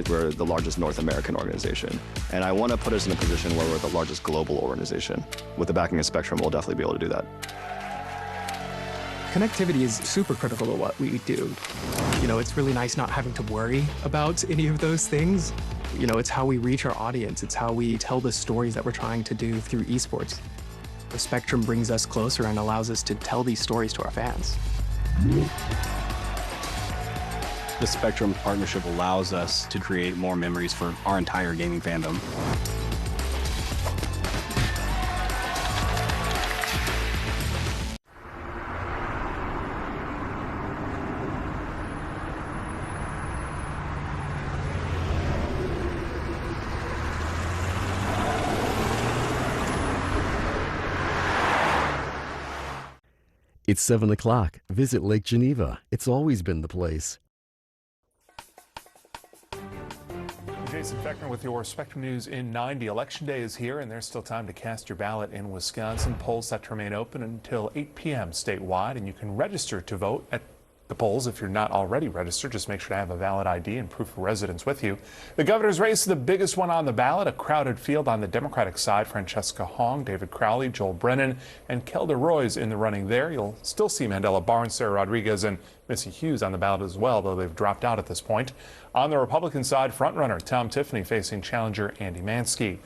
We're the largest North American organization, and I want to put us in a position where we're the largest global organization. With the backing of Spectrum, we'll definitely be able to do that. Connectivity is super critical to what we do. It's really nice not having to worry about any of those things. It's how we reach our audience. It's how we tell the stories that we're trying to do through esports. The Spectrum brings us closer and allows us to tell these stories to our fans. The Spectrum partnership allows us to create more memories for our entire gaming fandom. It's 7 o'clock. Visit Lake Geneva. It's always been the place. Jason Feckner with your Spectrum News in 90. Election Day is here, and there's still time to cast your ballot in Wisconsin. Polls set to remain open until 8 p.m. statewide, and you can register to vote at the polls. If you're not already registered, just make sure to have a valid ID and proof of residence with you. The governor's race is the biggest one on the ballot. A crowded field on the Democratic side. Francesca Hong, David Crowley, Joel Brennan, and Kelda Roy's in the running there. You'll still see Mandela Barnes, Sarah Rodriguez, and Missy Hughes on the ballot as well, though they've dropped out at this point. On the Republican side, frontrunner Tom Tiffany facing challenger Andy Mansky.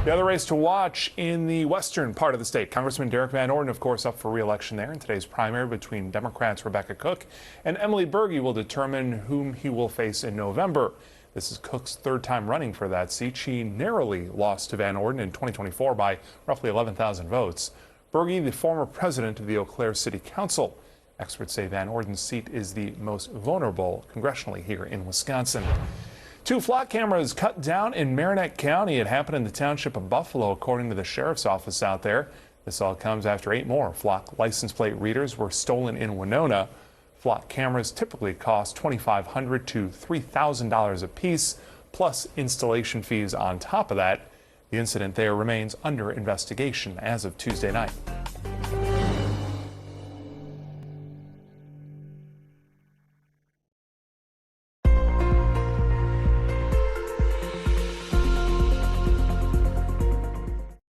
The other race to watch in the western part of the state. Congressman Derek Van Orden, of course, up for re-election there in today's primary between Democrats Rebecca Cook and Emily Berge will determine whom he will face in November. This is Cook's third time running for that seat. She narrowly lost to Van Orden in 2024 by roughly 11,000 votes. Berge, the former president of the Eau Claire City Council. Experts say Van Orden's seat is the most vulnerable congressionally here in Wisconsin. 2 flock cameras cut down in Marinette County. It happened in the township of Buffalo, according to the sheriff's office out there. This all comes after 8 more flock license plate readers were stolen in Winona. Flock cameras typically cost $2,500 to $3,000 a piece, plus installation fees on top of that. The incident there remains under investigation as of Tuesday night.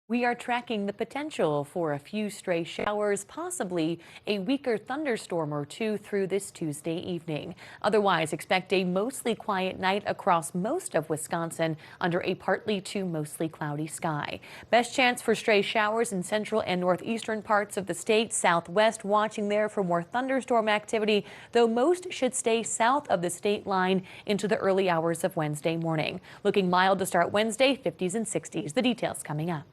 We are tracking the potential for a few stray showers, possibly a weaker thunderstorm or two through this Tuesday evening. Otherwise, expect a mostly quiet night across most of Wisconsin under a partly to mostly cloudy sky. Best chance for stray showers in central and northeastern parts of the state. Southwest watching there for more thunderstorm activity, though most should stay south of the state line into the early hours of Wednesday morning. Looking mild to start Wednesday, 50s and 60s. The details coming up.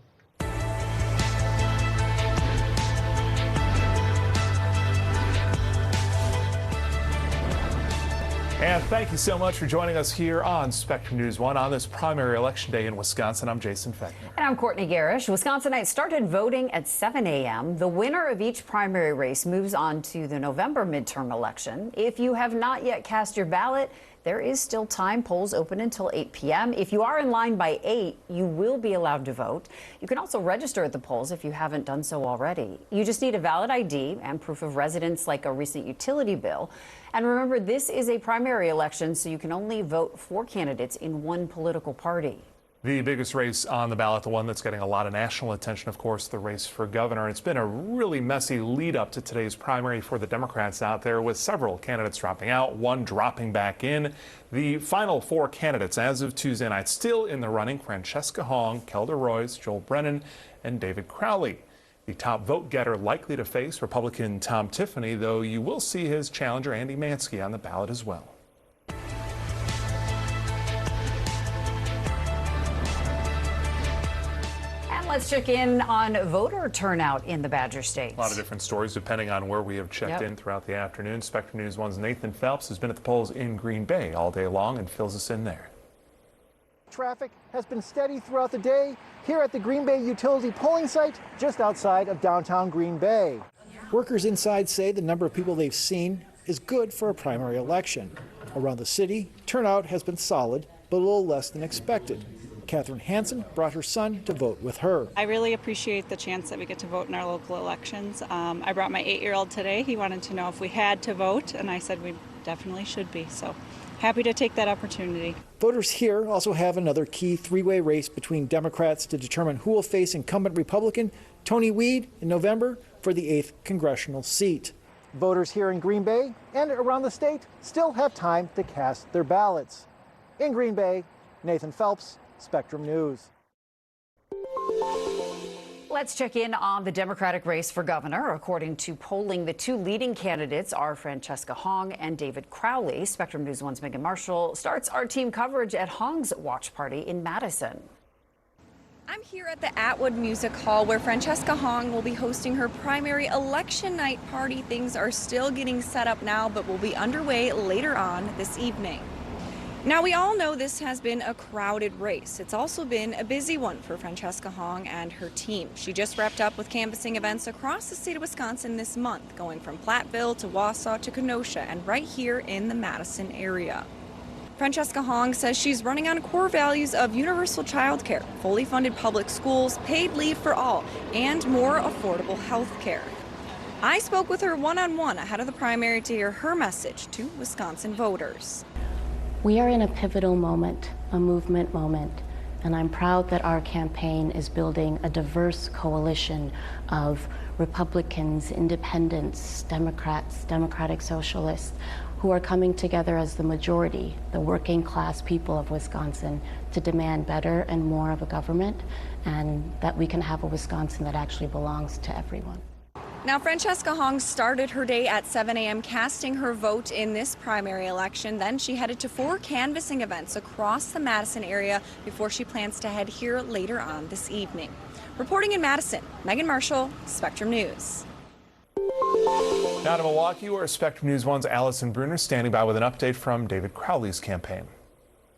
And thank you so much for joining us here on Spectrum News 1 on this primary election day in Wisconsin. I'm Jason Feckner. And I'm Courtney Garish. Wisconsinites started voting at 7 a.m. The winner of each primary race moves on to the November midterm election. If you have not yet cast your ballot, there is still time. Polls open until 8 p.m. If you are in line by 8, you will be allowed to vote. You can also register at the polls if you haven't done so already. You just need a valid ID and proof of residence like a recent utility bill. And remember, this is a primary election, so you can only vote for candidates in one political party. The biggest race on the ballot, the one that's getting a lot of national attention, of course, the race for governor. It's been a really messy lead up to today's primary for the Democrats out there, with several candidates dropping out, one dropping back in. The final 4 candidates as of Tuesday night still in the running: Francesca Hong, Kelda Royce, Joel Brennan, and David Crowley. The top vote getter likely to face Republican Tom Tiffany, though you will see his challenger Andy Mansky on the ballot as well. Let's check in on voter turnout in the Badger State. A lot of different stories depending on where we have checked in throughout the afternoon. Spectrum News 1's Nathan Phelps has been at the polls in Green Bay all day long and fills us in there. Traffic has been steady throughout the day here at the Green Bay Utility polling site just outside of downtown Green Bay. Workers inside say the number of people they've seen is good for a primary election. Around the city, turnout has been solid, but a little less than expected. Catherine Hansen brought her son to vote with her. I really appreciate the chance that we get to vote in our local elections. I brought my 8-year-old today. He wanted to know if we had to vote, and I said we definitely should be. So happy to take that opportunity. Voters here also have another key three-way race between Democrats to determine who will face incumbent Republican Tony Weed in November for the 8th congressional seat. Voters here in Green Bay and around the state still have time to cast their ballots. In Green Bay, Nathan Phelps, Spectrum News. Let's check in on the Democratic race for governor. According to polling, the two leading candidates are Francesca Hong and David Crowley. Spectrum News 1's Megan Marshall starts our team coverage at Hong's watch party in Madison. I'm here at the Atwood Music Hall where Francesca Hong will be hosting her primary election night party. Things are still getting set up now, but will be underway later on this evening. Now, we all know this has been a crowded race. It's also been a busy one for Francesca Hong and her team. She just wrapped up with canvassing events across the state of Wisconsin this month, going from Platteville to Wausau to Kenosha and right here in the Madison area. Francesca Hong says she's running on core values of universal child care, fully funded public schools, paid leave for all, and more affordable health care. I spoke with her one-on-one ahead of the primary to hear her message to Wisconsin voters. We are in a pivotal moment, a movement moment, and I'm proud that our campaign is building a diverse coalition of Republicans, independents, Democrats, Democratic Socialists, who are coming together as the majority, the working class people of Wisconsin, to demand better and more of a government, and that we can have a Wisconsin that actually belongs to everyone. Now, Francesca Hong started her day at 7 a.m. casting her vote in this primary election. Then she headed to 4 canvassing events across the Madison area before she plans to head here later on this evening. Reporting in Madison, Megan Marshall, Spectrum News. Now to Milwaukee, where Spectrum News 1's Allison Bruner standing by with an update from David Crowley's campaign.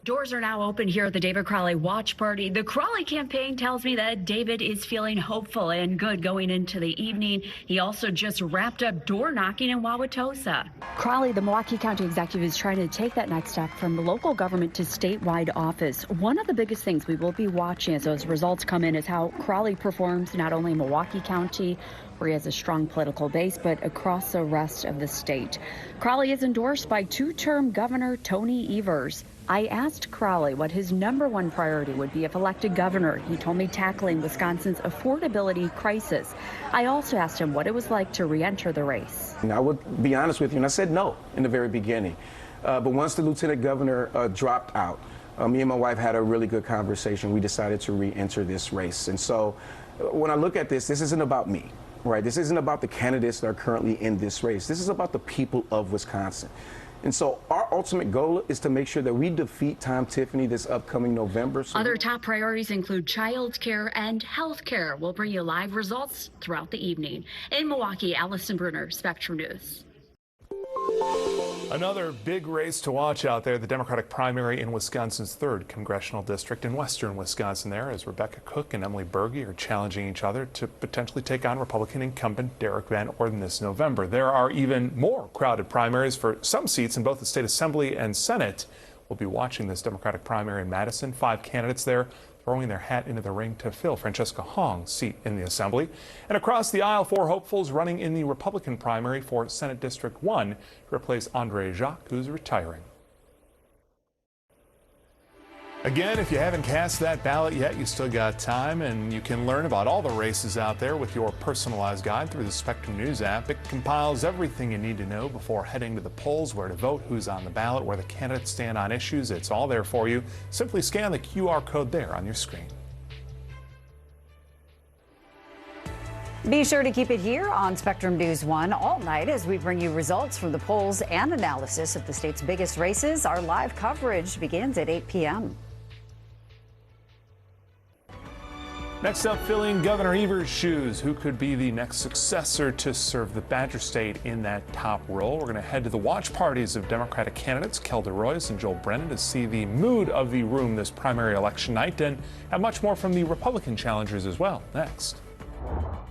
Doors are now open here at the David Crowley watch party. The Crowley campaign tells me that David is feeling hopeful and good going into the evening. He also just wrapped up door knocking in Wauwatosa. Crowley, the Milwaukee County executive, is trying to take that next step from local government to statewide office. One of the biggest things we will be watching as those results come in is how Crowley performs not only in Milwaukee County, where he has a strong political base, but across the rest of the state. Crowley is endorsed by two-term Governor Tony Evers. I asked Crowley what his #1 priority would be if elected governor. He told me tackling Wisconsin's affordability crisis. I also asked him what it was like to re-enter the race. And I would be honest with you, and I said no in the very beginning. But once the lieutenant governor dropped out, me and my wife had a really good conversation. We decided to re-enter this race. And so when I look at this isn't about me, right? This isn't about the candidates that are currently in this race. This is about the people of Wisconsin. And so our ultimate goal is to make sure that we defeat Tom Tiffany this upcoming November. Other top priorities include child care and health care. We'll bring you live results throughout the evening. In Milwaukee, Allison Bruner, Spectrum News. Another big race to watch out there, the Democratic primary in Wisconsin's 3rd congressional district in western Wisconsin there, as Rebecca Cook and Emily Berge are challenging each other to potentially take on Republican incumbent Derek Van Orden this November. There are even more crowded primaries for some seats in both the state assembly and Senate. We'll be watching this Democratic primary in Madison. 5 candidates there throwing their hat into the ring to fill Francesca Hong's seat in the assembly. And across the aisle, 4 hopefuls running in the Republican primary for Senate District 1 to replace Andre Jacques, who's retiring. Again, if you haven't cast that ballot yet, you still got time, and you can learn about all the races out there with your personalized guide through the Spectrum News app. It compiles everything you need to know before heading to the polls, where to vote, who's on the ballot, where the candidates stand on issues. It's all there for you. Simply scan the QR code there on your screen. Be sure to keep it here on Spectrum News 1 all night as we bring you results from the polls and analysis of the state's biggest races. Our live coverage begins at 8 p.m. Next up, filling Governor Evers' shoes. Who could be the next successor to serve the Badger State in that top role? We're going to head to the watch parties of Democratic candidates Kelda Royce and Joel Brennan to see the mood of the room this primary election night, and have much more from the Republican challengers as well. Next.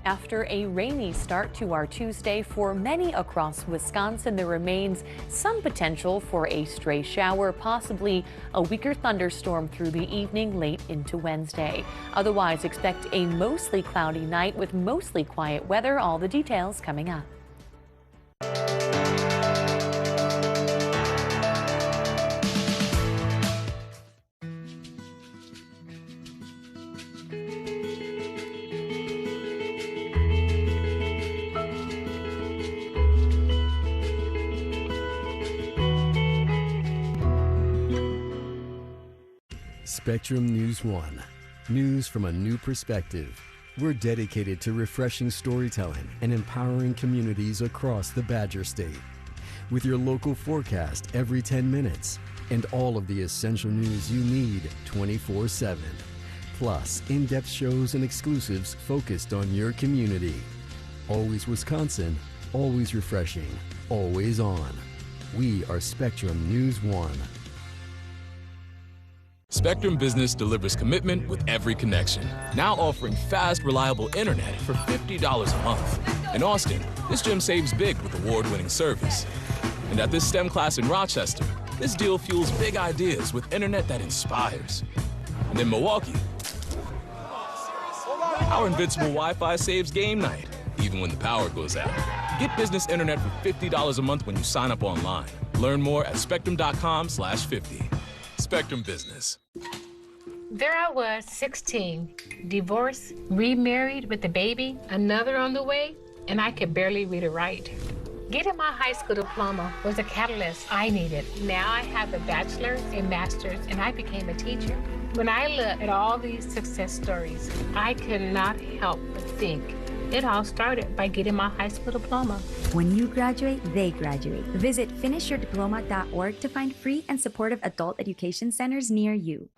After a rainy start to our Tuesday for many across Wisconsin, there remains some potential for a stray shower, possibly a weaker thunderstorm through the evening late into Wednesday. Otherwise, expect a mostly cloudy night with mostly quiet weather. All the details coming up. Spectrum News One. News from a new perspective. We're dedicated to refreshing storytelling and empowering communities across the Badger State. With your local forecast every 10 minutes and all of the essential news you need 24/7. Plus, in-depth shows and exclusives focused on your community. Always Wisconsin, always refreshing, always on. We are Spectrum News One. Spectrum Business delivers commitment with every connection. Now offering fast, reliable internet for $50 a month. In Austin, this gym saves big with award-winning service. And at this STEM class in Rochester, this deal fuels big ideas with internet that inspires. And in Milwaukee, our invincible Wi-Fi saves game night, even when the power goes out. Get business internet for $50 a month when you sign up online. Learn more at spectrum.com/50. Spectrum Business. There I was, 16, divorced, remarried with a baby, another on the way, and I could barely read or write. Getting my high school diploma was a catalyst I needed. Now I have a bachelor's, a master's, and I became a teacher. When I look at all these success stories, I could not help but think it all started by getting my high school diploma. When you graduate, they graduate. Visit finishyourdiploma.org to find free and supportive adult education centers near you.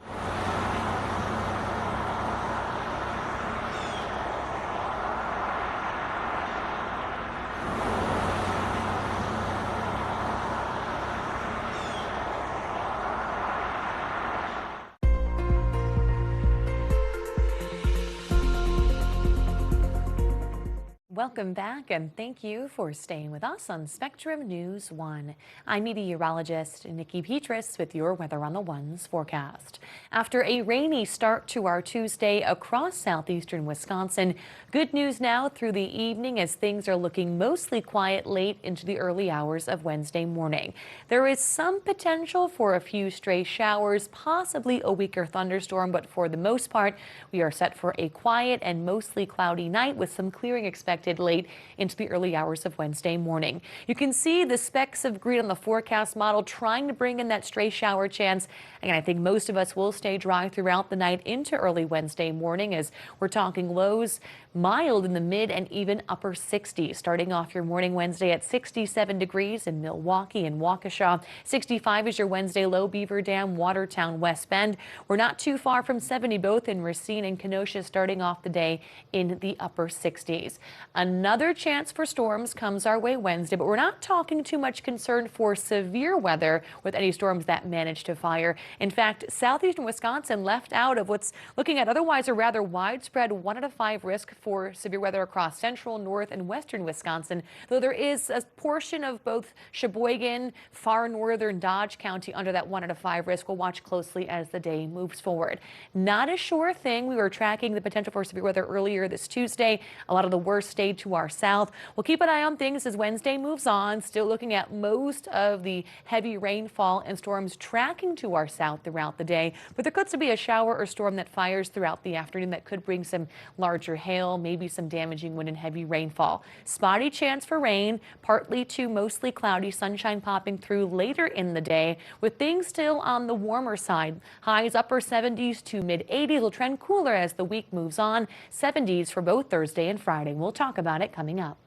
Welcome back, and thank you for staying with us on Spectrum News One. I'm meteorologist Nikki Petras with your Weather on the Ones forecast. After a rainy start to our Tuesday across southeastern Wisconsin, good news now through the evening as things are looking mostly quiet late into the early hours of Wednesday morning. There is some potential for a few stray showers, possibly a weaker thunderstorm, but for the most part, we are set for a quiet and mostly cloudy night with some clearing expected late into the early hours of Wednesday morning. You can see the specks of green on the forecast model trying to bring in that stray shower chance. And I think most of us will stay dry throughout the night into early Wednesday morning as we're talking lows mild in the mid and even upper 60s. Starting off your morning Wednesday at 67 degrees in Milwaukee and Waukesha. 65 is your Wednesday low, Beaver Dam, Watertown, West Bend. We're not too far from 70 both in Racine and Kenosha, starting off the day in the upper 60s. Another chance for storms comes our way Wednesday, but we're not talking too much concern for severe weather with any storms that manage to fire. In fact, southeastern Wisconsin left out of what's looking at otherwise a rather widespread 1 out of 5 risk for severe weather across central, north, and western Wisconsin, though there is a portion of both Sheboygan, far northern Dodge County under that 1 out of 5 risk. We'll watch closely as the day moves forward. Not a sure thing. We were tracking the potential for severe weather earlier this Tuesday. A lot of the worst stayed to our south. We'll keep an eye on things as Wednesday moves on, still looking at most of the heavy rainfall and storms tracking to our south throughout the day, but there could still be a shower or storm that fires throughout the afternoon that could bring some larger hail, maybe some damaging wind and heavy rainfall. Spotty chance for rain, partly to mostly cloudy, sunshine popping through later in the day, with things still on the warmer side. Highs upper 70s to mid 80s will trend cooler as the week moves on. 70s for both Thursday and Friday. We'll talk about it coming up.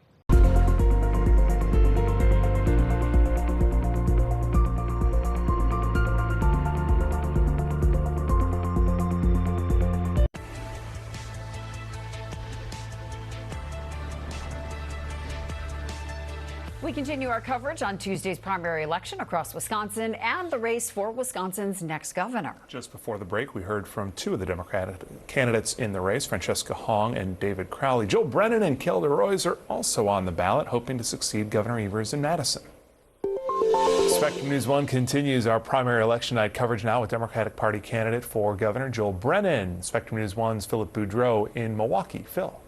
We continue our coverage on Tuesday's primary election across Wisconsin and the race for Wisconsin's next governor. Just before the break, we heard from two of the Democratic candidates in the race, Francesca Hong and David Crowley. Joe Brennan and Kelda Roys are also on the ballot, hoping to succeed Governor Evers in Madison. Spectrum News One continues our primary election night coverage now with Democratic Party candidate for Governor Joel Brennan. Spectrum News One's Philip Boudreau in Milwaukee. Phil.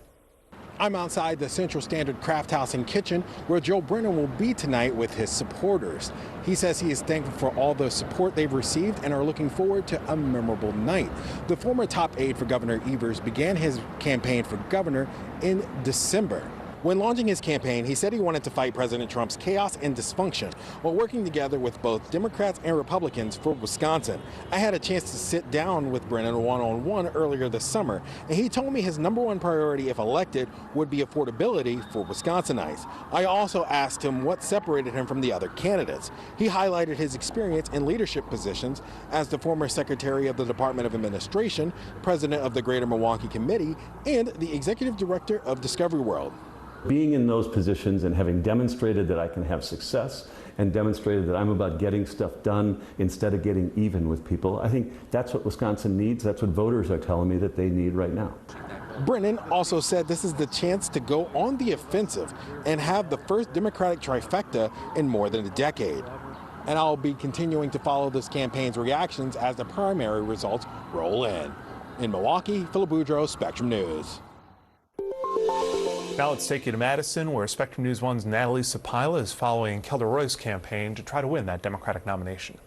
I'm outside the Central Standard Craft House and Kitchen where Joel Brennan will be tonight with his supporters. He says he is thankful for all the support they've received and are looking forward to a memorable night. The former top aide for Governor Evers began his campaign for governor in December. When launching his campaign, he said he wanted to fight President Trump's chaos and dysfunction while working together with both Democrats and Republicans for Wisconsin. I had a chance to sit down with Brennan one-on-one earlier this summer, and he told me his #1 priority, if elected, would be affordability for Wisconsinites. I also asked him what separated him from the other candidates. He highlighted his experience in leadership positions as the former Secretary of the Department of Administration, President of the Greater Milwaukee Committee, and the Executive Director of Discovery World. Being in those positions and having demonstrated that I can have success and demonstrated that I'm about getting stuff done instead of getting even with people, I think that's what Wisconsin needs. That's what voters are telling me that they need right now. Brennan also said this is the chance to go on the offensive and have the first Democratic trifecta in more than a decade. And I'll be continuing to follow this campaign's reactions as the primary results roll in. In Milwaukee, Philip Boudreau, Spectrum News. Now let's take you to Madison, where Spectrum News 1's Natalie Sapila is following Kelda Roy's campaign to try to win that Democratic nomination.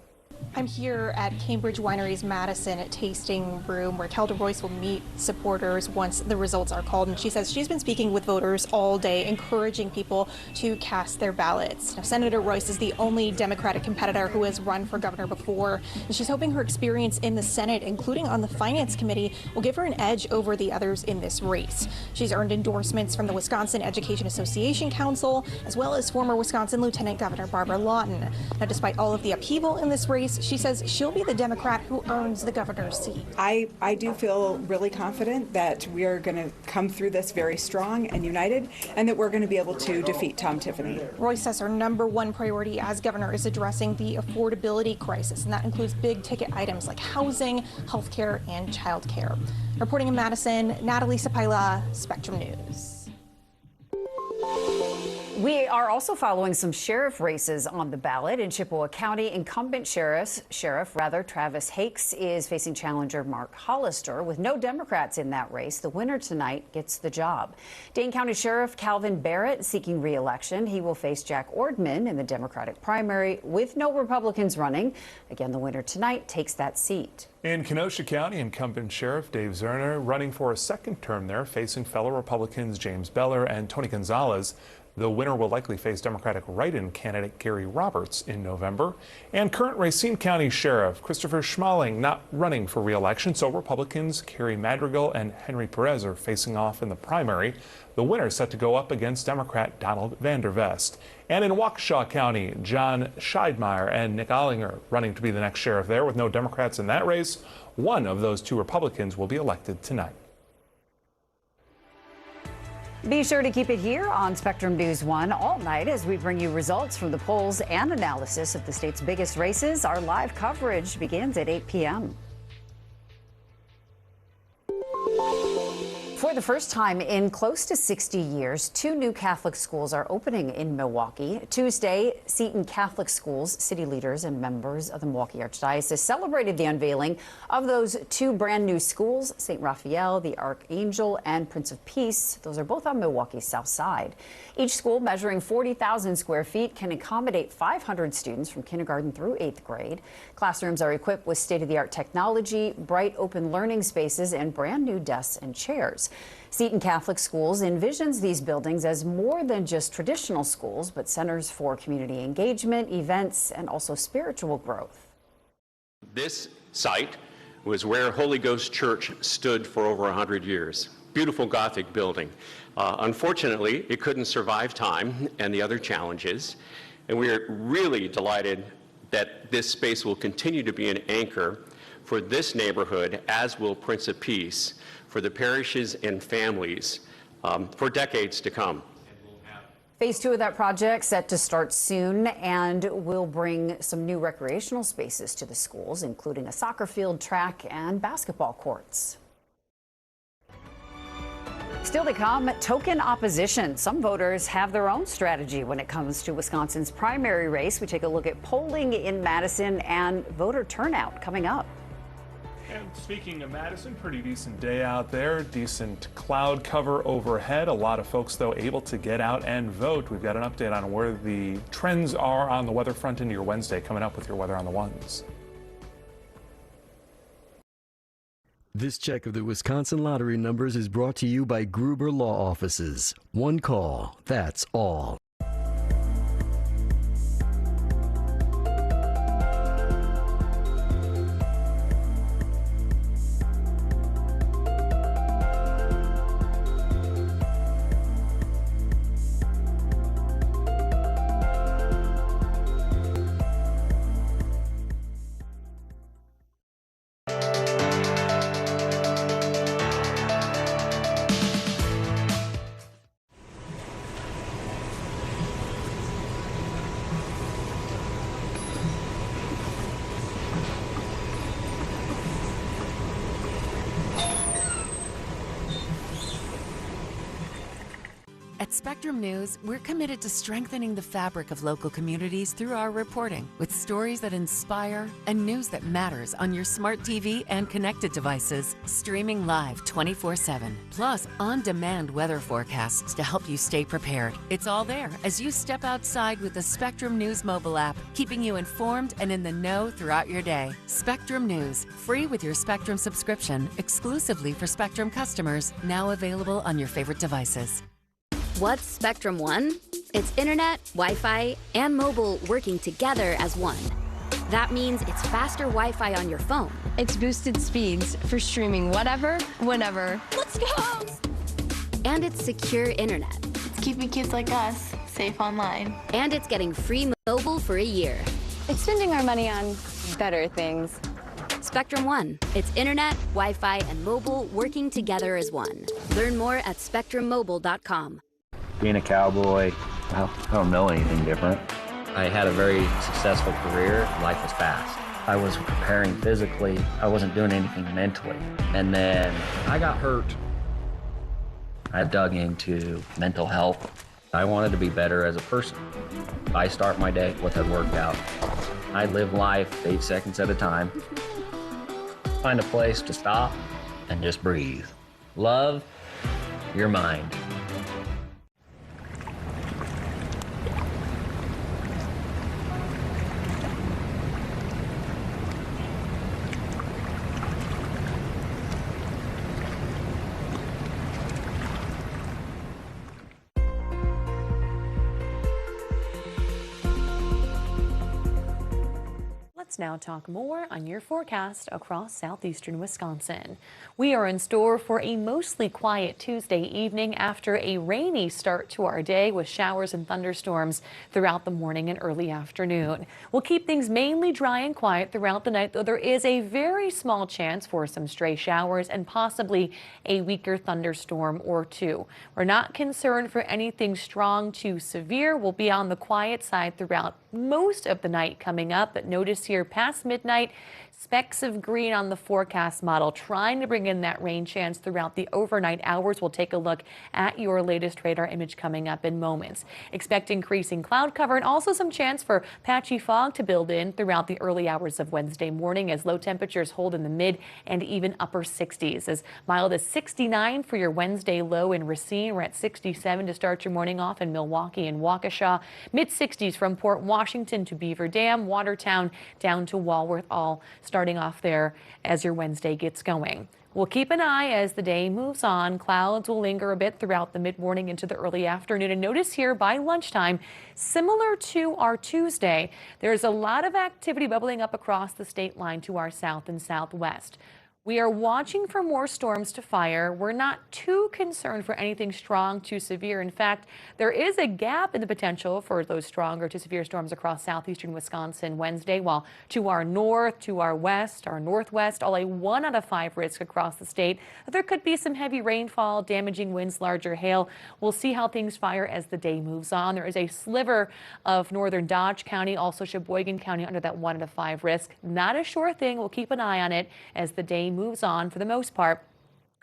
I'm here at Cambridge Winery's Madison tasting room where Kelda Royce will meet supporters once the results are called. And she says she's been speaking with voters all day, encouraging people to cast their ballots. Now, Senator Royce is the only Democratic competitor who has run for governor before. And she's hoping her experience in the Senate, including on the Finance Committee, will give her an edge over the others in this race. She's earned endorsements from the Wisconsin Education Association Council, as well as former Wisconsin Lieutenant Governor Barbara Lawton. Now, despite all of the upheaval in this race, she says she'll be the Democrat who earns the governor's seat. I do feel really confident that we are going to come through this very strong and united, and that we're going to be able to defeat Tom Tiffany. Royce says her #1 priority as governor is addressing the affordability crisis, and that includes big ticket items like housing, health care, and child care. Reporting in Madison, Natalie Sapila, Spectrum News. We are also following some sheriff races on the ballot. In Chippewa County, incumbent Sheriff Travis Hakes is facing challenger Mark Hollister. With no Democrats in that race, the winner tonight gets the job. Dane County Sheriff Calvin Barrett seeking re-election. He will face Jack Ordman in the Democratic primary with no Republicans running. Again, the winner tonight takes that seat. In Kenosha County, incumbent Sheriff Dave Zerner running for a second term there, facing fellow Republicans James Beller and Tony Gonzalez. The winner will likely face Democratic write-in candidate Gary Roberts in November. And current Racine County Sheriff Christopher Schmaling not running for re-election, so Republicans Carrie Madrigal and Henry Perez are facing off in the primary. The winner is set to go up against Democrat Donald Vandervest. And in Waukesha County, John Scheidmeyer and Nick Ollinger running to be the next sheriff there. With no Democrats in that race, one of those two Republicans will be elected tonight. Be sure to keep it here on Spectrum News 1 all night as we bring you results from the polls and analysis of the state's biggest races. Our live coverage begins at 8 p.m. For the first time in close to 60 years, 2 new Catholic schools are opening in Milwaukee. Tuesday, Seton Catholic Schools city leaders and members of the Milwaukee Archdiocese celebrated the unveiling of those 2 brand new schools, St. Raphael, the Archangel, and Prince of Peace. Those are both on Milwaukee's south side. Each school, measuring 40,000 square feet, can accommodate 500 students from kindergarten through 8th grade. Classrooms are equipped with state-of-the-art technology, bright open learning spaces, and brand new desks and chairs. Seton Catholic Schools envisions these buildings as more than just traditional schools, but centers for community engagement, events, and also spiritual growth. This site was where Holy Ghost Church stood for over 100 years. Beautiful Gothic building. Unfortunately, it couldn't survive time and the other challenges, and we are really delighted that this space will continue to be an anchor for this neighborhood, as will Prince of Peace, for the parishes and families for decades to come. Phase 2 of that project set to start soon and will bring some new recreational spaces to the schools, including a soccer field, track, and basketball courts. Still to come, token opposition. Some voters have their own strategy when it comes to Wisconsin's primary race. We take a look at polling in Madison and voter turnout coming up. And speaking of Madison, pretty decent day out there. Decent cloud cover overhead. A lot of folks, though, able to get out and vote. We've got an update on where the trends are on the weather front into your Wednesday, coming up with your Weather on the Ones. This check of the Wisconsin lottery numbers is brought to you by Gruber Law Offices. One call, that's all. At Spectrum News, we're committed to strengthening the fabric of local communities through our reporting, with stories that inspire and news that matters on your smart TV and connected devices, streaming live 24/7. Plus, on-demand weather forecasts to help you stay prepared. It's all there as you step outside with the Spectrum News mobile app, keeping you informed and in the know throughout your day. Spectrum News, free with your Spectrum subscription, exclusively for Spectrum customers, now available on your favorite devices. What's Spectrum One? It's internet, Wi-Fi, and mobile working together as one. That means it's faster Wi-Fi on your phone. It's boosted speeds for streaming whatever, whenever. Let's go! And it's secure internet. It's keeping kids like us safe online. And it's getting free mobile for a year. It's spending our money on better things. Spectrum One. It's internet, Wi-Fi, and mobile working together as one. Learn more at spectrummobile.com. Being a cowboy, well, I don't know anything different. I had a very successful career. Life was fast. I was preparing physically. I wasn't doing anything mentally. And then I got hurt. I dug into mental health. I wanted to be better as a person. I start my day with a workout. I live life 8 seconds at a time. Find a place to stop and just breathe. Love your mind. Let's now talk more on your forecast across southeastern Wisconsin. We are in store for a mostly quiet Tuesday evening after a rainy start to our day with showers and thunderstorms throughout the morning and early afternoon. We'll keep things mainly dry and quiet throughout the night, though there is a very small chance for some stray showers and possibly a weaker thunderstorm or two. We're not concerned for anything strong to severe. We'll be on the quiet side throughout most of the night coming up, but notice here past midnight, specks of green on the forecast model, trying to bring in that rain chance throughout the overnight hours. We'll take a look at your latest radar image coming up in moments. Expect increasing cloud cover and also some chance for patchy fog to build in throughout the early hours of Wednesday morning as low temperatures hold in the mid and even upper 60s. As mild as 69 for your Wednesday low in Racine. We're at 67 to start your morning off in Milwaukee and Waukesha. Mid 60s from Port Washington to Beaver Dam, Watertown down to Walworth, all starting off there as your Wednesday gets going. We'll keep an eye as the day moves on. Clouds will linger a bit throughout the mid-morning into the early afternoon. And notice here by lunchtime, similar to our Tuesday, there's a lot of activity bubbling up across the state line to our south and southwest. We are watching for more storms to fire. We're not too concerned for anything strong to severe. In fact, there is a gap in the potential for those stronger to severe storms across southeastern Wisconsin Wednesday, while to our north, to our west, our northwest, all a 1 out of 5 risk across the state. There could be some heavy rainfall, damaging winds, larger hail. We'll see how things fire as the day moves on. There is a sliver of northern Dodge County, also Sheboygan County under that 1 out of 5 risk. Not a sure thing. We'll keep an eye on it as the day moves on. For the most part,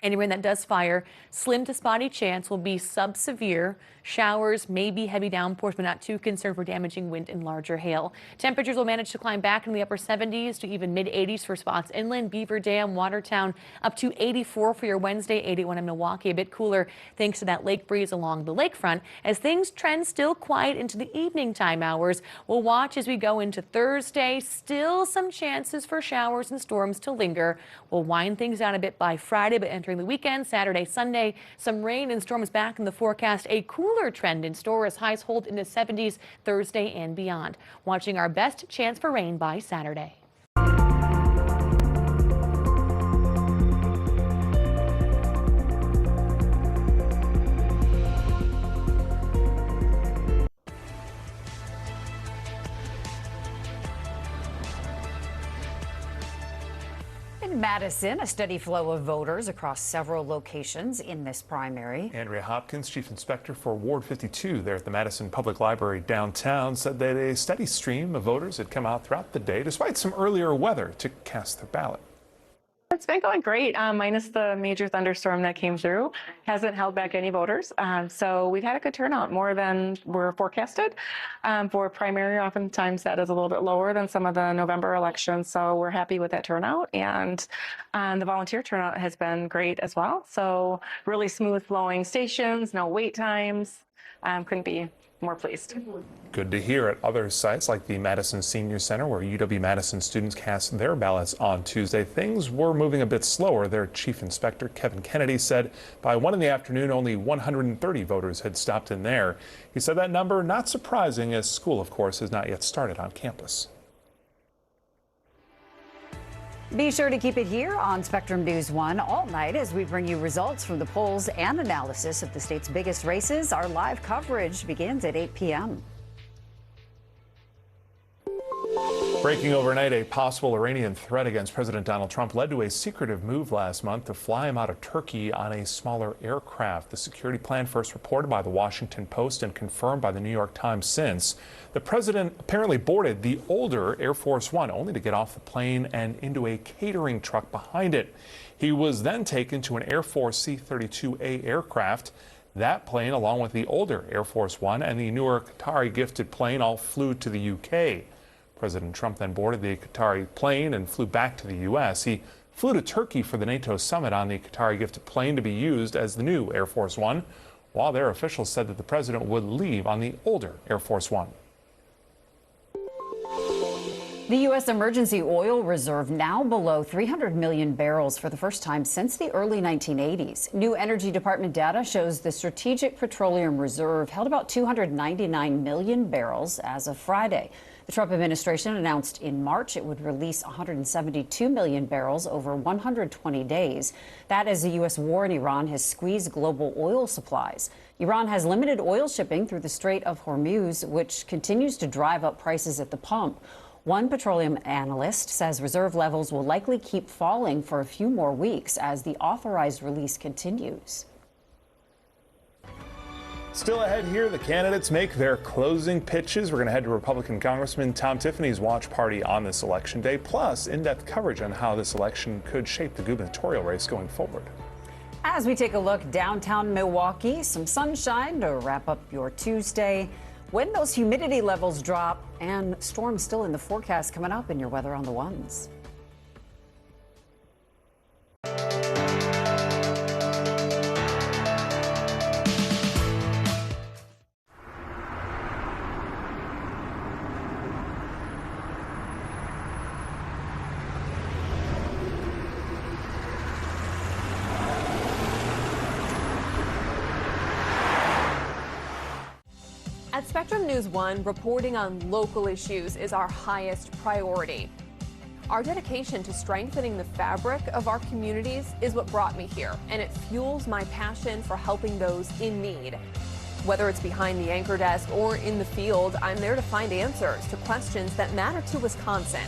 Any rain that does fire, slim to spotty chance will be sub-severe. Showers, maybe heavy downpours, but not too concerned for damaging wind and larger hail. Temperatures will manage to climb back in the upper 70s to even mid-80s for spots inland, Beaver Dam, Watertown, up to 84 for your Wednesday, 81 in Milwaukee. A bit cooler thanks to that lake breeze along the lakefront. As things trend still quiet into the evening time hours, we'll watch as we go into Thursday. Still some chances for showers and storms to linger. We'll wind things down a bit by Friday, but entering the weekend, Saturday, Sunday, some rain and storms back in the forecast. A cooler trend in store as highs hold in the 70s Thursday and beyond. Watching our best chance for rain by Saturday. In Madison, a steady flow of voters across several locations in this primary. Andrea Hopkins, Chief Inspector for Ward 52 there at the Madison Public Library downtown, said that a steady stream of voters had come out throughout the day despite some earlier weather to cast their ballot. It's been going great, minus the major thunderstorm that came through. Hasn't held back any voters. So we've had a good turnout, more than were forecasted. For primary, oftentimes that is a little bit lower than some of the November elections. So we're happy with that turnout. And the volunteer turnout has been great as well. So really smooth flowing stations, no wait times. Couldn't be more pleased. Good to hear. At other sites like the Madison Senior Center, where UW-Madison students cast their ballots on Tuesday, things were moving a bit slower. Their Chief Inspector, Kevin Kennedy, said by 1 in the afternoon, only 130 voters had stopped in there. He said that number not surprising, as school, of course, has not yet started on campus. Be sure to keep it here on Spectrum News 1 all night as we bring you results from the polls and analysis of the state's biggest races. Our live coverage begins at 8 p.m. Breaking overnight, a possible Iranian threat against President Donald Trump led to a secretive move last month to fly him out of Turkey on a smaller aircraft. The security plan, first reported by the Washington Post and confirmed by the New York Times since. The president apparently boarded the older Air Force One only to get off the plane and into a catering truck behind it. He was then taken to an Air Force C-32A aircraft. That plane, along with the older Air Force One and the newer Qatari gifted plane, all flew to the UK. President Trump then boarded the Qatari plane and flew back to the U.S. He flew to Turkey for the NATO summit on the Qatari gifted plane to be used as the new Air Force One, while their officials said that the president would leave on the older Air Force One. The U.S. emergency oil reserve now below 300 million barrels for the first time since the early 1980s. New Energy Department data shows the Strategic Petroleum Reserve held about 299 million barrels as of Friday. The Trump administration announced in March it would release 172 million barrels over 120 days. That as the U.S. war in Iran has squeezed global oil supplies. Iran has limited oil shipping through the Strait of Hormuz, which continues to drive up prices at the pump. One petroleum analyst says reserve levels will likely keep falling for a few more weeks as the authorized release continues. Still ahead here, the candidates make their closing pitches. We're going to head to Republican Congressman Tom Tiffany's watch party on this election day, plus in-depth coverage on how this election could shape the gubernatorial race going forward. As we take a look downtown Milwaukee, some sunshine to wrap up your Tuesday. When those humidity levels drop, and storms still in the forecast coming up in your Weather on the Ones. At Spectrum News 1, reporting on local issues is our highest priority. Our dedication to strengthening the fabric of our communities is what brought me here, and it fuels my passion for helping those in need. Whether it's behind the anchor desk or in the field, I'm there to find answers to questions that matter to Wisconsin,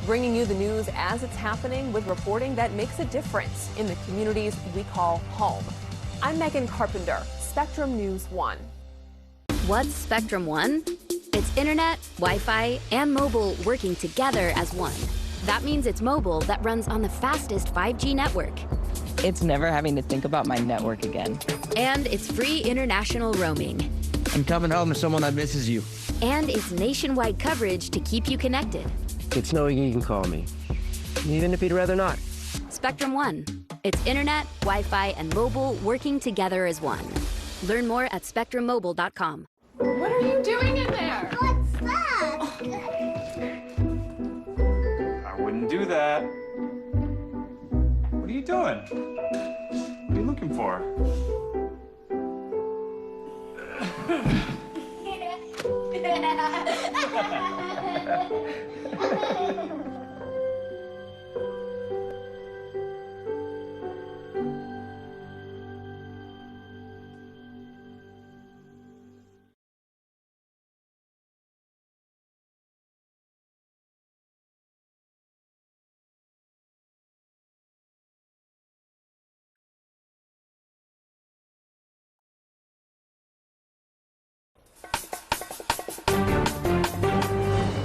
bringing you the news as it's happening with reporting that makes a difference in the communities we call home. I'm Megan Carpenter, Spectrum News 1. What's Spectrum One? It's internet, Wi-Fi, and mobile working together as one. That means it's mobile that runs on the fastest 5G network. It's never having to think about my network again. And it's free international roaming. I'm coming home to someone that misses you. And it's nationwide coverage to keep you connected. It's knowing you can call me, even if you'd rather not. Spectrum One. It's internet, Wi-Fi, and mobile working together as one. Learn more at spectrummobile.com. What are you doing in there? What's that? I wouldn't do that. What are you doing? What are you looking for?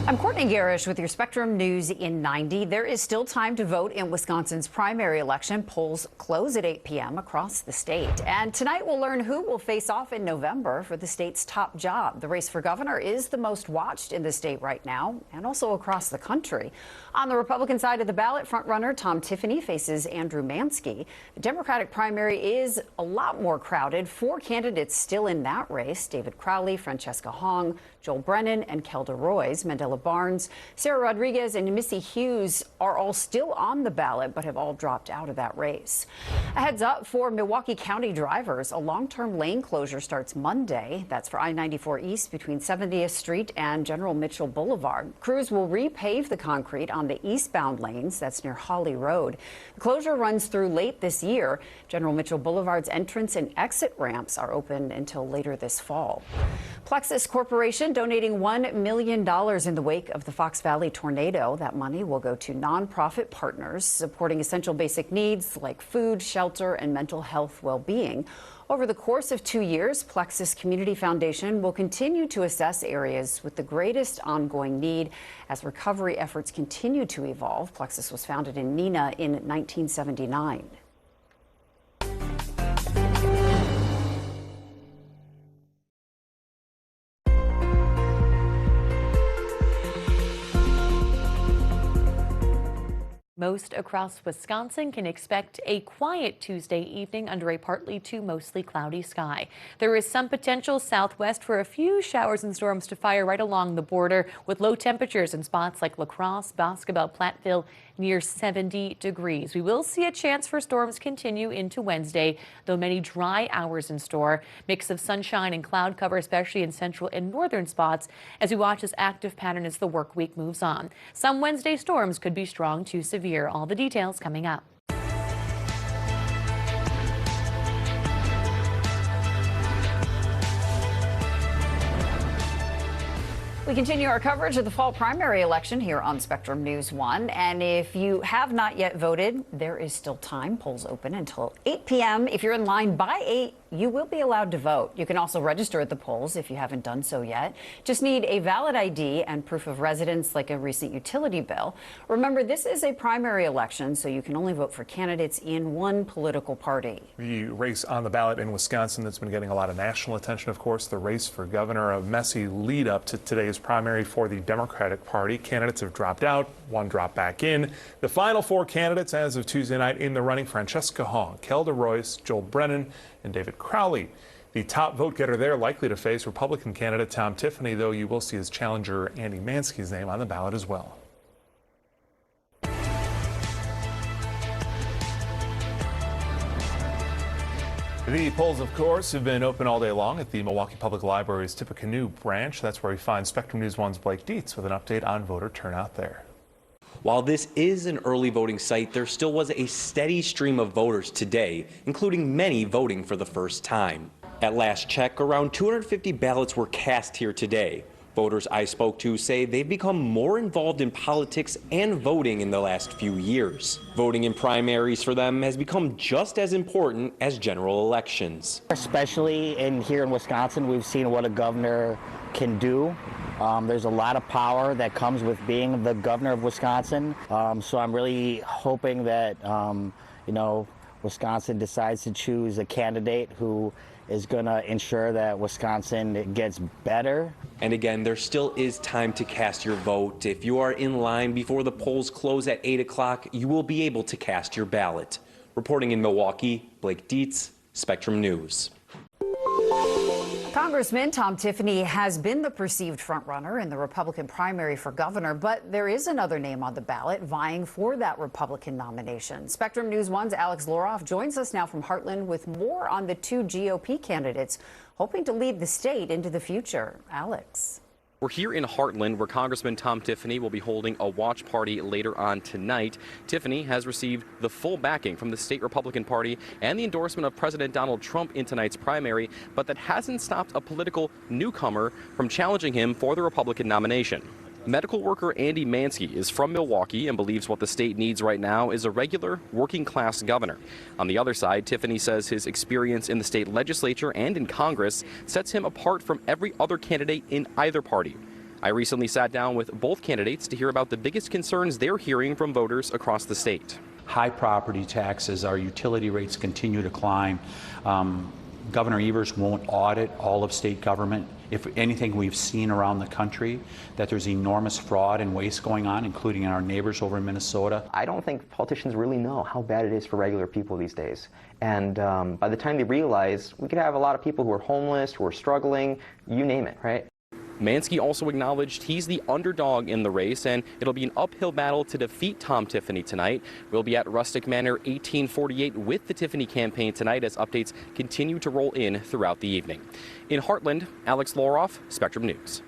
I'm Courtney Garish with your Spectrum News in 90. There is still time to vote in Wisconsin's primary election. Polls close at 8 p.m. across the state. And tonight we'll learn who will face off in November for the state's top job. The race for governor is the most watched in the state right now and also across the country. On the Republican side of the ballot, frontrunner Tom Tiffany faces Andrew Mansky. The Democratic primary is a lot more crowded. 4 candidates still in that race: David Crowley, Francesca Hong, Joel Brennan, and Kelda Roys. Mandela Barnes, Sarah Rodriguez, and Missy Hughes are all still on the ballot, but have all dropped out of that race. A heads up for Milwaukee County drivers. A long-term lane closure starts Monday. That's for I-94 East between 70th Street and General Mitchell Boulevard. Crews will repave the concrete on the eastbound lanes. That's near Holly Road. The closure runs through late this year. General Mitchell Boulevard's entrance and exit ramps are open until later this fall. Plexus Corporation donating $1 million in the wake of the Fox Valley tornado. That money will go to nonprofit partners supporting essential basic needs like food, shelter, and mental health well-being. Over the course of 2 years, Plexus Community Foundation will continue to assess areas with the greatest ongoing need as recovery efforts continue to evolve. Plexus was founded in Neenah in 1979. Most across Wisconsin can expect a quiet Tuesday evening under a partly to mostly cloudy sky. There is some potential southwest for a few showers and storms to fire right along the border, with low temperatures in spots like La Crosse, Boscobel, Platteville near 70 degrees. We will see a chance for storms continue into Wednesday, though many dry hours in store. Mix of sunshine and cloud cover, especially in central and northern spots, as we watch this active pattern as the work week moves on. Some Wednesday storms could be strong to severe. All the details coming up. We continue our coverage of the fall primary election here on Spectrum News 1. And if you have not yet voted, there is still time. Polls open until 8 p.m. If you're in line by 8, you will be allowed to vote. You can also register at the polls if you haven't done so yet. Just need a valid ID and proof of residence, like a recent utility bill. Remember, this is a primary election, so you can only vote for candidates in one political party. The race on the ballot in Wisconsin that's been getting a lot of national attention, of course, the race for governor, a messy lead up to today's primary for the Democratic Party. Candidates have dropped out, one dropped back in. The final 4 candidates as of Tuesday night in the running: Francesca Hong, Kelda Roys, Joel Brennan, and David Crowley. The top vote getter there likely to face Republican candidate Tom Tiffany, though you will see his challenger Andy Mansky's name on the ballot as well. The polls, of course, have been open all day long at the Milwaukee Public Library's Tippecanoe branch. That's where we find Spectrum News 1's Blake Dietz with an update on voter turnout there. While this is an early voting site, there still was a steady stream of voters today, including many voting for the first time. At last check, around 250 ballots were cast here today. Voters I spoke to say they've become more involved in politics and voting in the last few years. Voting in primaries for them has become just as important as general elections. Especially here in Wisconsin, we've seen what a governor can do There's a lot of power that comes with being the governor of Wisconsin. So I'm really hoping that, Wisconsin decides to choose a candidate who is going to ensure that Wisconsin gets better. And again, there still is time to cast your vote. If you are in line before the polls close at 8 o'clock, you will be able to cast your ballot. Reporting in Milwaukee, Blake Dietz, Spectrum News. Congressman Tom Tiffany has been the perceived frontrunner in the Republican primary for governor, but there is another name on the ballot vying for that Republican nomination. Spectrum News 1's Alex Loroff joins us now from Heartland with more on the two GOP candidates hoping to lead the state into the future. Alex. We're here in Heartland, where Congressman Tom Tiffany will be holding a watch party later on tonight. Tiffany has received the full backing from the state Republican Party and the endorsement of President Donald Trump in tonight's primary, but that hasn't stopped a political newcomer from challenging him for the Republican nomination. Medical worker Andy Mansky is from Milwaukee and believes what the state needs right now is a regular, working-class governor. On the other side, Tiffany says his experience in the state legislature and in Congress sets him apart from every other candidate in either party. I recently sat down with both candidates to hear about the biggest concerns they're hearing from voters across the state. High property taxes, our utility rates continue to climb. Governor Evers won't audit all of state government. If anything, we've seen around the country that there's enormous fraud and waste going on, including in our neighbors over in Minnesota. I don't think politicians really know how bad it is for regular people these days. And by the time they realize, we could have a lot of people who are homeless, who are struggling, you name it, right? Mansky also acknowledged he's the underdog in the race, and it'll be an uphill battle to defeat Tom Tiffany tonight. We'll be at Rustic Manor 1848 with the Tiffany campaign tonight as updates continue to roll in throughout the evening. In Heartland, Alex Loroff, Spectrum News.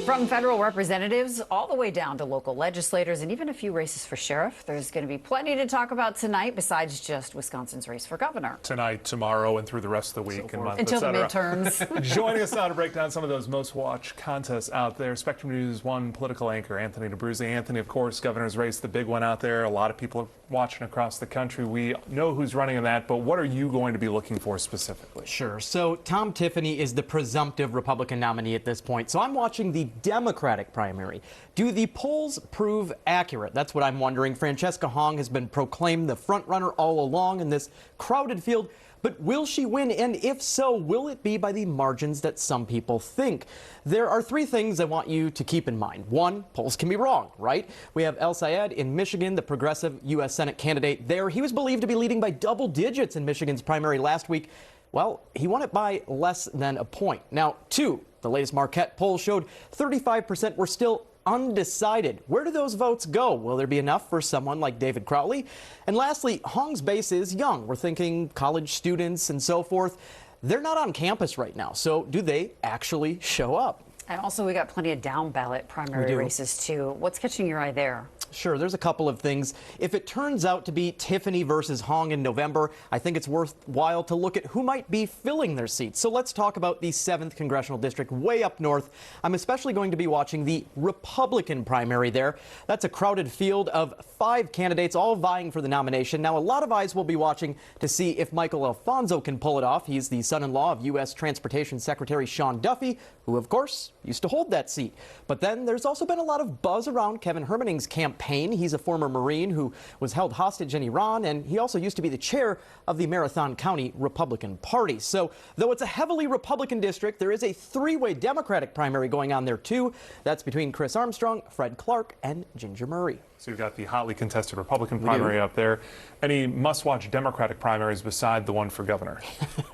From federal representatives all the way down to local legislators and even a few races for sheriff, there's going to be plenty to talk about tonight besides just Wisconsin's race for governor. Tonight, tomorrow, and through the rest of the week and month, until the midterms. Joining us now to break down some of those most watched contests out there, Spectrum News 1 political anchor Anthony D'Abruzzi. Anthony, of course, governor's race, the big one out there. A lot of people are watching across the country. We know who's running in that, but what are you going to be looking for specifically? Sure. So Tom Tiffany is the presumptive Republican nominee at this point. So I'm watching the Democratic primary. Do the polls prove accurate? That's what I'm wondering. Francesca Hong has been proclaimed the front runner all along in this crowded field. But will she win? And if so, will it be by the margins that some people think? There are three things I want you to keep in mind. One, polls can be wrong, right? We have El Sayed in Michigan, the progressive U.S. Senate candidate there. He was believed to be leading by double digits in Michigan's primary last week. Well, he won it by less than a point. Now, two, the latest Marquette poll showed 35% were still undecided. Where do those votes go? Will there be enough for someone like David Crowley? And lastly, Hong's base is young. We're thinking college students and so forth. They're not on campus right now, so do they actually show up? And also, we got plenty of down ballot primary races, too. What's catching your eye there? Sure, there's a couple of things. If it turns out to be Tiffany versus Hong in November, I think it's worthwhile to look at who might be filling their seats. So let's talk about the 7th Congressional District way up north. I'm especially going to be watching the Republican primary there. That's a crowded field of 5 candidates all vying for the nomination. Now, a lot of eyes will be watching to see if Michael Alfonso can pull it off. He's the son-in-law of U.S. Transportation Secretary Sean Duffy, who, of course, used to hold that seat. But then there's also been a lot of buzz around Kevin Hermaning's campaign. He's a former Marine who was held hostage in Iran, and he also used to be the chair of the Marathon County Republican Party. So, though it's a heavily Republican district, there is a 3-way Democratic primary going on there, too. That's between Chris Armstrong, Fred Clark, and Ginger Murray. So you've got the hotly contested Republican primary up there. Any must-watch Democratic primaries beside the one for governor?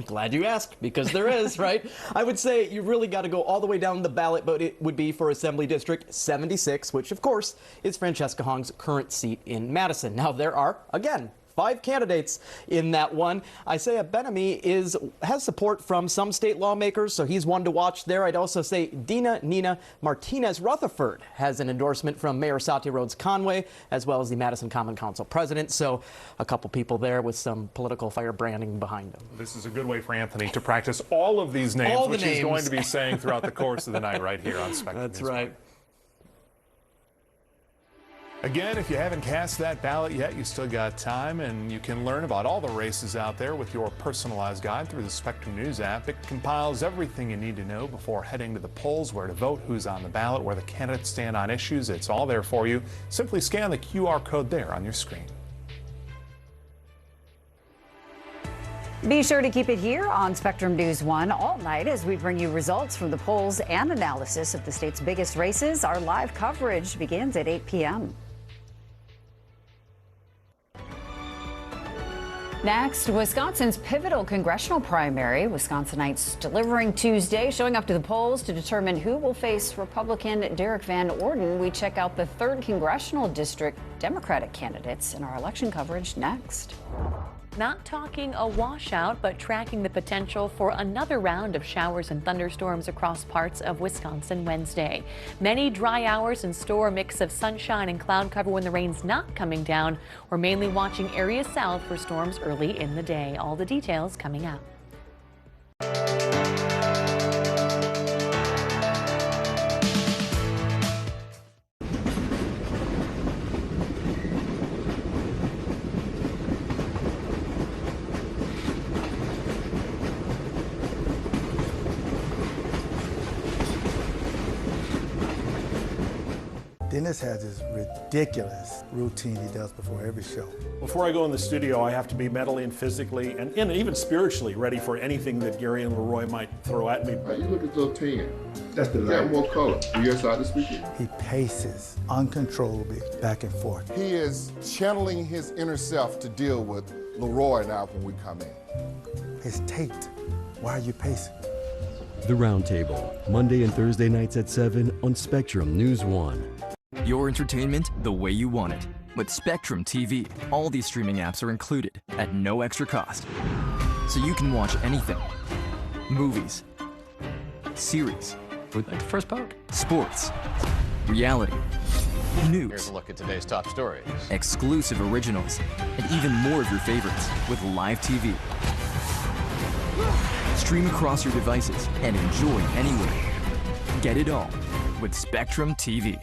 Glad you asked, because there is, right? I would say you really got to go all the way down the ballot, but it would be for Assembly District 76, which, of course, is Francesca Hong's current seat in Madison. Now, there are, again, 5 candidates in that one. Isaiah Benami has support from some state lawmakers, so he's one to watch there. I'd also say Nina Martinez Rutherford has an endorsement from Mayor Satya Rhodes Conway, as well as the Madison Common Council president. So a couple people there with some political firebranding behind them. This is a good way for Anthony to practice all of these names, which he's going to be saying throughout the course of the night right here on Spectrum. That's right. Again, if you haven't cast that ballot yet, you still got time, and you can learn about all the races out there with your personalized guide through the Spectrum News app. It compiles everything you need to know before heading to the polls, where to vote, who's on the ballot, where the candidates stand on issues. It's all there for you. Simply scan the QR code there on your screen. Be sure to keep it here on Spectrum News 1 all night as we bring you results from the polls and analysis of the state's biggest races. Our live coverage begins at 8 p.m. Next, Wisconsin's pivotal congressional primary. Wisconsinites delivering Tuesday, showing up to the polls to determine who will face Republican Derek Van Orden. We check out the 3rd Congressional District Democratic candidates in our election coverage next. Not talking a washout, but tracking the potential for another round of showers and thunderstorms across parts of Wisconsin Wednesday. Many dry hours in store, a mix of sunshine and cloud cover when the rain's not coming down. We're mainly watching areas south for storms early in the day. All the details coming up. Dennis has this ridiculous routine he does before every show. Before I go in the studio, I have to be mentally and physically and even spiritually ready for anything that Gary and Leroy might throw at me. You look at those 10. That's the got more color. Yes, side to speak it. He paces uncontrollably back and forth. He is channeling his inner self to deal with Leroy and I when we come in. It's taped. Why are you pacing? The Roundtable, Monday and Thursday nights at 7 on Spectrum News 1. Your entertainment the way you want it. With Spectrum TV, all these streaming apps are included at no extra cost. So you can watch anything. Movies, series, like the first part, sports, reality, news. Here's a look at today's top stories. Exclusive originals, and even more of your favorites with live TV. Stream across your devices and enjoy anywhere. Get it all with Spectrum TV.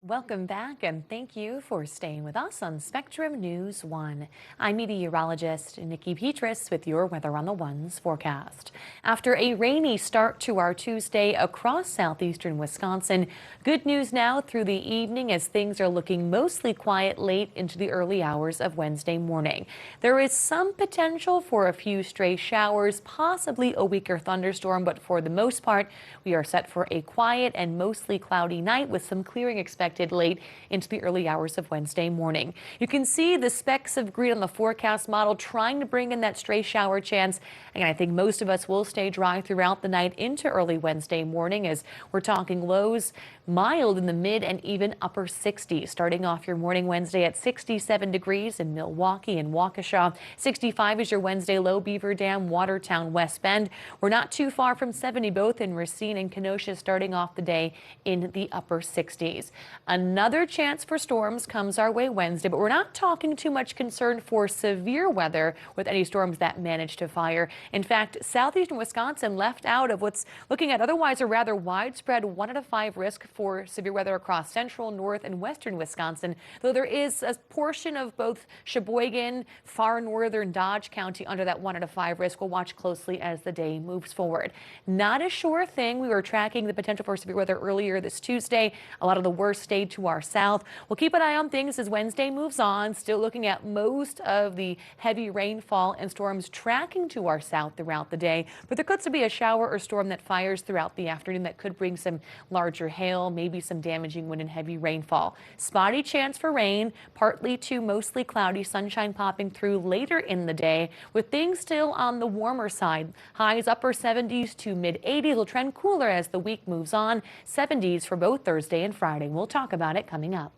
Welcome back, and thank you for staying with us on Spectrum News 1. I'm meteorologist Nikki Petras with your Weather on the Ones forecast. After a rainy start to our Tuesday across southeastern Wisconsin, good news now through the evening as things are looking mostly quiet late into the early hours of Wednesday morning. There is some potential for a few stray showers, possibly a weaker thunderstorm, but for the most part, we are set for a quiet and mostly cloudy night with some clearing expected late into the early hours of Wednesday morning. You can see the specks of green on the forecast model trying to bring in that stray shower chance. And I think most of us will stay dry throughout the night into early Wednesday morning as we're talking lows mild in the mid and even upper 60s. Starting off your morning Wednesday at 67 degrees in Milwaukee and Waukesha. 65 is your Wednesday low, Beaver Dam, Watertown, West Bend. We're not too far from 70 both in Racine and Kenosha, starting off the day in the upper 60s. Another chance for storms comes our way Wednesday, but we're not talking too much concern for severe weather with any storms that manage to fire. In fact, southeastern Wisconsin left out of what's looking at otherwise a rather widespread 1 out of 5 risk for severe weather across central, north, and western Wisconsin, though there is a portion of both Sheboygan, far northern Dodge County under that 1 out of 5 risk. We'll watch closely as the day moves forward. Not a sure thing. We were tracking the potential for severe weather earlier this Tuesday. A lot of the worst states stayed to our south. We'll keep an eye on things as Wednesday moves on. Still looking at most of the heavy rainfall and storms tracking to our south throughout the day. But there could still be a shower or storm that fires throughout the afternoon that could bring some larger hail, maybe some damaging wind and heavy rainfall. Spotty chance for rain, partly to mostly cloudy, sunshine popping through later in the day, with things still on the warmer side. Highs upper 70s to mid 80s will trend cooler as the week moves on. 70s for both Thursday and Friday. We'll talk about it coming up.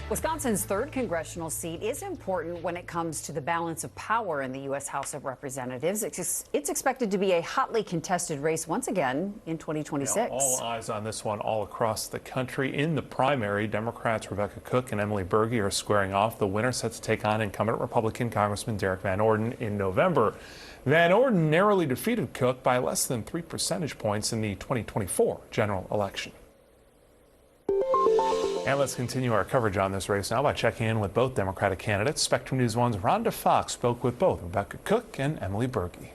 Wisconsin's 3rd congressional seat is important when it comes to the balance of power in the U.S. House of Representatives. It's expected to be a hotly contested race once again in 2026. All eyes on this one all across the country. In the primary, Democrats Rebecca Cook and Emily Berge are squaring off. The winner set to take on incumbent Republican Congressman Derek Van Orden in November. Van Orden narrowly defeated Cook by less than 3 percentage points in the 2024 general election. And let's continue our coverage on this race now by checking in with both Democratic candidates. Spectrum News 1's Rhonda Fox spoke with both Rebecca Cook and Emily Berge.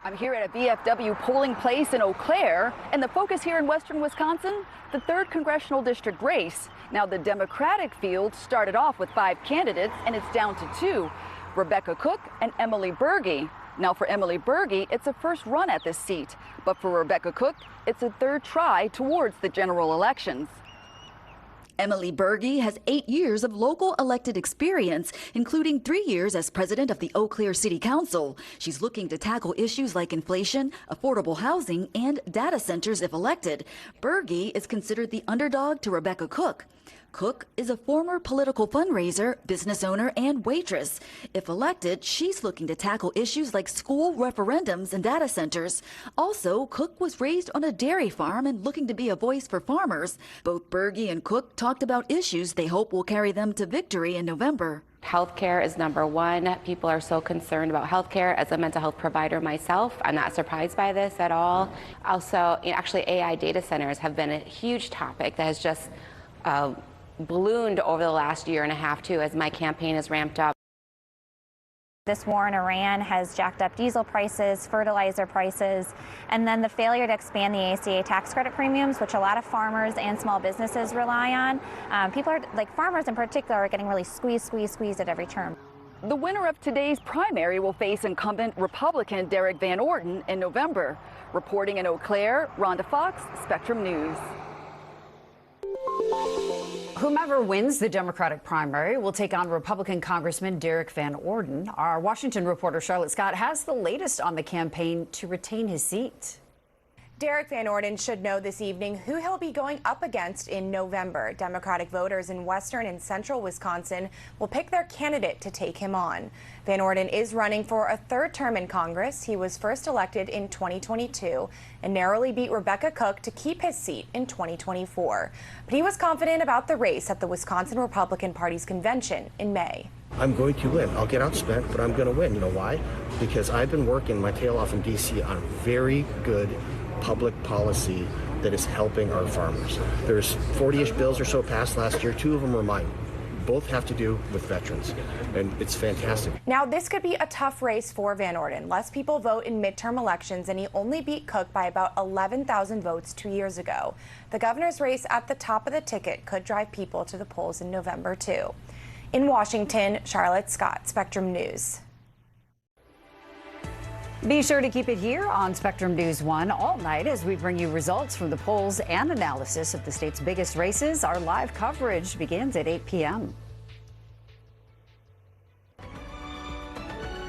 I'm here at a VFW polling place in Eau Claire, and the focus here in western Wisconsin, the 3rd congressional district race. Now, the Democratic field started off with 5 candidates, and it's down to 2, Rebecca Cook and Emily Berge. Now, for Emily Berge, it's a first run at this seat, but for Rebecca Cook, it's a 3rd try towards the general elections. Emily Berge has 8 years of local elected experience, including 3 years as president of the Eau Claire City Council. She's looking to tackle issues like inflation, affordable housing, and data centers if elected. Berge is considered the underdog to Rebecca Cook. Cook is a former political fundraiser, business owner, and waitress. If elected, she's looking to tackle issues like school referendums and data centers. Also, Cook was raised on a dairy farm and looking to be a voice for farmers. Both Berge and Cook talked about issues they hope will carry them to victory in November. Healthcare is number one. People are so concerned about healthcare. As a mental health provider myself, I'm not surprised by this at all. Also, actually, AI data centers have been a huge topic that has just ballooned over the last year and a half, too, as my campaign has ramped up. This war in Iran has jacked up diesel prices, fertilizer prices, and then the failure to expand the ACA tax credit premiums, which a lot of farmers and small businesses rely on. People are, like farmers in particular, are getting really squeezed at every turn. The winner of today's primary will face incumbent Republican Derek Van Orden in November. Reporting in Eau Claire, Rhonda Fox, Spectrum News. Whomever wins the Democratic primary will take on Republican Congressman Derek Van Orden. Our Washington reporter Charlotte Scott has the latest on the campaign to retain his seat. Derek Van Orden should know this evening who he'll be going up against in November. Democratic voters in western and central Wisconsin will pick their candidate to take him on. Van Orden is running for a 3rd term in Congress. He was first elected in 2022 and narrowly beat Rebecca Cook to keep his seat in 2024. But he was confident about the race at the Wisconsin Republican Party's convention in May. I'm going to win. I'll get outspent, but I'm going to win. You know why? Because I've been working my tail off in D.C. on very good public policy that is helping our farmers. There's 40-ish bills or so passed last year. 2 of them are mine. Both have to do with veterans, and it's fantastic. Now, this could be a tough race for Van Orden. Less people vote in midterm elections, and he only beat Cook by about 11,000 votes 2 years ago. The governor's race at the top of the ticket could drive people to the polls in November, too. In Washington, Charlotte Scott, Spectrum News. Be sure to keep it here on Spectrum News 1 all night as we bring you results from the polls and analysis of the state's biggest races. Our live coverage begins at 8 p.m.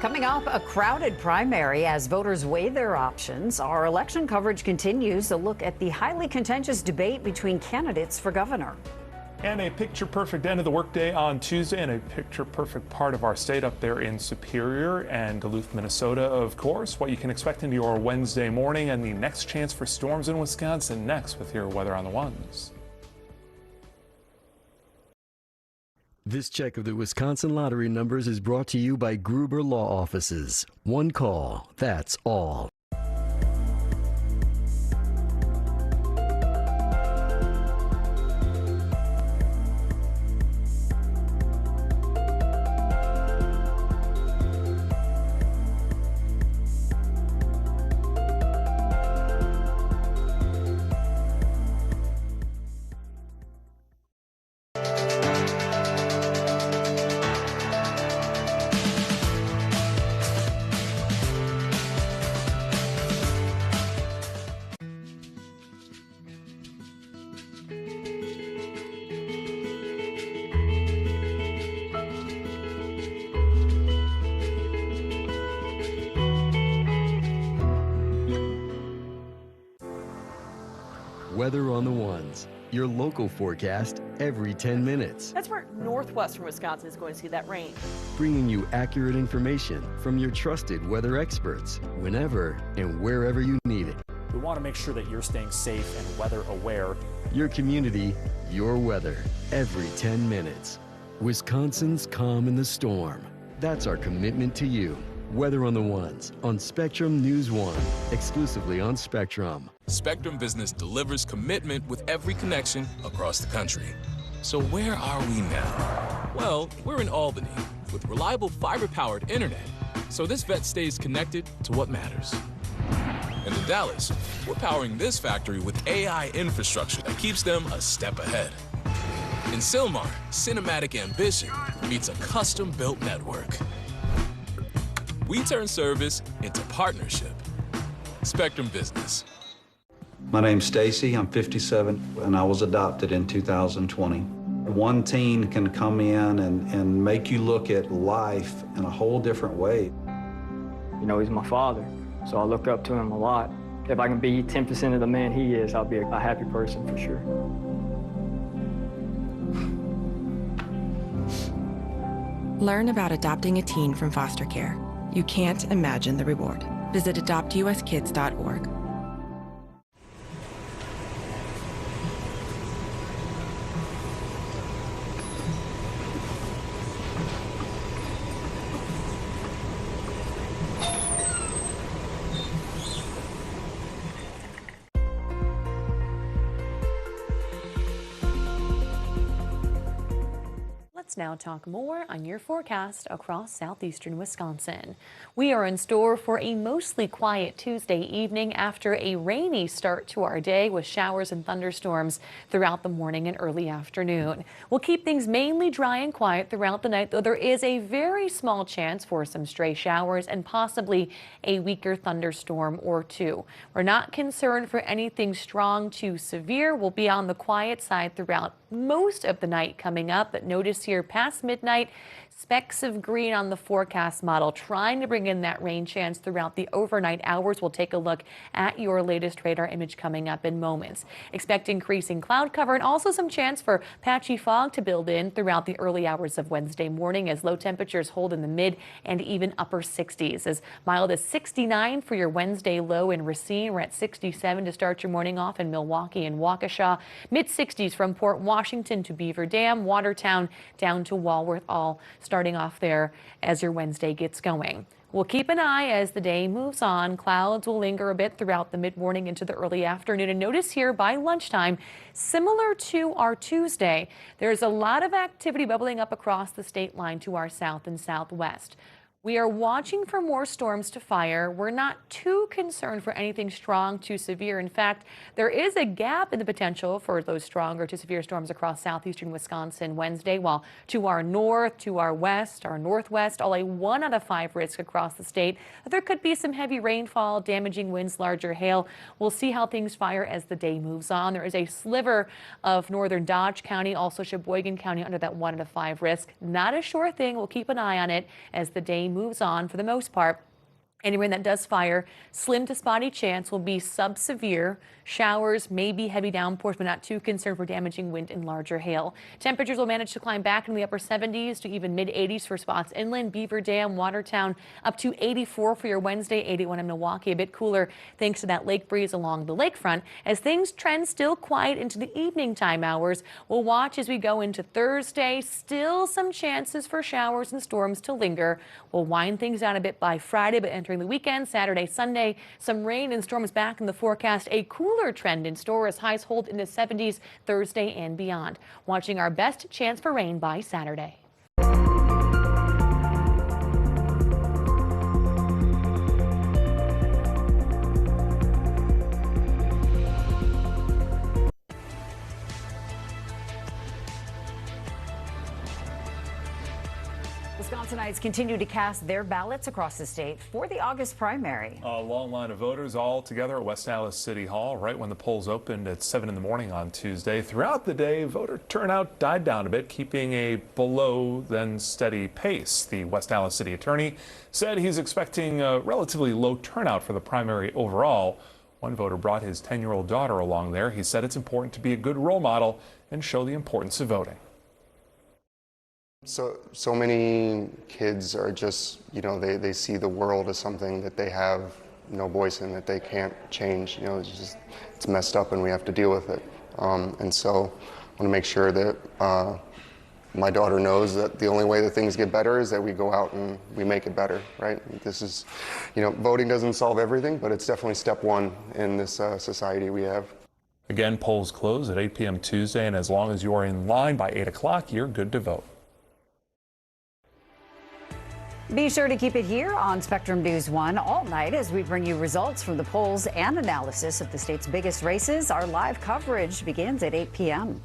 Coming up, a crowded primary as voters weigh their options. Our election coverage continues a look at the highly contentious debate between candidates for governor. And a picture-perfect end of the workday on Tuesday, and a picture-perfect part of our state up there in Superior and Duluth, Minnesota, of course. What you can expect into your Wednesday morning, and the next chance for storms in Wisconsin next with your Weather on the Ones. This check of the Wisconsin lottery numbers is brought to you by Gruber Law Offices. One call, that's all. Weather on the Ones, your local forecast every 10 minutes, That's where northwestern Wisconsin is going to see that rain. bringing you accurate information from your trusted weather experts whenever and wherever you need it. We want to make sure that you're staying safe and weather aware. Your community, your weather, every 10 minutes. Wisconsin's calm in the storm. That's our commitment to you. Weather on the Ones on Spectrum News 1, exclusively on Spectrum. Spectrum Business delivers commitment with every connection across the country. So where are we now? Well, we're in Albany with reliable fiber-powered internet, so this vet stays connected to what matters. And in Dallas, we're powering this factory with AI infrastructure that keeps them a step ahead. In Sylmar, cinematic ambition meets a custom-built network. We turn service into partnership. Spectrum Business. My name's Stacy, I'm 57, and I was adopted in 2020. One teen can come in and make you look at life in a whole different way. You know, he's my father, so I look up to him a lot. If I can be 10% of the man he is, I'll be a happy person for sure. Learn about adopting a teen from foster care. You can't imagine the reward. Visit adoptuskids.org. Let's now talk more on your forecast across southeastern Wisconsin. We are in store for a mostly quiet Tuesday evening after a rainy start to our day with showers and thunderstorms throughout the morning and early afternoon. We'll keep things mainly dry and quiet throughout the night, though there is a very small chance for some stray showers and possibly a weaker thunderstorm or two. We're not concerned for anything strong to severe. We'll be on the quiet side throughout most of the night coming up, but notice here past midnight, specks of green on the forecast model, trying to bring in that rain chance throughout the overnight hours. We'll take a look at your latest radar image coming up in moments. Expect increasing cloud cover and also some chance for patchy fog to build in throughout the early hours of Wednesday morning as low temperatures hold in the mid and even upper 60s. As mild as 69 for your Wednesday low in Racine. We're at 67 to start your morning off in Milwaukee and Waukesha. Mid 60s from Port Washington to Beaver Dam, Watertown down to Walworth, all starting off there as your Wednesday gets going. We'll keep an eye as the day moves on. Clouds will linger a bit throughout the mid-morning into the early afternoon. And notice here by lunchtime, similar to our Tuesday, there's a lot of activity bubbling up across the state line to our south and southwest. We are watching for more storms to fire. We're not too concerned for anything strong to severe. In fact, there is a gap in the potential for those stronger to severe storms across southeastern Wisconsin Wednesday, while to our north, to our west, our northwest, all a 1 out of 5 risk across the state. There could be some heavy rainfall, damaging winds, larger hail. We'll see how things fire as the day moves on. There is a sliver of northern Dodge County, also Sheboygan County under that 1 out of 5 risk. Not a sure thing. We'll keep an eye on it as the day moves on. For the most part, any rain that does fire, slim to spotty chance, will be sub-severe. Showers, maybe heavy downpours, but not too concerned for damaging wind and larger hail. Temperatures will manage to climb back in the upper 70s to even mid-80s for spots inland, Beaver Dam, Watertown, up to 84 for your Wednesday, 81 in Milwaukee. A bit cooler thanks to that lake breeze along the lakefront. As things trend still quiet into the evening time hours, we'll watch as we go into Thursday. Still some chances for showers and storms to linger. We'll wind things down a bit by Friday, but entering the weekend, Saturday, Sunday, some rain and storms back in the forecast. A cooler trend in store as highs hold in the 70s Thursday and beyond. Watching our best chance for rain by Saturday. Wisconsinites continue to cast their ballots across the state for the August primary. A long line of voters all together at West Allis City Hall right when the polls opened at 7 in the morning on Tuesday. Throughout the day, voter turnout died down a bit, keeping a below than steady pace. The West Allis City attorney said he's expecting a relatively low turnout for the primary overall, One voter brought his 10-year-old daughter along there. He said it's important to be a good role model and show the importance of voting. So many kids are just, they see the world as something that they have no voice in, that they can't change. It's messed up and we have to deal with it. And so I want to make sure that my daughter knows that the only way that things get better is that we go out and we make it better, right? This is, voting doesn't solve everything, but it's definitely step one in this society we have. Again, polls close at 8 p.m. Tuesday, and as long as you are in line by 8 o'clock, you're good to vote. Be sure to keep it here on Spectrum News 1 all night as we bring you results from the polls and analysis of the state's biggest races. Our live coverage begins at 8 p.m.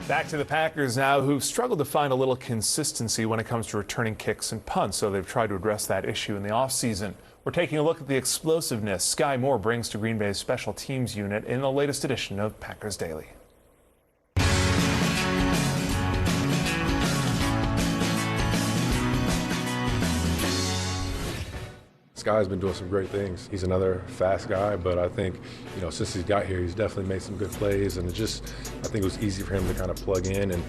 Back to the Packers now, who've struggled to find a little consistency when it comes to returning kicks and punts, so they've tried to address that issue in the offseason. We're taking a look at the explosiveness Sky Moore brings to Green Bay's special teams unit in the latest edition of Packers Daily. Sky's been doing some great things. He's another fast guy, but I think, since he's got here, he's definitely made some good plays, and I think it was easy for him to kind of plug in and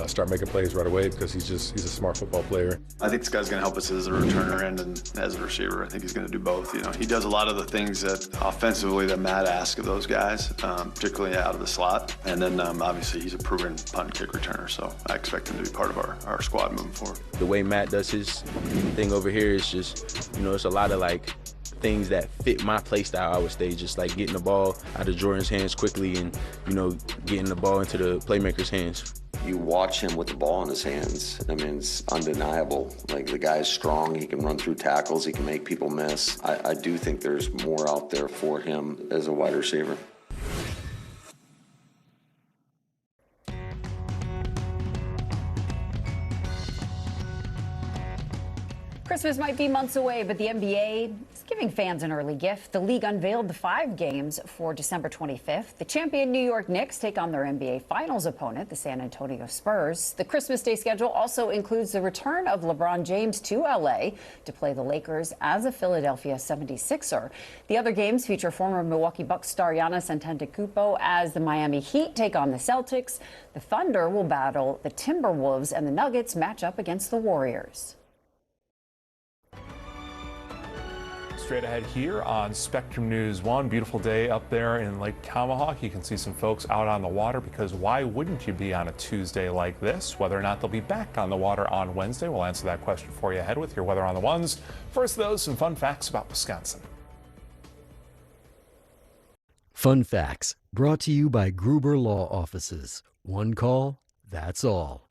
start making plays right away because he's a smart football player. I think Sky's going to help us as a returner and as a receiver. I think he's going to do both. He does a lot of the things that offensively that Matt asks of those guys, particularly out of the slot. And then obviously he's a proven punt and kick returner, so I expect him to be part of our squad moving forward. The way Matt does his thing over here is just, it's a lot of things that fit my play style, I would say, just like getting the ball out of Jordan's hands quickly and, getting the ball into the playmaker's hands. You watch him with the ball in his hands. I mean, it's undeniable. The guy's strong. He can run through tackles. He can make people miss. I do think there's more out there for him as a wide receiver. Christmas might be months away, but the NBA is giving fans an early gift. The league unveiled the 5 games for December 25th. The champion New York Knicks take on their NBA Finals opponent, the San Antonio Spurs. The Christmas Day schedule also includes the return of LeBron James to LA to play the Lakers as a Philadelphia 76er. The other games feature former Milwaukee Bucks star Giannis Antetokounmpo as the Miami Heat take on the Celtics. The Thunder will battle the Timberwolves, and the Nuggets match up against the Warriors. Straight ahead here on Spectrum News 1. Beautiful day up there in Lake Tomahawk. You can see some folks out on the water because why wouldn't you be on a Tuesday like this? Whether or not they'll be back on the water on Wednesday, we'll answer that question for you ahead with your Weather on the Ones. First, though, some fun facts about Wisconsin. Fun facts brought to you by Gruber Law Offices. One call, that's all.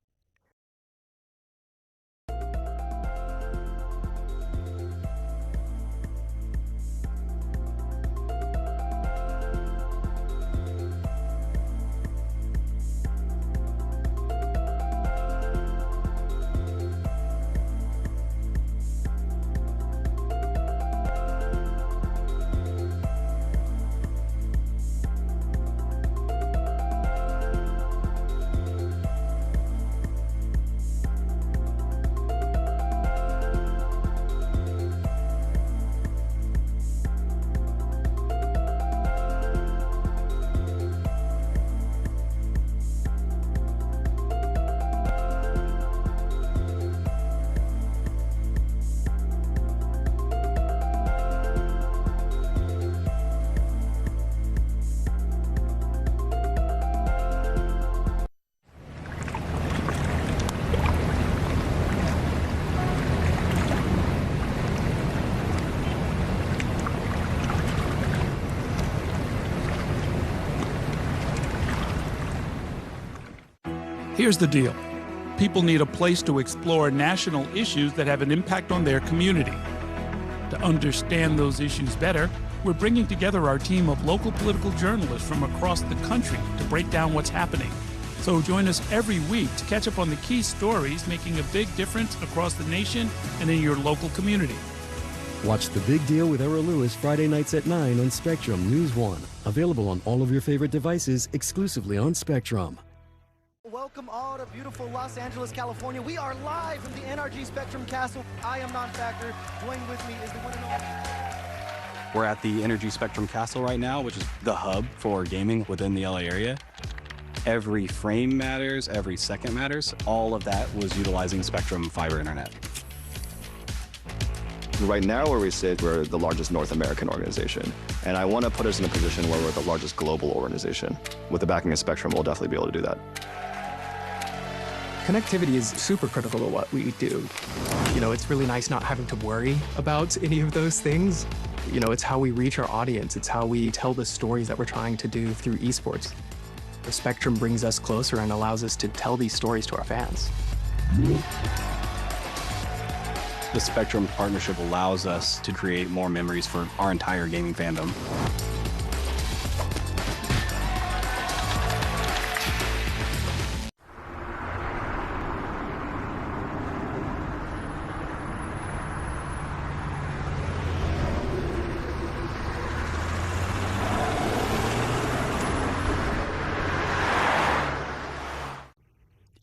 Here's the deal. People need a place to explore national issues that have an impact on their community. To understand those issues better, we're bringing together our team of local political journalists from across the country to break down what's happening. So join us every week to catch up on the key stories making a big difference across the nation and in your local community. Watch The Big Deal with Errol Lewis Friday nights at 9 on Spectrum News 1. Available on all of your favorite devices exclusively on Spectrum. welcome all to beautiful Los Angeles, California. We are live from the NRG Spectrum Castle. I am Non-Factor. Join with me is the one and only. We're at the NRG Spectrum Castle right now, which is the hub for gaming within the LA area. Every frame matters, every second matters. All of that was utilizing Spectrum fiber internet. Right now where we sit, we're the largest North American organization. And I want to put us in a position where we're the largest global organization. With the backing of Spectrum, we'll definitely be able to do that. Connectivity is super critical to what we do. You know, it's really nice not having to worry about any of those things. You know, it's how we reach our audience. It's how we tell the stories that we're trying to do through esports. The Spectrum brings us closer and allows us to tell these stories to our fans. The Spectrum partnership allows us to create more memories for our entire gaming fandom.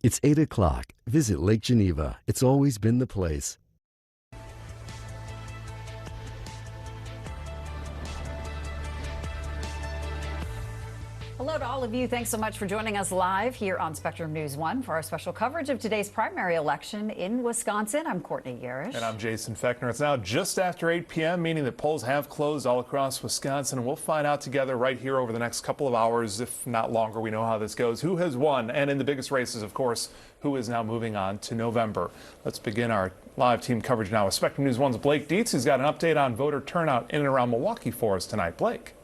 It's 8 o'clock. Visit Lake Geneva. It's always been the place. Hello to all of you. Thanks so much for joining us live here on Spectrum News 1 for our special coverage of today's primary election in Wisconsin. I'm Courtney Yarish. And I'm Jason Fechner. It's now just after 8 p.m., meaning that polls have closed all across Wisconsin. And we'll find out together right here over the next couple of hours, if not longer. We know how this goes, who has won, and in the biggest races, of course, who is now moving on to November. Let's begin our live team coverage now with Spectrum News 1's Blake Dietz, who's got an update on voter turnout in and around Milwaukee for us tonight. Blake.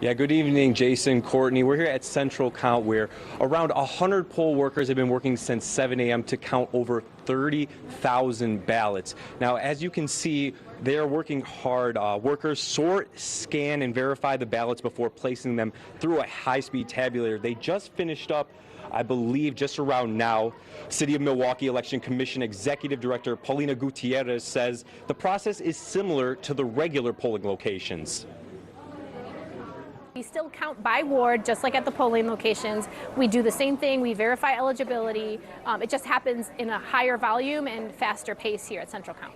Yeah, good evening, Jason, Courtney. We're here at Central Count, where around 100 poll workers have been working since 7 a.m. to count over 30,000 ballots. Now, as you can see, they are working hard. Workers sort, scan, and verify the ballots before placing them through a high-speed tabulator. They just finished up, I believe, just around now. City of Milwaukee Election Commission Executive Director Paulina Gutierrez says the process is similar to the regular polling locations. We still count by ward, just like at the polling locations. We do the same thing. We verify eligibility. It just happens in a higher volume and faster pace here at Central Count.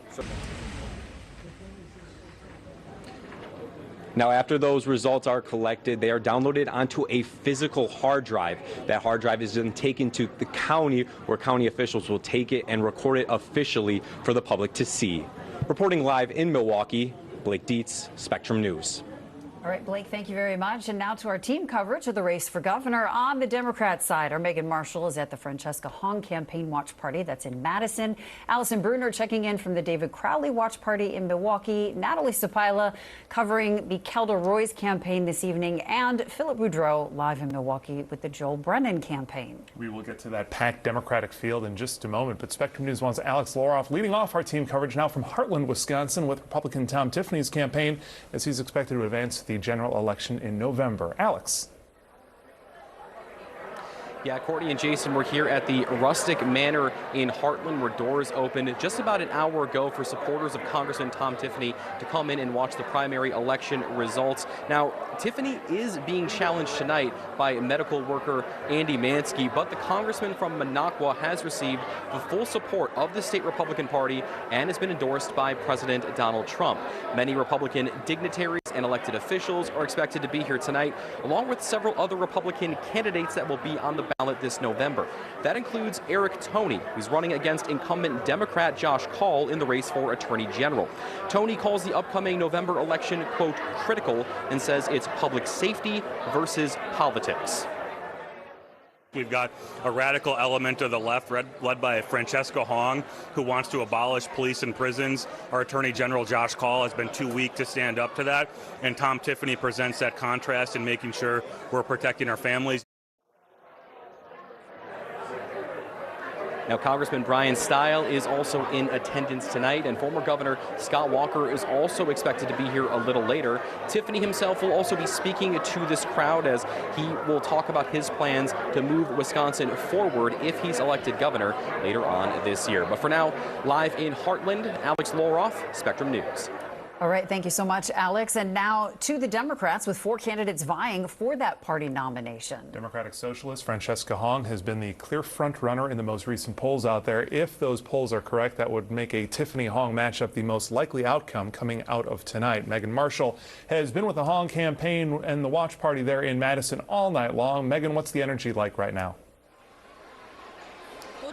Now, after those results are collected, they are downloaded onto a physical hard drive. That hard drive is then taken to the county, where county officials will take it and record it officially for the public to see. Reporting live in Milwaukee, Blake Dietz, Spectrum News. All right, Blake, thank you very much. And now to our team coverage of the race for governor. On the Democrat side, our Megan Marshall is at the Francesca Hong campaign watch party that's in Madison. Allison Bruner checking in from the David Crowley watch party in Milwaukee. Natalie Sapila covering the Kelda Roy's campaign this evening. And Philip Boudreau live in Milwaukee with the Joel Brennan campaign. We will get to that packed Democratic field in just a moment. But Spectrum News 1's Alex Loroff leading off our team coverage now from Heartland, Wisconsin, with Republican Tom Tiffany's campaign as he's expected to advance the general election in November. Alex. Yeah, Courtney and Jason, we're here at the Rustic Manor in Heartland, where doors opened just about an hour ago for supporters of Congressman Tom Tiffany to come in and watch the primary election results. Now, Tiffany is being challenged tonight by medical worker Andy Mansky, but the congressman from Minocqua has received the full support of the state Republican Party and has been endorsed by President Donald Trump. Many Republican dignitaries and elected officials are expected to be here tonight, along with several other Republican candidates that will be on the ballot this November. That includes Eric Toney, who's running against incumbent Democrat Josh Kaul in the race for Attorney General. Toney calls the upcoming November election, quote, critical, and says it's public safety versus politics. We've got a radical element of the left led by Francesca Hong, who wants to abolish police and prisons. Our Attorney General Josh Kaul has been too weak to stand up to that, and Tom Tiffany presents that contrast in making sure we're protecting our families. Now, Congressman Brian Stile is also in attendance tonight, and former Governor Scott Walker is also expected to be here a little later. Tiffany himself will also be speaking to this crowd as he will talk about his plans to move Wisconsin forward if he's elected governor later on this year. But for now, live in Heartland, Alex Loroff, Spectrum News. All right, thank you so much, Alex. And now to the Democrats, with 4 candidates vying for that party nomination. Democratic Socialist Francesca Hong has been the clear front runner in the most recent polls out there. If those polls are correct, that would make a Tiffany Hong matchup the most likely outcome coming out of tonight. Megan Marshall has been with the Hong campaign and the watch party there in Madison all night long. Megan, what's the energy like right now?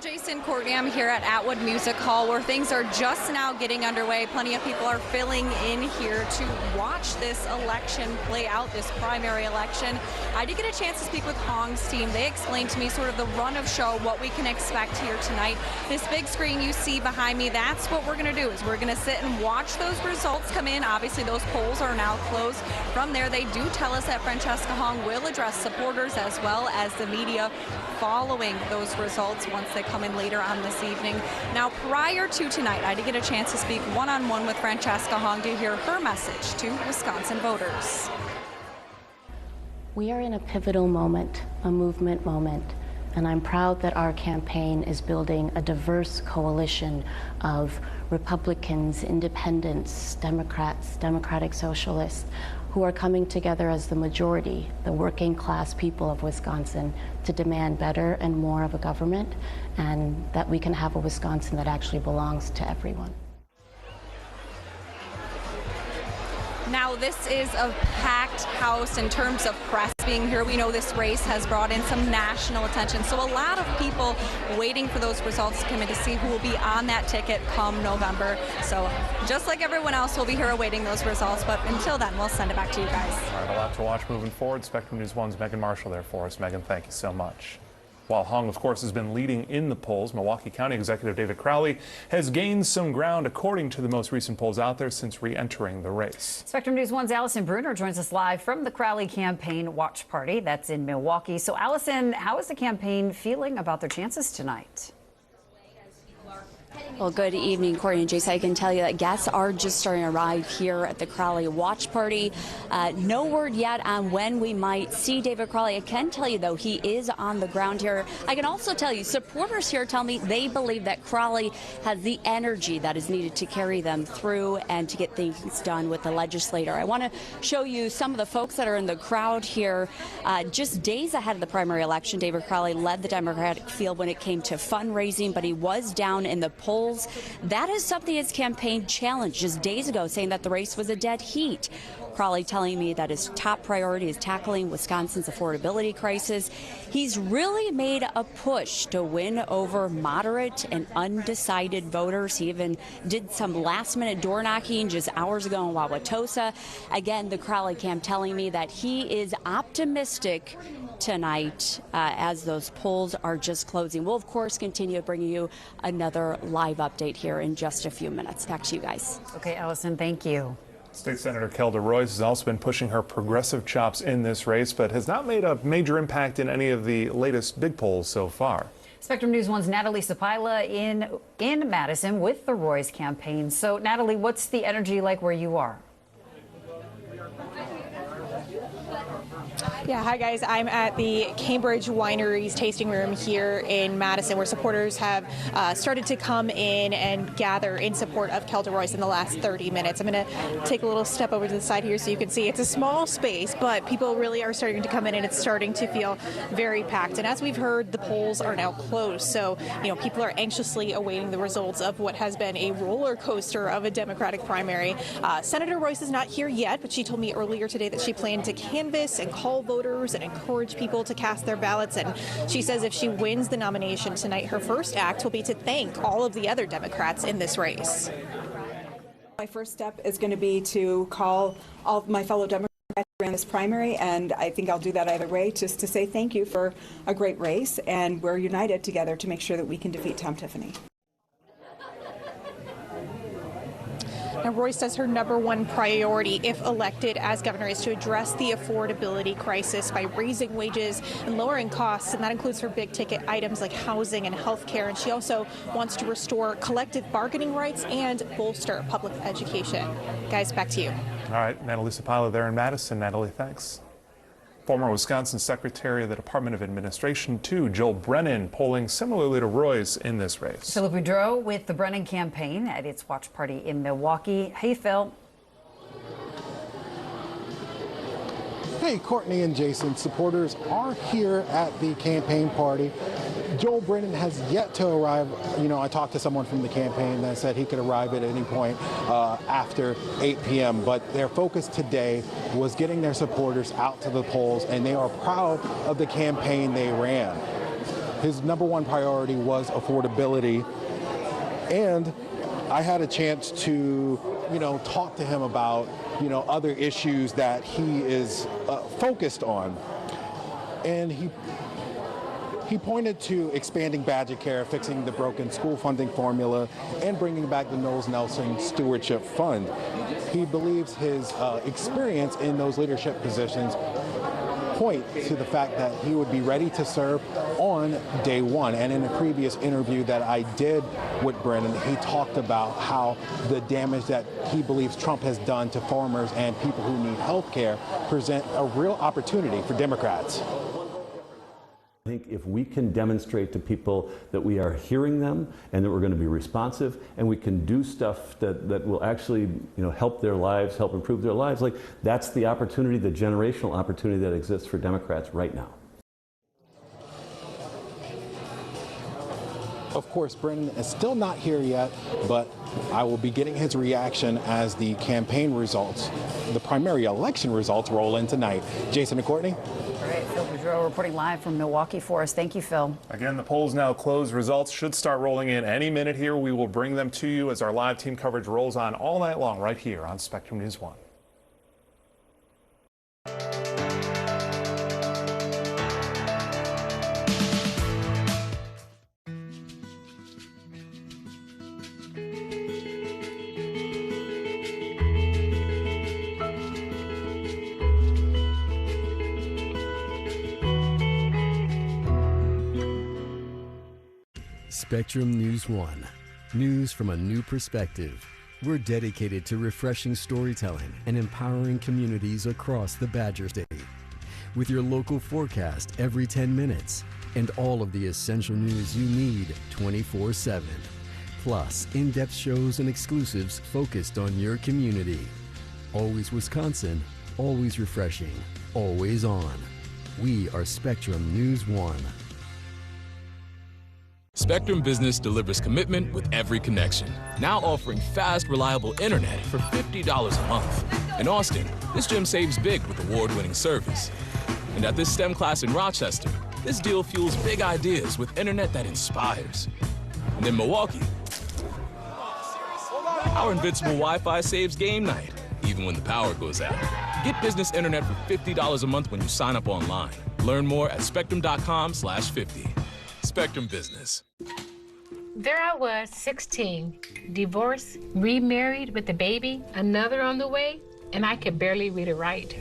Jason, Courtney, I'm here at Atwood Music Hall where things are just now getting underway. Plenty of people are filling in here to watch this election play out, this primary election. I did get a chance to speak with Hong's team. They explained to me sort of the run of show, what we can expect here tonight. This big screen you see behind me, that's what we're going to do, is we're going to sit and watch those results come in. Obviously, those polls are now closed. From there, they do tell us that Francesca Hong will address supporters as well as the media following those results once they come in later on this evening. Now, prior to tonight, I did get a chance to speak one-on-one with Francesca Hong to hear her message to Wisconsin voters. We are in a pivotal moment, a movement moment, and I'm proud that our campaign is building a diverse coalition of Republicans, independents, Democrats, Democratic Socialists, who are coming together as the majority, the working class people of Wisconsin, to demand better and more of a government, and that we can have a Wisconsin that actually belongs to everyone. Now, this is a packed house in terms of press being here. We know this race has brought in some national attention, so a lot of people waiting for those results to come in to see who will be on that ticket come November. So just like everyone else, we'll be here awaiting those results, but until then, we'll send it back to you guys. All right, a lot to watch moving forward. Spectrum News 1's Megan Marshall there for us. Megan, thank you so much. While Hong, of course, has been leading in the polls, Milwaukee County Executive David Crowley has gained some ground, according to the most recent polls out there, since re-entering the race. Spectrum News 1's Allison Bruner joins us live from the Crowley campaign watch party. That's in Milwaukee. So, Allison, how is the campaign feeling about their chances tonight? Well, good evening, Courtney and Jason. I can tell you that guests are just starting to arrive here at the Crowley watch party. No word yet on when we might see David Crowley. I can tell you, though, he is on the ground here. I can also tell you, supporters here tell me they believe that Crowley has the energy that is needed to carry them through and to get things done with the legislator. I want to show you some of the folks that are in the crowd here. Just days ahead of the primary election, David Crowley led the Democratic field when it came to fundraising, but he was down in the polls. That is something his campaign challenged just days ago, saying that the race was a dead heat. Crowley telling me that his top priority is tackling Wisconsin's affordability crisis. He's really made a push to win over moderate and undecided voters. He even did some last-minute door knocking just hours ago in Wauwatosa. Again, the Crowley camp telling me that he is optimistic tonight as those polls are just closing. We'll, of course, continue bringing you another live update here in just a few minutes. Back to you guys. Okay, Allison, thank you. State Senator Kelda Roys has also been pushing her progressive chops in this race, but has not made a major impact in any of the latest big polls so far. Spectrum News 1's Natalie Sapila in Madison with the Roys campaign. So, Natalie, what's the energy like where you are? Yeah, hi guys. I'm at the Cambridge Wineries tasting room here in Madison, where supporters have started to come in and gather in support of Kelda Roys in the last 30 minutes. I'm going to take a little step over to the side here so you can see it's a small space, but people really are starting to come in and it's starting to feel very packed. And as we've heard, the polls are now closed. So, people are anxiously awaiting the results of what has been a roller coaster of a Democratic primary. Senator Royce is not here yet, but she told me earlier today that she planned to canvass and call voters and encourage people to cast their ballots. And she says if she wins the nomination tonight, her first act will be to thank all of the other Democrats in this race. My first step is going to be to call all of my fellow Democrats who ran this primary, and I think I'll do that either way, just to say thank you for a great race, and we're united together to make sure that we can defeat Tom Tiffany. Now, Royce says her #1 priority, if elected as governor, is to address the affordability crisis by raising wages and lowering costs, and that includes her big-ticket items like housing and health care. And she also wants to restore collective bargaining rights and bolster public education. Guys, back to you. All right, Natalie Sapila there in Madison. Natalie, thanks. Former Wisconsin Secretary of the Department of Administration, too, Joel Brennan, polling similarly to Royce in this race. Philip Boudreau with the Brennan campaign at its watch party in Milwaukee. Hey, Phil. Hey, Courtney and Jason, supporters are here at the campaign party. Joel Brennan has yet to arrive. You know, I talked to someone from the campaign that said he could arrive at any point after 8 p.m., but their focus today was getting their supporters out to the polls, and they are proud of the campaign they ran. His #1 priority was affordability, and I had a chance to, talk to him about, other issues that he is focused on. And he pointed to expanding Badger Care, fixing the broken school funding formula, and bringing back the Knowles Nelson Stewardship Fund. He believes his experience in those leadership positions point to the fact that he would be ready to serve on day one. And in a previous interview that I did with Brennan, he talked about how the damage that he believes Trump has done to farmers and people who need health care present a real opportunity for Democrats. I think if we can demonstrate to people that we are hearing them and that we're going to be responsive and we can do stuff that will actually, help their lives, help improve their lives, like that's the opportunity, the generational opportunity that exists for Democrats right now. Of course, Brennan is still not here yet, but I will be getting his reaction as the campaign results, the primary election results, roll in tonight. Jason and Courtney. All right, Phil Boudreau reporting live from Milwaukee for us. Thank you, Phil. Again, the polls now closed. Results should start rolling in any minute here. We will bring them to you as our live team coverage rolls on all night long right here on Spectrum News 1. Spectrum News 1. News from a new perspective. We're dedicated to refreshing storytelling and empowering communities across the Badger State. With your local forecast every 10 minutes and all of the essential news you need 24/7. Plus, in-depth shows and exclusives focused on your community. Always Wisconsin, always refreshing, always on. We are Spectrum News 1. Spectrum Business delivers commitment with every connection. Now offering fast, reliable internet for $50 a month. In Austin, this gym saves big with award-winning service. And at this STEM class in Rochester, this deal fuels big ideas with internet that inspires. And in Milwaukee, our Invincible Wi-Fi saves game night, even when the power goes out. Get business internet for $50 a month when you sign up online. Learn more at spectrum.com/50. Spectrum Business. There I was, 16, divorced, remarried with a baby, another on the way, and I could barely read or write.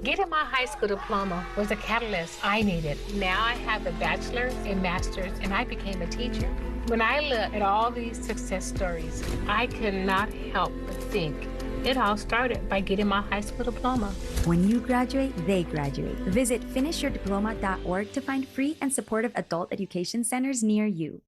Getting my high school diploma was a catalyst I needed. Now I have a bachelor's and master's, and I became a teacher. When I look at all these success stories, I could not help but think it all started by getting my high school diploma. When you graduate, they graduate. Visit finishyourdiploma.org to find free and supportive adult education centers near you.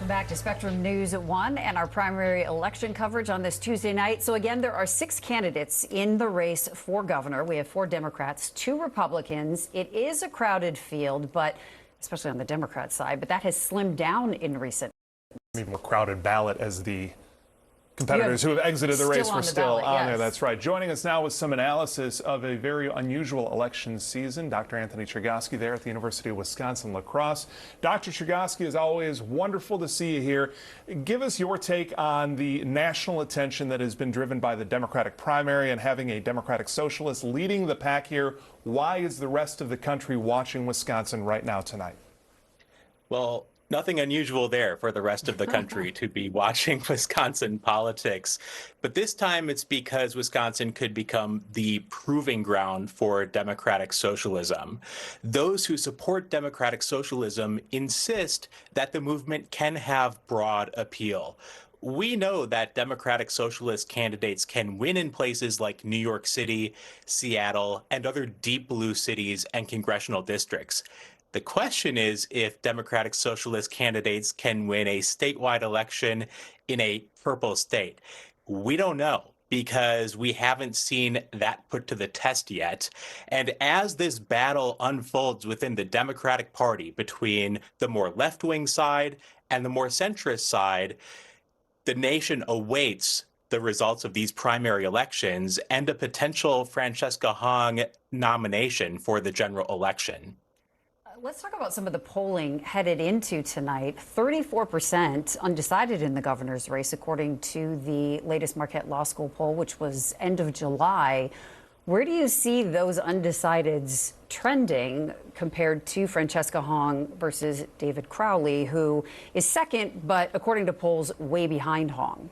Back to Spectrum News at 1 and our primary election coverage on this Tuesday night. So again, there are 6 candidates in the race for governor. We have 4 Democrats, 2 Republicans. It is a crowded field, but especially on the Democrat side, but that has slimmed down in recent. Even more crowded ballot as the competitors who have exited the race were still on there. That's right. Joining us now with some analysis of a very unusual election season, Dr. Anthony Chergosky there at the University of Wisconsin-La Crosse. Dr. Chergosky, as always, wonderful to see you here. Give us your take on the national attention that has been driven by the Democratic primary and having a Democratic socialist leading the pack here. Why is the rest of the country watching Wisconsin right now tonight? Well, nothing unusual there for the rest of the country to be watching Wisconsin politics. But this time it's because Wisconsin could become the proving ground for democratic socialism. Those who support democratic socialism insist that the movement can have broad appeal. we know that Democratic Socialist candidates can win in places like New York City, Seattle, and other deep blue cities and congressional districts. The question is if Democratic Socialist candidates can win a statewide election in a purple state. We don't know, because we haven't seen that put to the test yet. And as this battle unfolds within the Democratic Party between the more left-wing side and the more centrist side, the nation awaits the results of these primary elections and a potential Francesca Hong nomination for the general election. Let's talk about some of the polling headed into tonight. 34% undecided in the governor's race, according to the latest Marquette Law School poll, which was end of July. Where do you see those undecideds trending compared to Francesca Hong versus David Crowley, who is second, but according to polls, way behind Hong?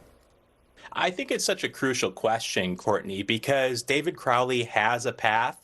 I think it's such a crucial question, Courtney, because David Crowley has a path,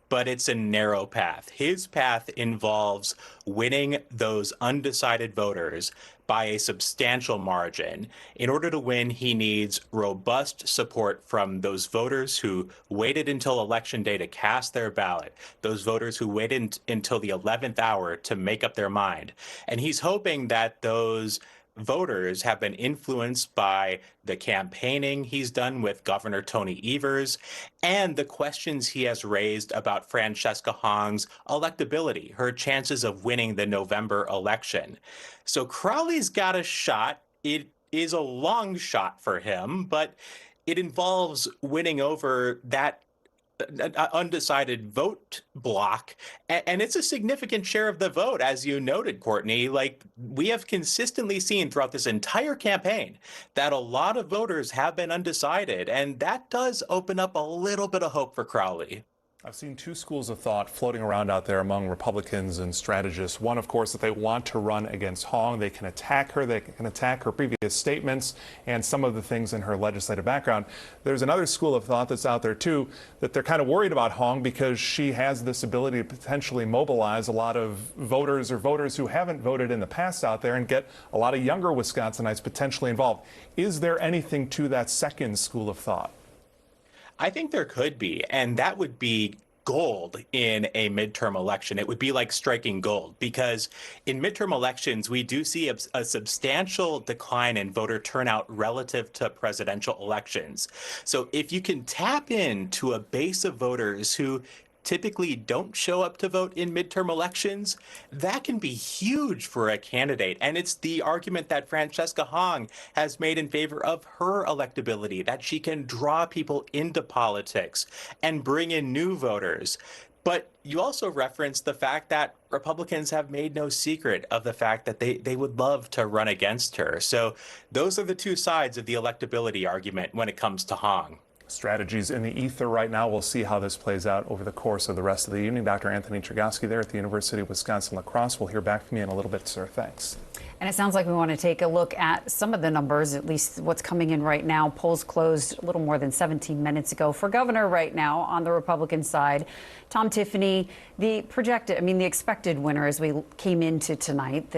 but it's a narrow path. His path involves winning those undecided voters by a substantial margin. In order to win, he needs robust support from those voters who waited until Election Day to cast their ballot, those voters who waited until the 11th hour to make up their mind. And he's hoping that those voters have been influenced by the campaigning he's done with Governor Tony Evers and the questions he has raised about Francesca Hong's electability, her chances of winning the November election. So Crowley's got a shot. It is a long shot for him, but it involves winning over that undecided vote block, and it's a significant share of the vote, as you noted, Courtney. Like, we have consistently seen throughout this entire campaign that a lot of voters have been undecided, and that does open up a little bit of hope for Crowley. I've seen two schools of thought floating around out there among Republicans and strategists. One, of course, that they want to run against Hong. They can attack her. They can attack her previous statements and some of the things in her legislative background. There's another school of thought that's out there, too, that they're kind of worried about Hong because she has this ability to potentially mobilize a lot of voters or voters who haven't voted in the past out there and get a lot of younger Wisconsinites potentially involved. Is there anything to that second school of thought? I think there could be, and that would be gold in a midterm election. It would be like striking gold, because in midterm elections, we do see a substantial decline in voter turnout relative to presidential elections. So if you can tap into a base of voters who typically don't show up to vote in midterm elections, that can be huge for a candidate. And it's the argument that Francesca Hong has made in favor of her electability, that she can draw people into politics and bring in new voters. But you also referenced the fact that Republicans have made no secret of the fact that they would love to run against her. So those are the two sides of the electability argument when it comes to Hong. Strategies in the ether right now. We'll see how this plays out over the course of the rest of the evening. Dr. Anthony Chergosky there at the University of Wisconsin-La Crosse. We'll hear back from you in a little bit, sir. Thanks. And it sounds like we want to take a look at some of the numbers, at least what's coming in right now. Polls closed a little more than 17 minutes ago. For governor right now on the Republican side, Tom Tiffany, the expected winner as we came into tonight,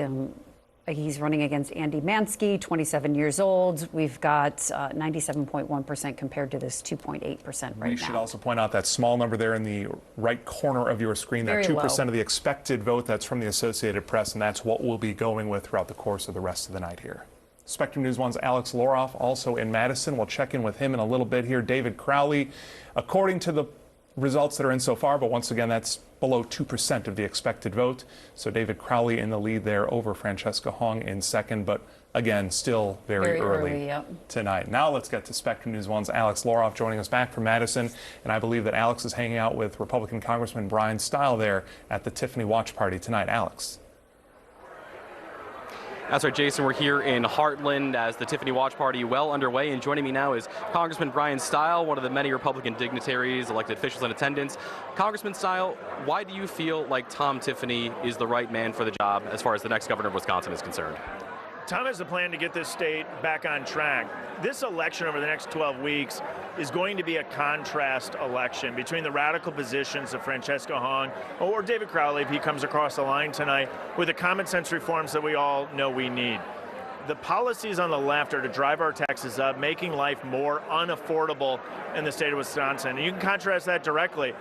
he's running against Andy Mansky, 27 years old. We've got 97.1% compared to this 2.8% right now. We should also point out that small number there in the right corner of your screen, that 2% of the expected vote. That's from the Associated Press, and that's what we'll be going with throughout the course of the rest of the night here. Spectrum News 1's Alex Loroff also in Madison. We'll check in with him in a little bit here. David Crowley, according to the results that are in so far, but once again, that's below 2% of the expected vote. So David Crowley in the lead there over Francesca Hong in second, but again, still very early tonight. Now let's get to Spectrum News 1's Alex Loroff joining us back from Madison. And I believe that Alex is hanging out with Republican Congressman Brian Stile there at the Tiffany Watch Party tonight. Alex. That's right, Jason. We're here in Heartland as the Tiffany Watch Party well underway, and joining me now is Congressman Brian Stile, one of the many Republican dignitaries, elected officials in attendance. Congressman Stile, why do you feel like Tom Tiffany is the right man for the job as far as the next governor of Wisconsin is concerned? Tom has a plan to get this state back on track. This election over the next 12 weeks is going to be a contrast election between the radical positions of Francesca Hong or David Crowley if he comes across the line tonight with the common sense reforms that we all know we need. the policies on the left are to drive our taxes up, making life more unaffordable in the state of Wisconsin. And you can contrast that directly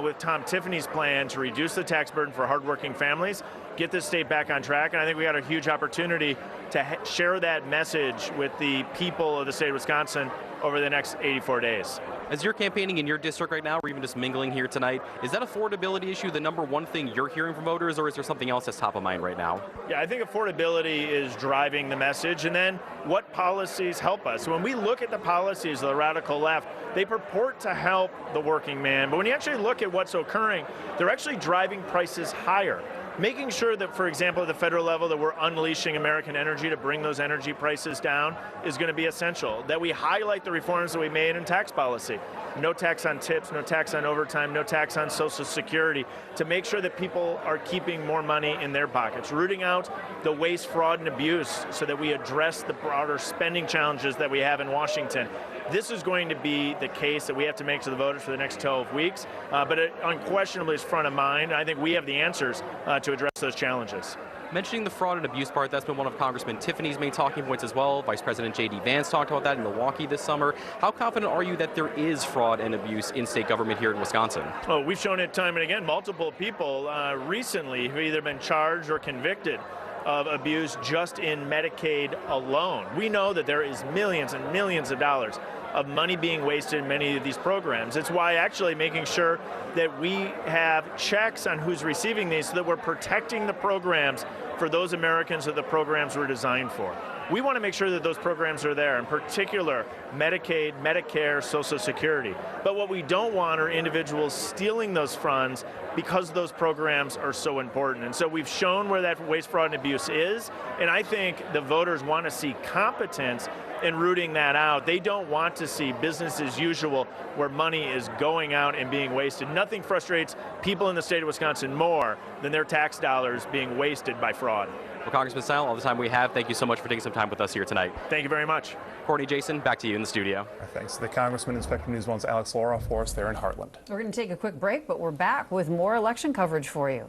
with Tom Tiffany's plan to reduce the tax burden for hardworking families, get this state back on track. And I think we got a huge opportunity to share that message with the people of the state of Wisconsin over the next 84 days. As you're campaigning in your district right now, or even just mingling here tonight, is that affordability issue the number one thing you're hearing from voters, or is there something else that's top of mind right now? Yeah, I think affordability is driving the message, and then what policies help us. When we look at the policies of the radical left, they purport to help the working man, but when you actually look at what's occurring, they're actually driving prices higher. Making sure that, for example, at the federal level, that we're unleashing American energy to bring those energy prices down is going to be essential. That we highlight the reforms that we made in tax policy. No tax on tips, no tax on overtime, no tax on Social Security, to make sure that people are keeping more money in their pockets. Rooting out the waste, fraud, and abuse so that we address the broader spending challenges that we have in Washington. This is going to be the case that we have to make to the voters for the next 12 weeks, but it unquestionably is front of mind. I think we have the answers to address those challenges. Mentioning the fraud and abuse part, that's been one of Congressman Tiffany's main talking points as well. Vice President J.D. Vance talked about that in Milwaukee this summer. How confident are you that there is fraud and abuse in state government here in Wisconsin? Oh, we've shown it time and again. Multiple people recently have either been charged or convicted of abuse just in Medicaid alone. We know that there is millions and millions of dollars of money being wasted in many of these programs. It's why actually making sure that we have checks on who's receiving these so that we're protecting the programs for those Americans that the programs were designed for. We want to make sure that those programs are there, in particular Medicaid, Medicare, Social Security. But what we don't want are individuals stealing those funds because those programs are so important. And so we've shown where that waste, fraud, and abuse is, and I think the voters want to see competence in rooting that out. They don't want to see business as usual where money is going out and being wasted. Nothing frustrates people in the state of Wisconsin more than their tax dollars being wasted by fraud. Well, Congressman Style, all the time we have, thank you so much for taking some time with us here tonight. Thank you very much. Courtney, Jason, back to you in the studio. Thanks to the Congressman and Spectrum News 1's Alex Laura for us there in Heartland. We're going to take a quick break, but we're back with more election coverage for you.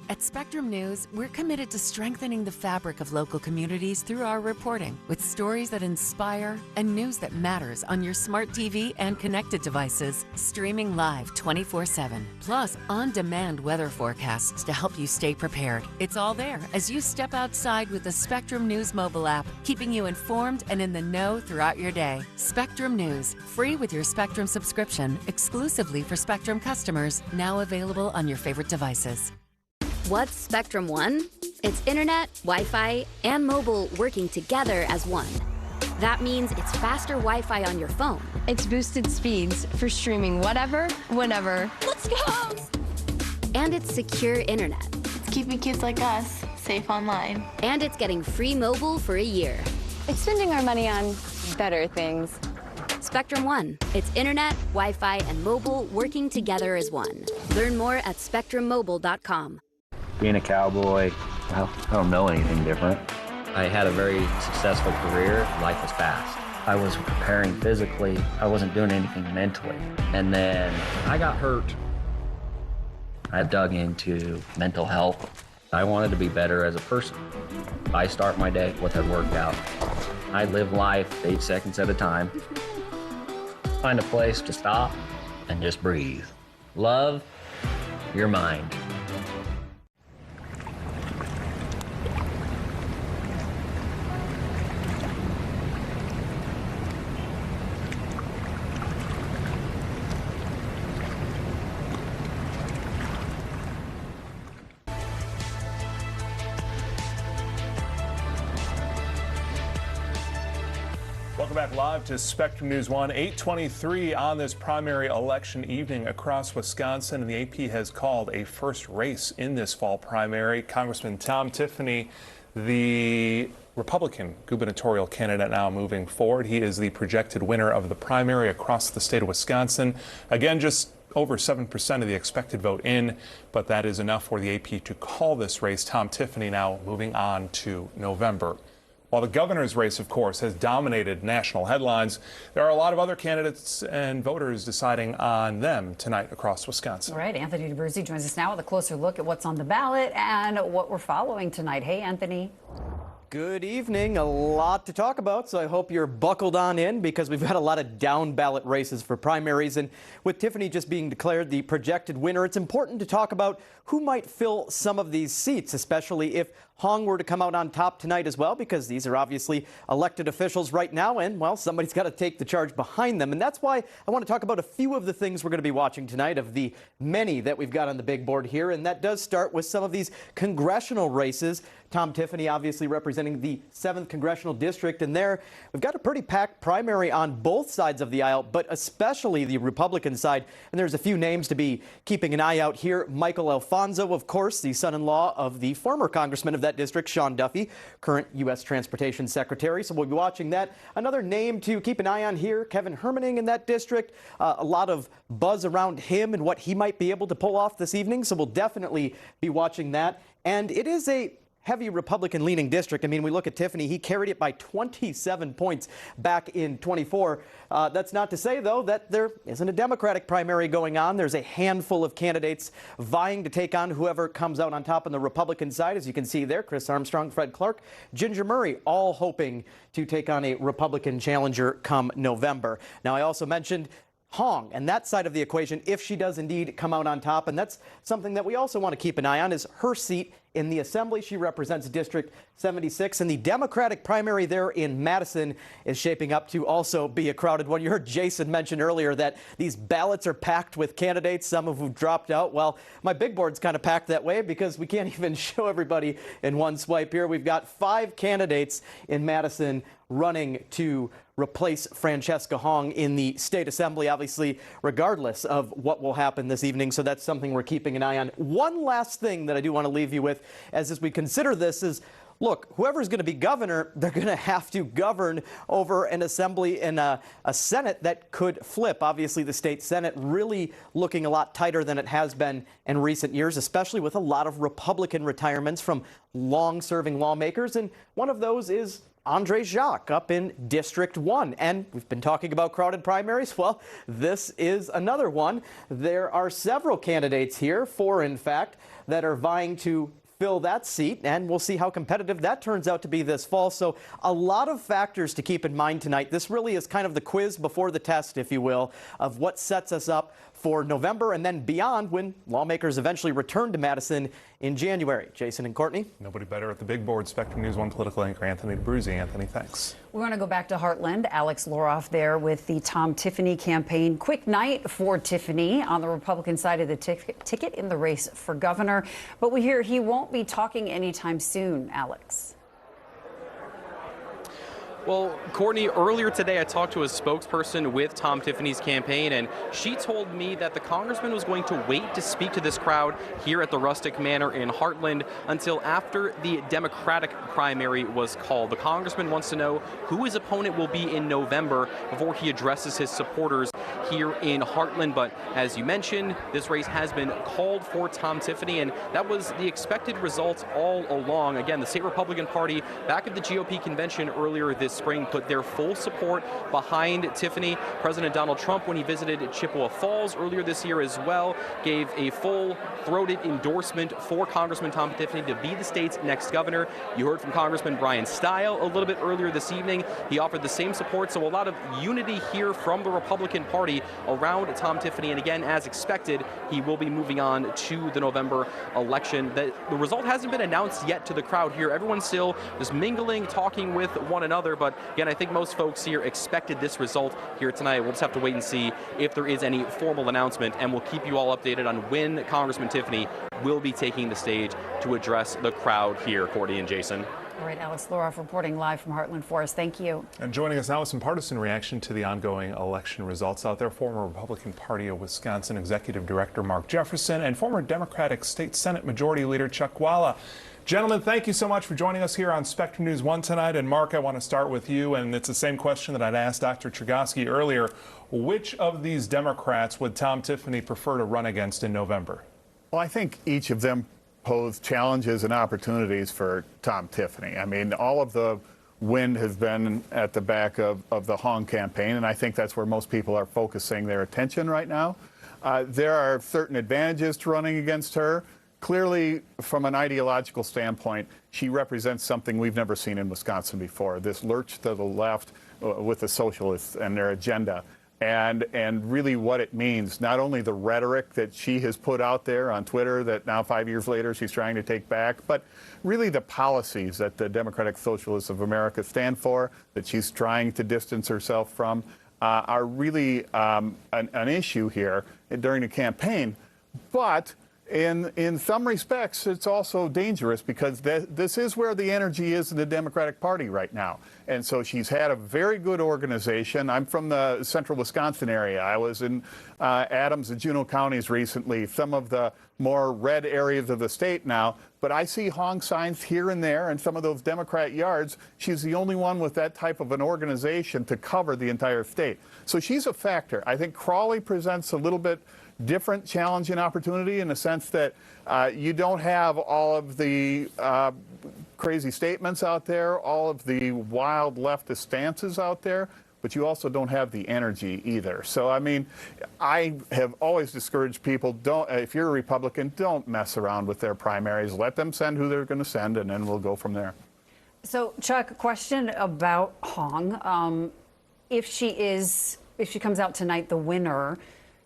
At Spectrum News, we're committed to strengthening the fabric of local communities through our reporting, with stories that inspire and news that matters on your smart TV and connected devices, streaming live 24/7. Plus, on-demand weather forecasts to help you stay prepared. It's all there as you step outside with the Spectrum News mobile app, keeping you informed and in the know throughout your day. Spectrum News, free with your Spectrum subscription, exclusively for Spectrum customers, now available on your favorite devices. What's Spectrum One? It's internet, Wi-Fi, and mobile working together as one. That means it's faster Wi-Fi on your phone. It's boosted speeds for streaming whatever, whenever. Let's go! And it's secure internet. It's keeping kids like us safe online. And it's getting free mobile for a year. It's spending our money on better things. Spectrum One. It's internet, Wi-Fi, and mobile working together as one. Learn more at spectrummobile.com. Being a cowboy, well, I don't know anything different. I had a very successful career. Life was fast. I was preparing physically. I wasn't doing anything mentally. And then I got hurt. I dug into mental health. I wanted to be better as a person. I start my day with a workout. I live life 8 seconds at a time. Find a place to stop and just breathe. Love your mind. Welcome back live to Spectrum News 1, 8:23 on this primary election evening across Wisconsin, and the AP has called a first race in this fall primary. Congressman Tom Tiffany, the Republican gubernatorial candidate now moving forward. He is the projected winner of the primary across the state of Wisconsin. Again, just over 7% of the expected vote in, but that is enough for the AP to call this race. Tom Tiffany now moving on to November. While the governor's race, of course, has dominated national headlines, there are a lot of other candidates and voters deciding on them tonight across Wisconsin. All right, Anthony D'Abruzzi joins us now with a closer look at what's on the ballot and what we're following tonight. Hey, Anthony. Good evening. A lot to talk about, so I hope you're buckled on in because we've got a lot of down ballot races for primaries. And with Tiffany just being declared the projected winner, it's important to talk about who might fill some of these seats, especially if Hong were to come out on top tonight as well, because these are obviously elected officials right now, and, well, somebody's got to take the charge behind them. And that's why I want to talk about a few of the things we're going to be watching tonight of the many that we've got on the big board here. And that does start with some of these congressional races. Tom Tiffany obviously representing the 7th Congressional District, and there we've got a pretty packed primary on both sides of the aisle, but especially the Republican side. And there's a few names to be keeping an eye out here. Michael Alfonso, of course, the son-in-law of the former congressman of that district, Sean Duffy, current U.S. Transportation Secretary. So we'll be watching that. Another name to keep an eye on here, Kevin Hermaning in that district. A lot of buzz around him and what he might be able to pull off this evening. So we'll definitely be watching that. And it is a heavy Republican-leaning district. I mean, we look at Tiffany, he carried it by 27 points back in 24. That's not to say, though, that there isn't a Democratic primary going on. There's a handful of candidates vying to take on whoever comes out on top on the Republican side. As you can see there, Chris Armstrong, Fred Clark, Ginger Murray, all hoping to take on a Republican challenger come November. Now, I also mentioned Hong and that side of the equation, if she does indeed come out on top. And that's something that we also want to keep an eye on, is her seat in the Assembly. She represents District 76, and the Democratic primary there in Madison is shaping up to also be a crowded one. You heard Jason mention earlier that these ballots are packed with candidates, some of who dropped out. Well, my big board's kind of packed that way because we can't even show everybody in one swipe here. We've got 5 candidates in Madison running to replace Francesca Hong in the state assembly, obviously, regardless of what will happen this evening. So that's something we're keeping an eye on. One last thing that I do want to leave you with as we consider this is, look, whoever's going to be governor, they're going to have to govern over an assembly and a Senate that could flip. Obviously, the state Senate really looking a lot tighter than it has been in recent years, especially with a lot of Republican retirements from long-serving lawmakers. And one of those is Andre Jacques up in District 1. And we've been talking about crowded primaries. Well, this is another one. There are several candidates here, 4 in fact, that are vying to fill that seat, and we'll see how competitive that turns out to be this fall. So a lot of factors to keep in mind tonight. This really is kind of the quiz before the test, if you will, of what sets us up for November and then beyond when lawmakers eventually return to Madison in January. Jason and Courtney. Nobody better at the big board. Spectrum News 1 political anchor Anthony D'Abruzzi. Anthony, thanks. We want to go back to Heartland. Alex Loroff there with the Tom Tiffany campaign. Quick night for Tiffany on the Republican side of the ticket in the race for governor. But we hear he won't be talking anytime soon, Alex. Well, Courtney, earlier today I talked to a spokesperson with Tom Tiffany's campaign, and she told me that the congressman was going to wait to speak to this crowd here at the Rustic Manor in Heartland until after the Democratic primary was called. The congressman wants to know who his opponent will be in November before he addresses his supporters here in Heartland. But as you mentioned, this race has been called for Tom Tiffany, and that was the expected result all along. Again, the state Republican Party back at the GOP convention earlier this spring put their full support behind Tiffany. President Donald Trump, when he visited Chippewa Falls earlier this year as well, gave a full-throated endorsement for Congressman Tom Tiffany to be the state's next governor. You heard from Congressman Brian Stile a little bit earlier this evening. He offered the same support, so a lot of unity here from the Republican Party around Tom Tiffany. And again, as expected, he will be moving on to the November election. The result hasn't been announced yet to the crowd here. Everyone's still just mingling, talking with one another. But again, I think most folks here expected this result here tonight. We'll just have to wait and see if there is any formal announcement, and we'll keep you all updated on when Congressman Tiffany will be taking the stage to address the crowd here, Courtney and Jason. All right, Alex Loroff reporting live from Heartland Forest. Thank you. And joining us now with some partisan reaction to the ongoing election results out there, former Republican Party of Wisconsin Executive Director Mark Jefferson and former Democratic State Senate Majority Leader Chuck Chvala. Gentlemen, thank you so much for joining us here on Spectrum News 1 tonight. And Mark, I want to start with you, and it's the same question that I'd asked Dr. Chergosky earlier. Which of these Democrats would Tom Tiffany prefer to run against in November? Well, I think each of them pose challenges and opportunities for Tom Tiffany. I mean, all of the wind has been at the back of the Hong campaign, and I think that's where most people are focusing their attention right now. There are certain advantages to running against her. Clearly, from an ideological standpoint, she represents something we've never seen in Wisconsin before, this lurch to the left with the socialists and their agenda. And really what it means, not only the rhetoric that she has put out there on Twitter that now 5 years later she's trying to take back, but really the policies that the Democratic Socialists of America stand for, that she's trying to distance herself from, are really an issue here during the campaign. But in some respects, it's also dangerous because this is where the energy is in the Democratic Party right now. And so she's had a very good organization. I'm from the central Wisconsin area. I was in Adams and Juneau counties recently, some of the more red areas of the state now. But I see Hong signs here and there in some of those Democrat yards. She's the only one with that type of an organization to cover the entire state. So she's a factor. I think Crawley presents a little bit different challenge and opportunity in the sense that you don't have all of the crazy statements out there, all of the wild leftist stances out there, but you also don't have the energy either. So, I mean, I have always discouraged people, if you're a Republican, don't mess around with their primaries. Let them send who they're going to send, and then we'll go from there. So, Chuck, a question about Hong. If she comes out tonight the winner,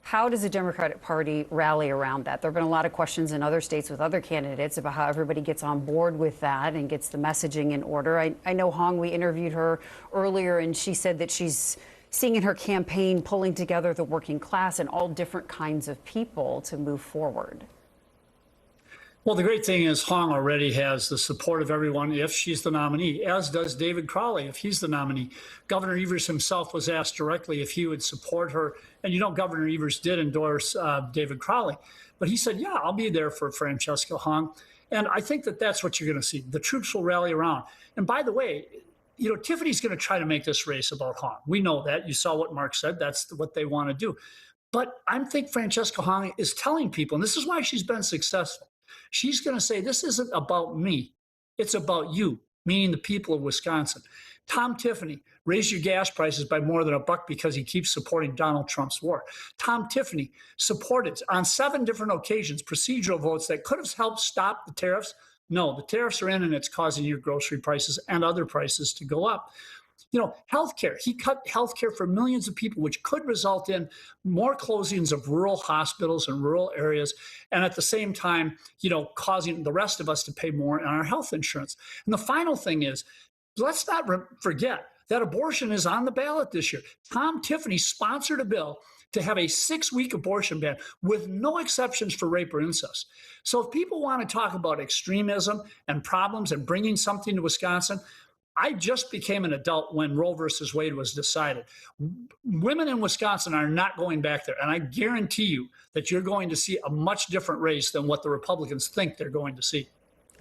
how does the Democratic Party rally around that? There have been a lot of questions in other states with other candidates about how everybody gets on board with that and gets the messaging in order. I know Hong, we interviewed her earlier, and she said that she's seeing in her campaign pulling together the working class and all different kinds of people to move forward. Well, the great thing is Hong already has the support of everyone if she's the nominee, as does David Crowley if he's the nominee. Governor Evers himself was asked directly if he would support her. And you know, Governor Evers did endorse David Crowley. But he said, yeah, I'll be there for Francesca Hong. And I think that that's what you're going to see. The troops will rally around. And by the way, you know, Tiffany's going to try to make this race about Hong. We know that. You saw what Mark said. That's what they want to do. But I think Francesca Hong is telling people, and this is why she's been successful, she's going to say, this isn't about me. It's about you, meaning the people of Wisconsin. Tom Tiffany raised your gas prices by more than $1 because he keeps supporting Donald Trump's war. Tom Tiffany supported on 7 different occasions procedural votes that could have helped stop the tariffs. No, the tariffs are in, and it's causing your grocery prices and other prices to go up. You know, healthcare. He cut healthcare for millions of people, which could result in more closings of rural hospitals and rural areas, and at the same time, you know, causing the rest of us to pay more on our health insurance. And the final thing is, let's not forget that abortion is on the ballot this year. Tom Tiffany sponsored a bill to have a 6-week abortion ban with no exceptions for rape or incest. So if people want to talk about extremism and problems and bringing something to Wisconsin, I just became an adult when Roe versus Wade was decided. Women in Wisconsin are not going back there. And I guarantee you that you're going to see a much different race than what the Republicans think they're going to see.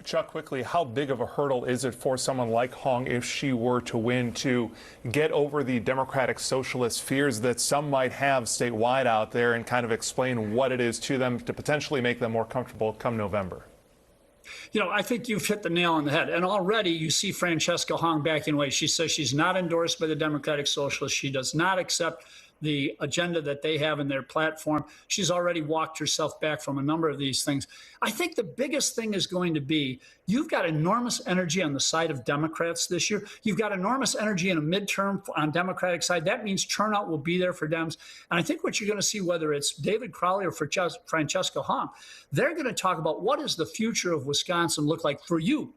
Chuck, quickly, how big of a hurdle is it for someone like Hong, if she were to win, to get over the Democratic Socialist fears that some might have statewide out there and kind of explain what it is to them to potentially make them more comfortable come November? You know, I think you've hit the nail on the head. And already you see Francesca Hong backing away. She says she's not endorsed by the Democratic Socialists. She does not accept the agenda that they have in their platform. She's already walked herself back from a number of these things. I think the biggest thing is going to be, you've got enormous energy on the side of Democrats this year. You've got enormous energy in a midterm on Democratic side. That means turnout will be there for Dems. And I think what you're going to see, whether it's David Crowley or Francesca Hong, they're going to talk about what does the future of Wisconsin look like for you,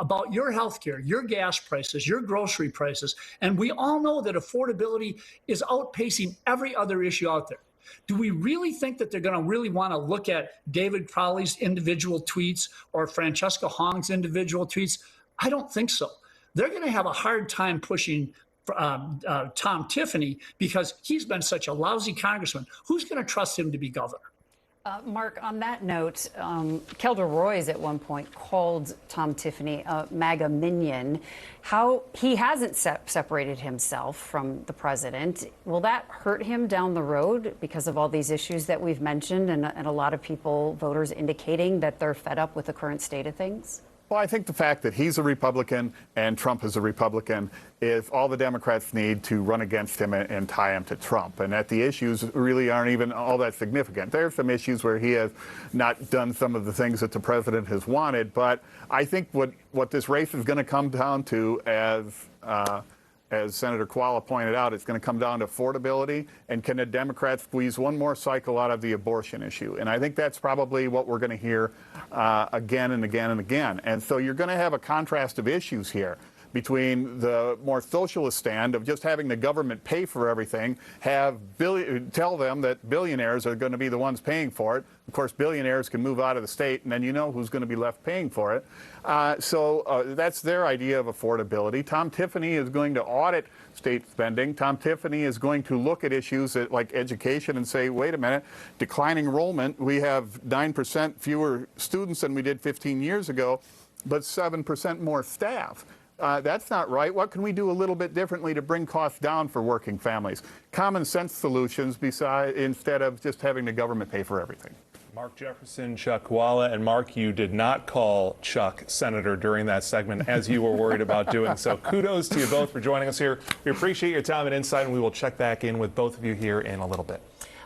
about your health care, your gas prices, your grocery prices. And we all know that affordability is outpacing every other issue out there. Do we really think that they're going to really want to look at David Crowley's individual tweets or Francesca Hong's individual tweets? I don't think so. They're going to have a hard time pushing Tom Tiffany because he's been such a lousy congressman. Who's going to trust him to be governor? Mark, on that note, Kelda Roys at one point called Tom Tiffany a MAGA minion. How he hasn't separated himself from the president. Will that hurt him down the road because of all these issues that we've mentioned and a lot of people, voters, indicating that they're fed up with the current state of things? Well, I think the fact that he's a Republican and Trump is a Republican is all the Democrats need to run against him and tie him to Trump, and that the issues really aren't even all that significant. There are some issues where he has not done some of the things that the president has wanted, but I think what this race is going to come down to, as Senator Koala pointed out, it's going to come down to affordability and can the Democrats squeeze one more cycle out of the abortion issue. And I think that's probably what we're going to hear again and again and again. And so you're going to have a contrast of issues here between the more socialist stand of just having the government pay for everything, tell them that billionaires are going to be the ones paying for it. Of course, billionaires can move out of the state, and then you know who's going to be left paying for it. So that's their idea of affordability. Tom Tiffany is going to audit state spending. Tom Tiffany is going to look at issues like education and say, wait a minute, declining enrollment. We have 9% fewer students than we did 15 years ago, but 7% more staff. That's not right. What can we do a little bit differently to bring costs down for working families? Common sense solutions instead of just having the government pay for everything. Mark Jefferson, Chuck Koala, and Mark, you did not call Chuck senator during that segment as you were worried about doing so. Kudos to you both for joining us here. We appreciate your time and insight, and we will check back in with both of you here in a little bit.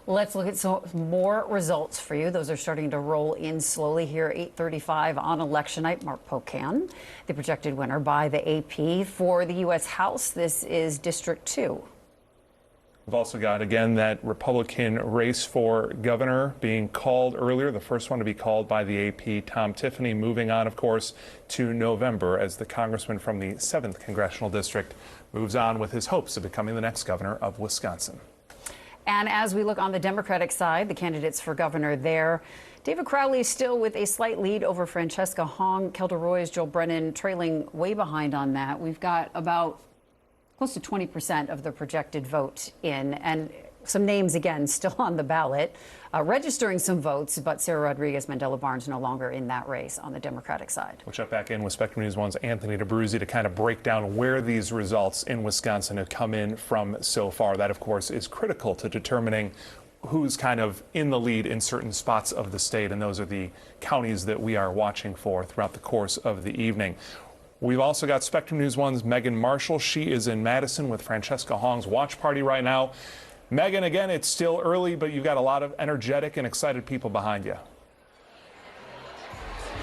Let's look at some more results for you. Those are starting to roll in slowly here, 8:35 on election night. Mark Pocan, the projected winner by the AP. For the U.S. House, this is District 2. We've also got, again, that Republican race for governor being called earlier, the first one to be called by the AP, Tom Tiffany, moving on, of course, to November as the congressman from the 7th Congressional District moves on with his hopes of becoming the next governor of Wisconsin. And as we look on the Democratic side, the candidates for governor there, David Crowley still with a slight lead over Francesca Hong. Kelda Roys, Joel Brennan trailing way behind on that. We've got about close to 20% of the projected vote in, and some names again still on the ballot, registering some votes, but Sarah Rodriguez Mandela Barnes no longer in that race on the Democratic side. We'll check back in with Spectrum News 1's Anthony DeBruzzi to kind of break down where these results in Wisconsin have come in from so far. That, of course, is critical to determining who's kind of in the lead in certain spots of the state, and those are the counties that we are watching for throughout the course of the evening. We've also got Spectrum News 1's Megan Marshall. She is in Madison with Francesca Hong's watch party right now. Megan, again, it's still early, but you've got a lot of energetic and excited people behind you.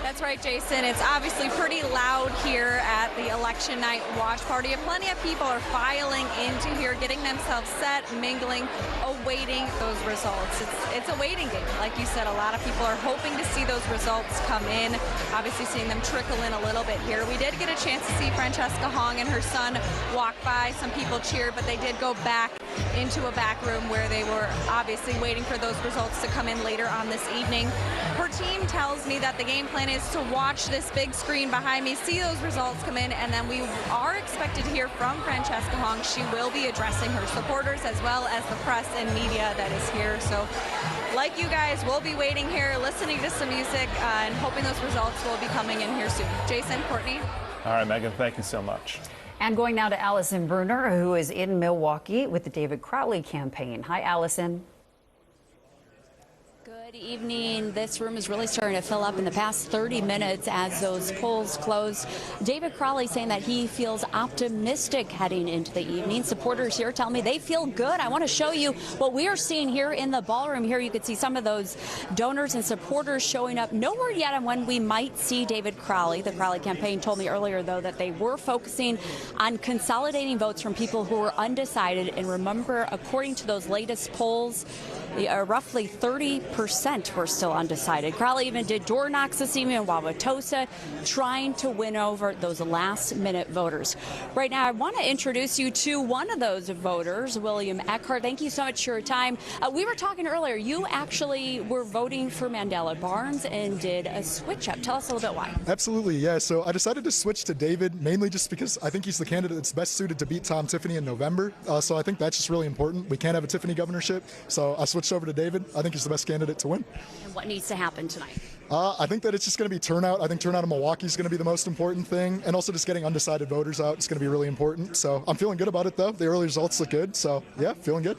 That's right, Jason. It's obviously pretty loud here at the election night watch party. Plenty of people are filing into here, getting themselves set, mingling, awaiting those results. It's a waiting game. Like you said, a lot of people are hoping to see those results come in. Obviously seeing them trickle in a little bit here. We did get a chance to see Francesca Hong and her son walk by. Some people cheered, but they did go back into a back room where they were obviously waiting for those results to come in later on this evening. Her team tells me that the game plan is to watch this big screen behind me, see those results come in, and then we are expected to hear from Francesca Hong. She will be addressing her supporters as well as the press and media that is here. So like you guys, we'll be waiting here, listening to some music, and hoping those results will be coming in here soon. Jason, Courtney. All right, Megan, thank you so much. And going now to Allison Bruner, who is in Milwaukee with the David Crowley campaign. Hi, Allison. Good evening. This room is really starting to fill up in the past 30 minutes as those polls close. David Crowley saying that he feels optimistic heading into the evening. Supporters here tell me they feel good. I want to show you what we are seeing here in the ballroom. Here you can see some of those donors and supporters showing up. No word yet on when we might see David Crowley. The Crowley campaign told me earlier, though, that they were focusing on consolidating votes from people who were undecided. And remember, according to those latest polls, roughly 30% were still undecided. Crowley even did door knocks this evening in Wauwatosa, trying to win over those last-minute voters. Right now, I want to introduce you to one of those voters, William Eckhart. Thank you so much for your time. We were talking earlier. You actually were voting for Mandela Barnes and did a switch-up. Tell us a little bit why. Absolutely, yeah. So I decided to switch to David, mainly just because I think he's the candidate that's best suited to beat Tom Tiffany in November. So I think that's just really important. We can't have a Tiffany governorship, so I switched over to David. I think he's the best candidate to win. And what needs to happen tonight? I think that it's just going to be turnout. I think turnout in Milwaukee is going to be the most important thing, and also just getting undecided voters out is going to be really important. So I'm feeling good about it, though. The early results look good, so yeah, feeling good.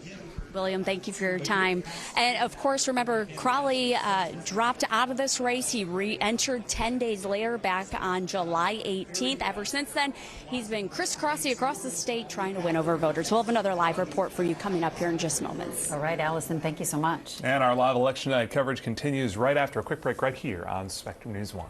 William, thank you for your time. And of course, remember, Crowley dropped out of this race. He re-entered 10 days later, back on July 18th. Ever since then, he's been crisscrossing across the state trying to win over voters. We'll have another live report for you coming up here in just moments. All right, Allison, thank you so much. And our live election night coverage continues right after a quick break right here on Spectrum News 1.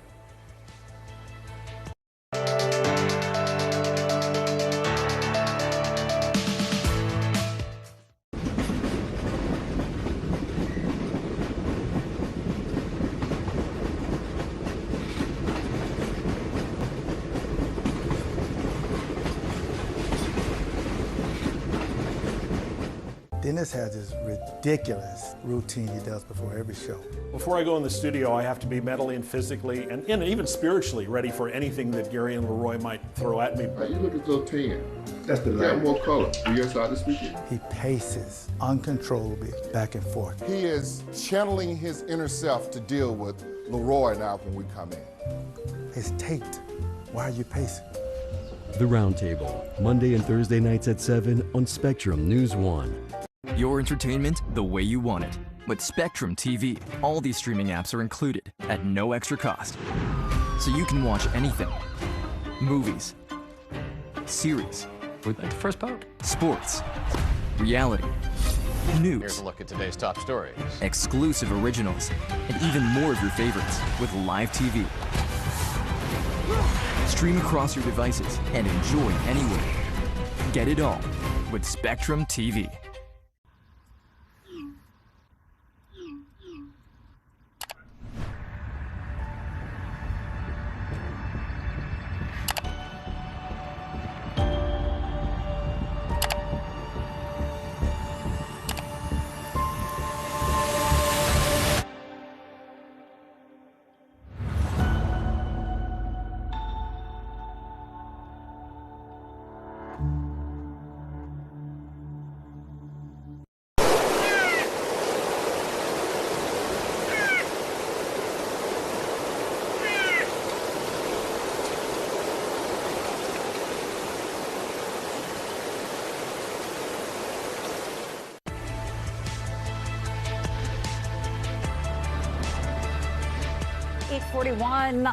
Dennis has this ridiculous routine he does before every show. Before I go in the studio, I have to be mentally and physically and even spiritually ready for anything that Gary and Leroy might throw at me. You look at those 10. That's the got more color. Do you start to speak it? He paces uncontrollably back and forth. He is channeling his inner self to deal with Leroy now when we come in. It's taped. Why are you pacing? The Roundtable, Monday and Thursday nights at 7 on Spectrum News 1. Your entertainment the way you want it. With Spectrum TV, all these streaming apps are included at no extra cost. So you can watch anything. Movies, series, we'd like to first vote, sports, reality, news. Here's a look at today's top stories. Exclusive originals, and even more of your favorites with live TV. Stream across your devices and enjoy anywhere. Get it all with Spectrum TV.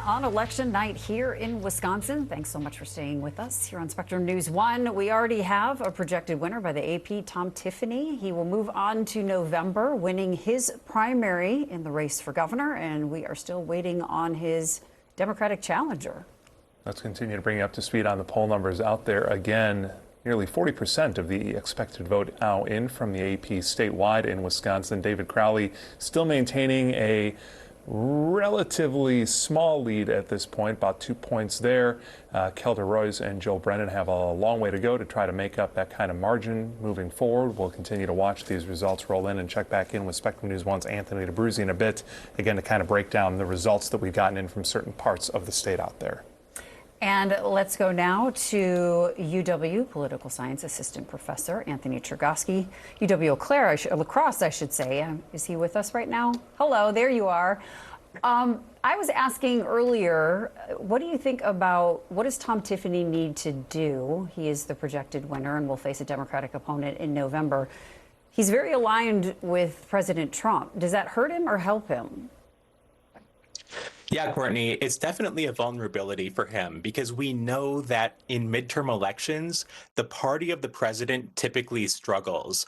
On election night here in Wisconsin. Thanks so much for staying with us here on Spectrum News 1. We already have a projected winner by the AP, Tom Tiffany. He will move on to November, winning his primary in the race for governor, and we are still waiting on his Democratic challenger. Let's continue to bring you up to speed on the poll numbers out there. Again, nearly 40% of the expected vote now in from the AP statewide in Wisconsin. David Crowley still maintaining a relatively small lead at this point, about 2 points there. Kelda Roys and Joel Brennan have a long way to go to try to make up that kind of margin moving forward. We'll continue to watch these results roll in and check back in with Spectrum News 1's Anthony DeBruzzi in a bit, again, to kind of break down the results that we've gotten in from certain parts of the state out there. And let's go now to UW Political Science Assistant Professor Anthony Chergosky. UW La Crosse, I should say. Is he with us right now? Hello, there you are. I was asking earlier, what do you think about what does Tom Tiffany need to do? He is the projected winner and will face a Democratic opponent in November. He's very aligned with President Trump. Does that hurt him or help him? Yeah, Courtney, it's definitely a vulnerability for him because we know that in midterm elections, the party of the president typically struggles.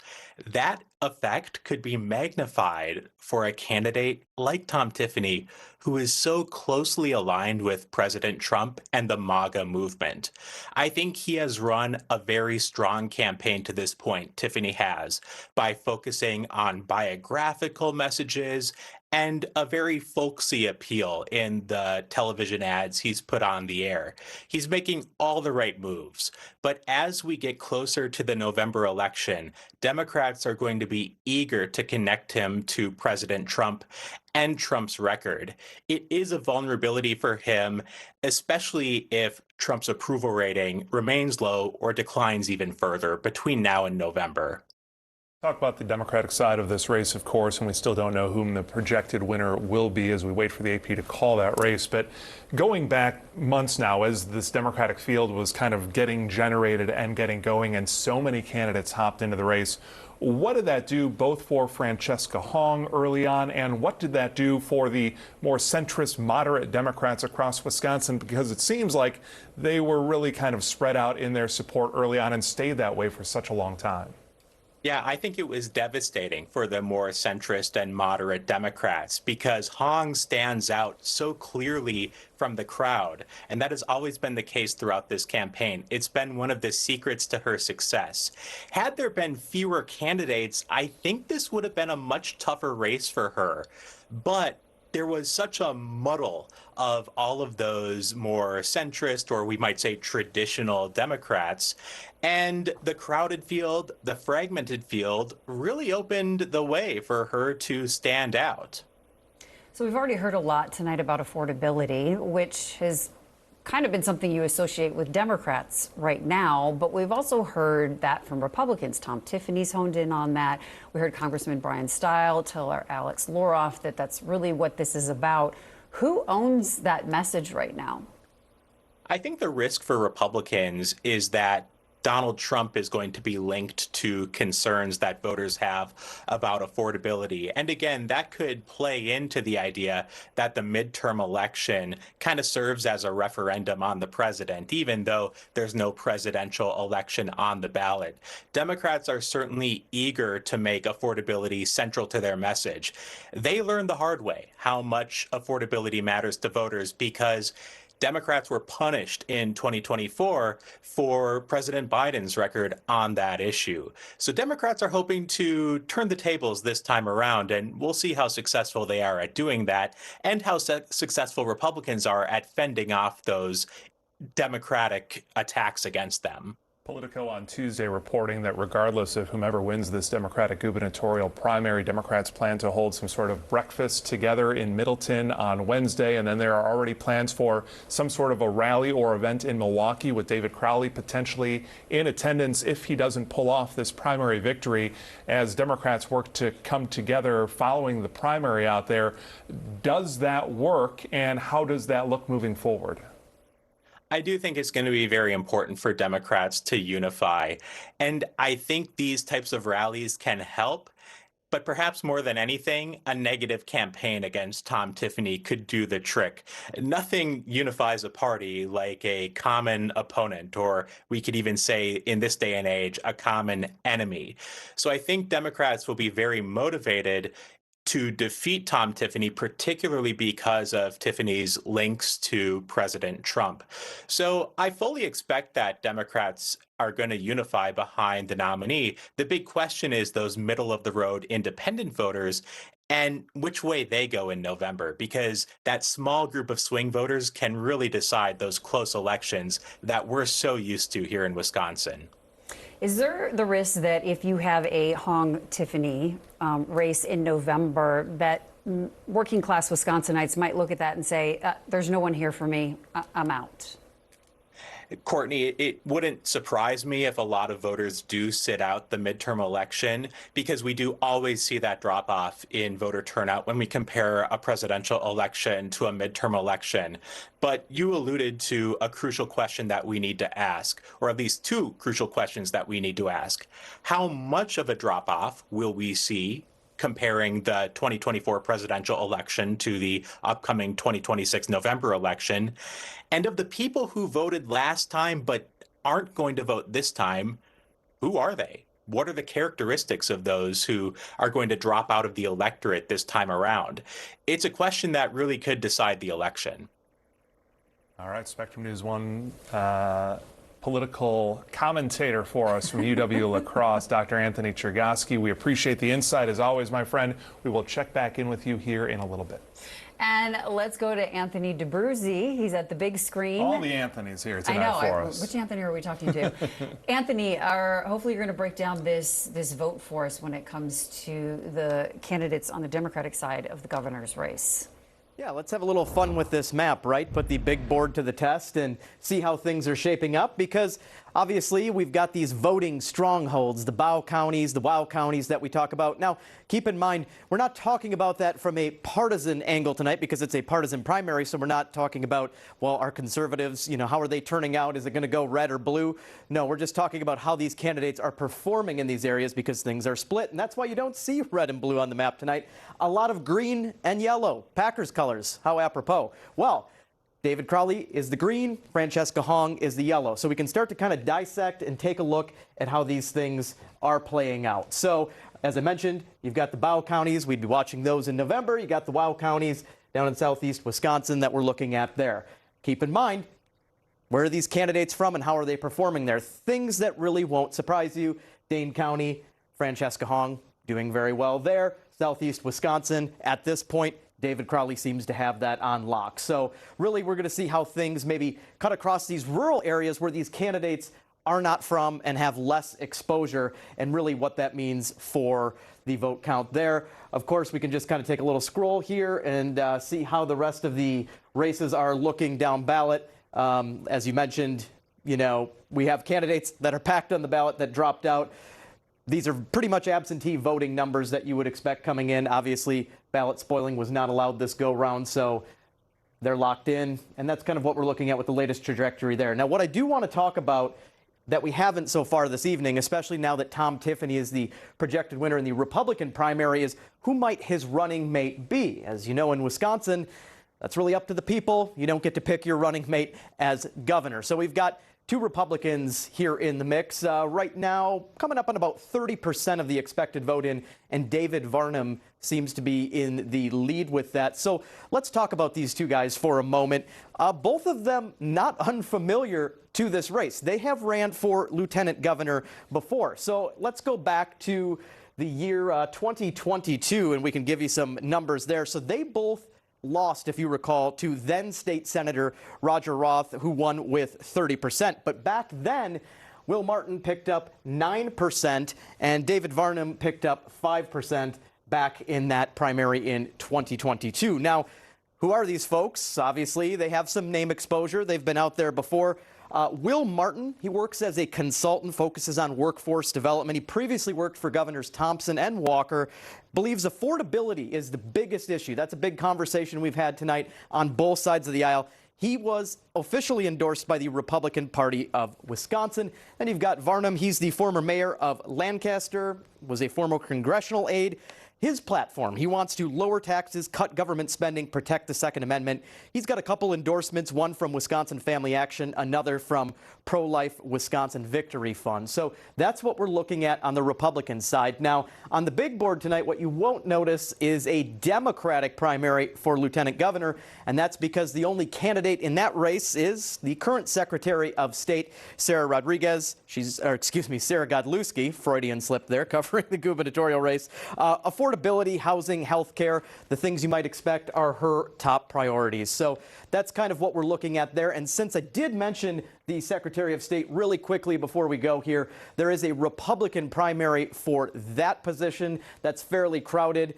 That effect could be magnified for a candidate like Tom Tiffany, who is so closely aligned with President Trump and the MAGA movement. I think he has run a very strong campaign to this point, Tiffany has, by focusing on biographical messages and a very folksy appeal in the television ads he's put on the air. He's making all the right moves. But as we get closer to the November election, Democrats are going to be eager to connect him to President Trump and Trump's record. It is a vulnerability for him, especially if Trump's approval rating remains low or declines even further between now and November. Talk about the Democratic side of this race, of course, and we still don't know whom the projected winner will be as we wait for the AP to call that race. But going back months now, as this Democratic field was kind of getting generated and getting going, and so many candidates hopped into the race, what did that do both for Francesca Hong early on, and what did that do for the more centrist, moderate Democrats across Wisconsin? Because it seems like they were really kind of spread out in their support early on and stayed that way for such a long time. Yeah, I think it was devastating for the more centrist and moderate Democrats because Hong stands out so clearly from the crowd. And that has always been the case throughout this campaign. It's been one of the secrets to her success. Had there been fewer candidates, I think this would have been a much tougher race for her. But there was such a muddle of all of those more centrist, or we might say traditional Democrats. And the crowded field, the fragmented field, really opened the way for her to stand out. So we've already heard a lot tonight about affordability, which has kind of been something you associate with Democrats right now, but we've also heard that from Republicans. Tom Tiffany's honed in on that. We heard Congressman Brian Stile tell our Alex Loroff that that's really what this is about. Who owns that message right now? I think the risk for Republicans is that Donald Trump is going to be linked to concerns that voters have about affordability. And again, that could play into the idea that the midterm election kind of serves as a referendum on the president, even though there's no presidential election on the ballot. Democrats are certainly eager to make affordability central to their message. They learned the hard way how much affordability matters to voters because Democrats were punished in 2024 for President Biden's record on that issue. So Democrats are hoping to turn the tables this time around, and we'll see how successful they are at doing that and how successful Republicans are at fending off those Democratic attacks against them. Politico on Tuesday reporting that regardless of whomever wins this Democratic gubernatorial primary, Democrats plan to hold some sort of breakfast together in Middleton on Wednesday. And then there are already plans for some sort of a rally or event in Milwaukee with David Crowley potentially in attendance if he doesn't pull off this primary victory as Democrats work to come together following the primary out there. Does that work, and how does that look moving forward? I do think it's going to be very important for Democrats to unify. And I think these types of rallies can help. But perhaps more than anything, a negative campaign against Tom Tiffany could do the trick. Nothing unifies a party like a common opponent, or we could even say in this day and age, a common enemy. So I think Democrats will be very motivated to defeat Tom Tiffany, particularly because of Tiffany's links to President Trump. So I fully expect that Democrats are going to unify behind the nominee. The big question is those middle-of-the-road independent voters and which way they go in November, because that small group of swing voters can really decide those close elections that we're so used to here in Wisconsin. Is there the risk that if you have a Hong-Tiffany race in November, that working class Wisconsinites might look at that and say, there's no one here for me, I'm out? Courtney, it wouldn't surprise me if a lot of voters do sit out the midterm election, because we do always see that drop off in voter turnout when we compare a presidential election to a midterm election. But you alluded to a crucial question that we need to ask, or at least two crucial questions that we need to ask. How much of a drop off will we see comparing the 2024 presidential election to the upcoming 2026 November election? And of the people who voted last time but aren't going to vote this time, who are they? what are the characteristics of those who are going to drop out of the electorate this time around? It's a question that really could decide the election. All right, Spectrum News 1 political commentator for us from UW La Crosse, Dr. Anthony Chergosky. We appreciate the insight as always, my friend. We will check back in with you here in a little bit. And let's go to Anthony DeBruzzi. He's at the big screen. All the Anthony's here tonight for us. Which Anthony are we talking to? Anthony, hopefully you're going to break down this vote for us when it comes to the candidates on the Democratic side of the governor's race. Yeah, let's have a little fun with this map, right? Put the big board to the test and see how things are shaping up, because obviously we've got these voting strongholds, the Bow counties, the WOW counties that we talk about. Now, keep in mind, we're not talking about that from a partisan angle tonight because it's a partisan primary, so we're not talking about, well, our conservatives, how are they turning out? Is it going to go red or blue? No, we're just talking about how these candidates are performing in these areas because things are split, and that's why you don't see red and blue on the map tonight. A lot of green and yellow, Packers colors. How apropos. Well, David Crowley is the green, Francesca Hong is the yellow. So we can start to kind of dissect and take a look at how these things are playing out. So as I mentioned, you've got the Bow counties. We'd be watching those in November. You got the WOW counties down in southeast Wisconsin that we're looking at there. Keep in mind, where are these candidates from and how are they performing there? Things that really won't surprise you. Dane County, Francesca Hong doing very well there. Southeast Wisconsin, at this point, David Crowley seems to have that on lock. So really, we're going to see how things maybe cut across these rural areas where these candidates are not from and have less exposure, and really what that means for the vote count there. Of course, we can just kind of take a little scroll here and see how the rest of the races are looking down ballot. As you mentioned, we have candidates that are packed on the ballot that dropped out. These are pretty much absentee voting numbers that you would expect coming in. Obviously, ballot spoiling was not allowed this go round, so they're locked in. And that's kind of what we're looking at with the latest trajectory there. Now, what I do want to talk about that we haven't so far this evening, especially now that Tom Tiffany is the projected winner in the Republican primary, is who might his running mate be? As you know, in Wisconsin, that's really up to the people. You don't get to pick your running mate as governor. So we've got two Republicans here in the mix right now, coming up on about 30% of the expected vote in, and David Varnum seems to be in the lead with that. So let's talk about these two guys for a moment. Both of them not unfamiliar to this race. They have ran for lieutenant governor before. So let's go back to the year 2022, and we can give you some numbers there. So they both lost, if you recall, to then State Senator Roger Roth, who won with 30%. But back then, Will Martin picked up 9%, and David Varnum picked up 5% back in that primary in 2022. Now, who are these folks? Obviously, they have some name exposure. They've been out there before. Will Martin, he works as a consultant, focuses on workforce development. He previously worked for Governors Thompson and Walker, believes affordability is the biggest issue. That's a big conversation we've had tonight on both sides of the aisle. He was officially endorsed by the Republican Party of Wisconsin. Then you've got Varnum. He's the former mayor of Lancaster, was a former congressional aide. His platform, he wants to lower taxes, cut government spending, protect the Second Amendment. He's got a couple endorsements, one from Wisconsin Family Action, another from Pro-Life Wisconsin Victory Fund. So that's what we're looking at on the Republican side. Now, on the big board tonight, what you won't notice is a Democratic primary for lieutenant governor, and that's because the only candidate in that race is the current Secretary of State, Sarah Rodriguez. Sarah Godlewski, Freudian slip there, covering the gubernatorial race. Affordability, housing, health care, the things you might expect are her top priorities. So that's kind of what we're looking at there. And since I did mention the Secretary of State really quickly before we go here, there is a Republican primary for that position that's fairly crowded.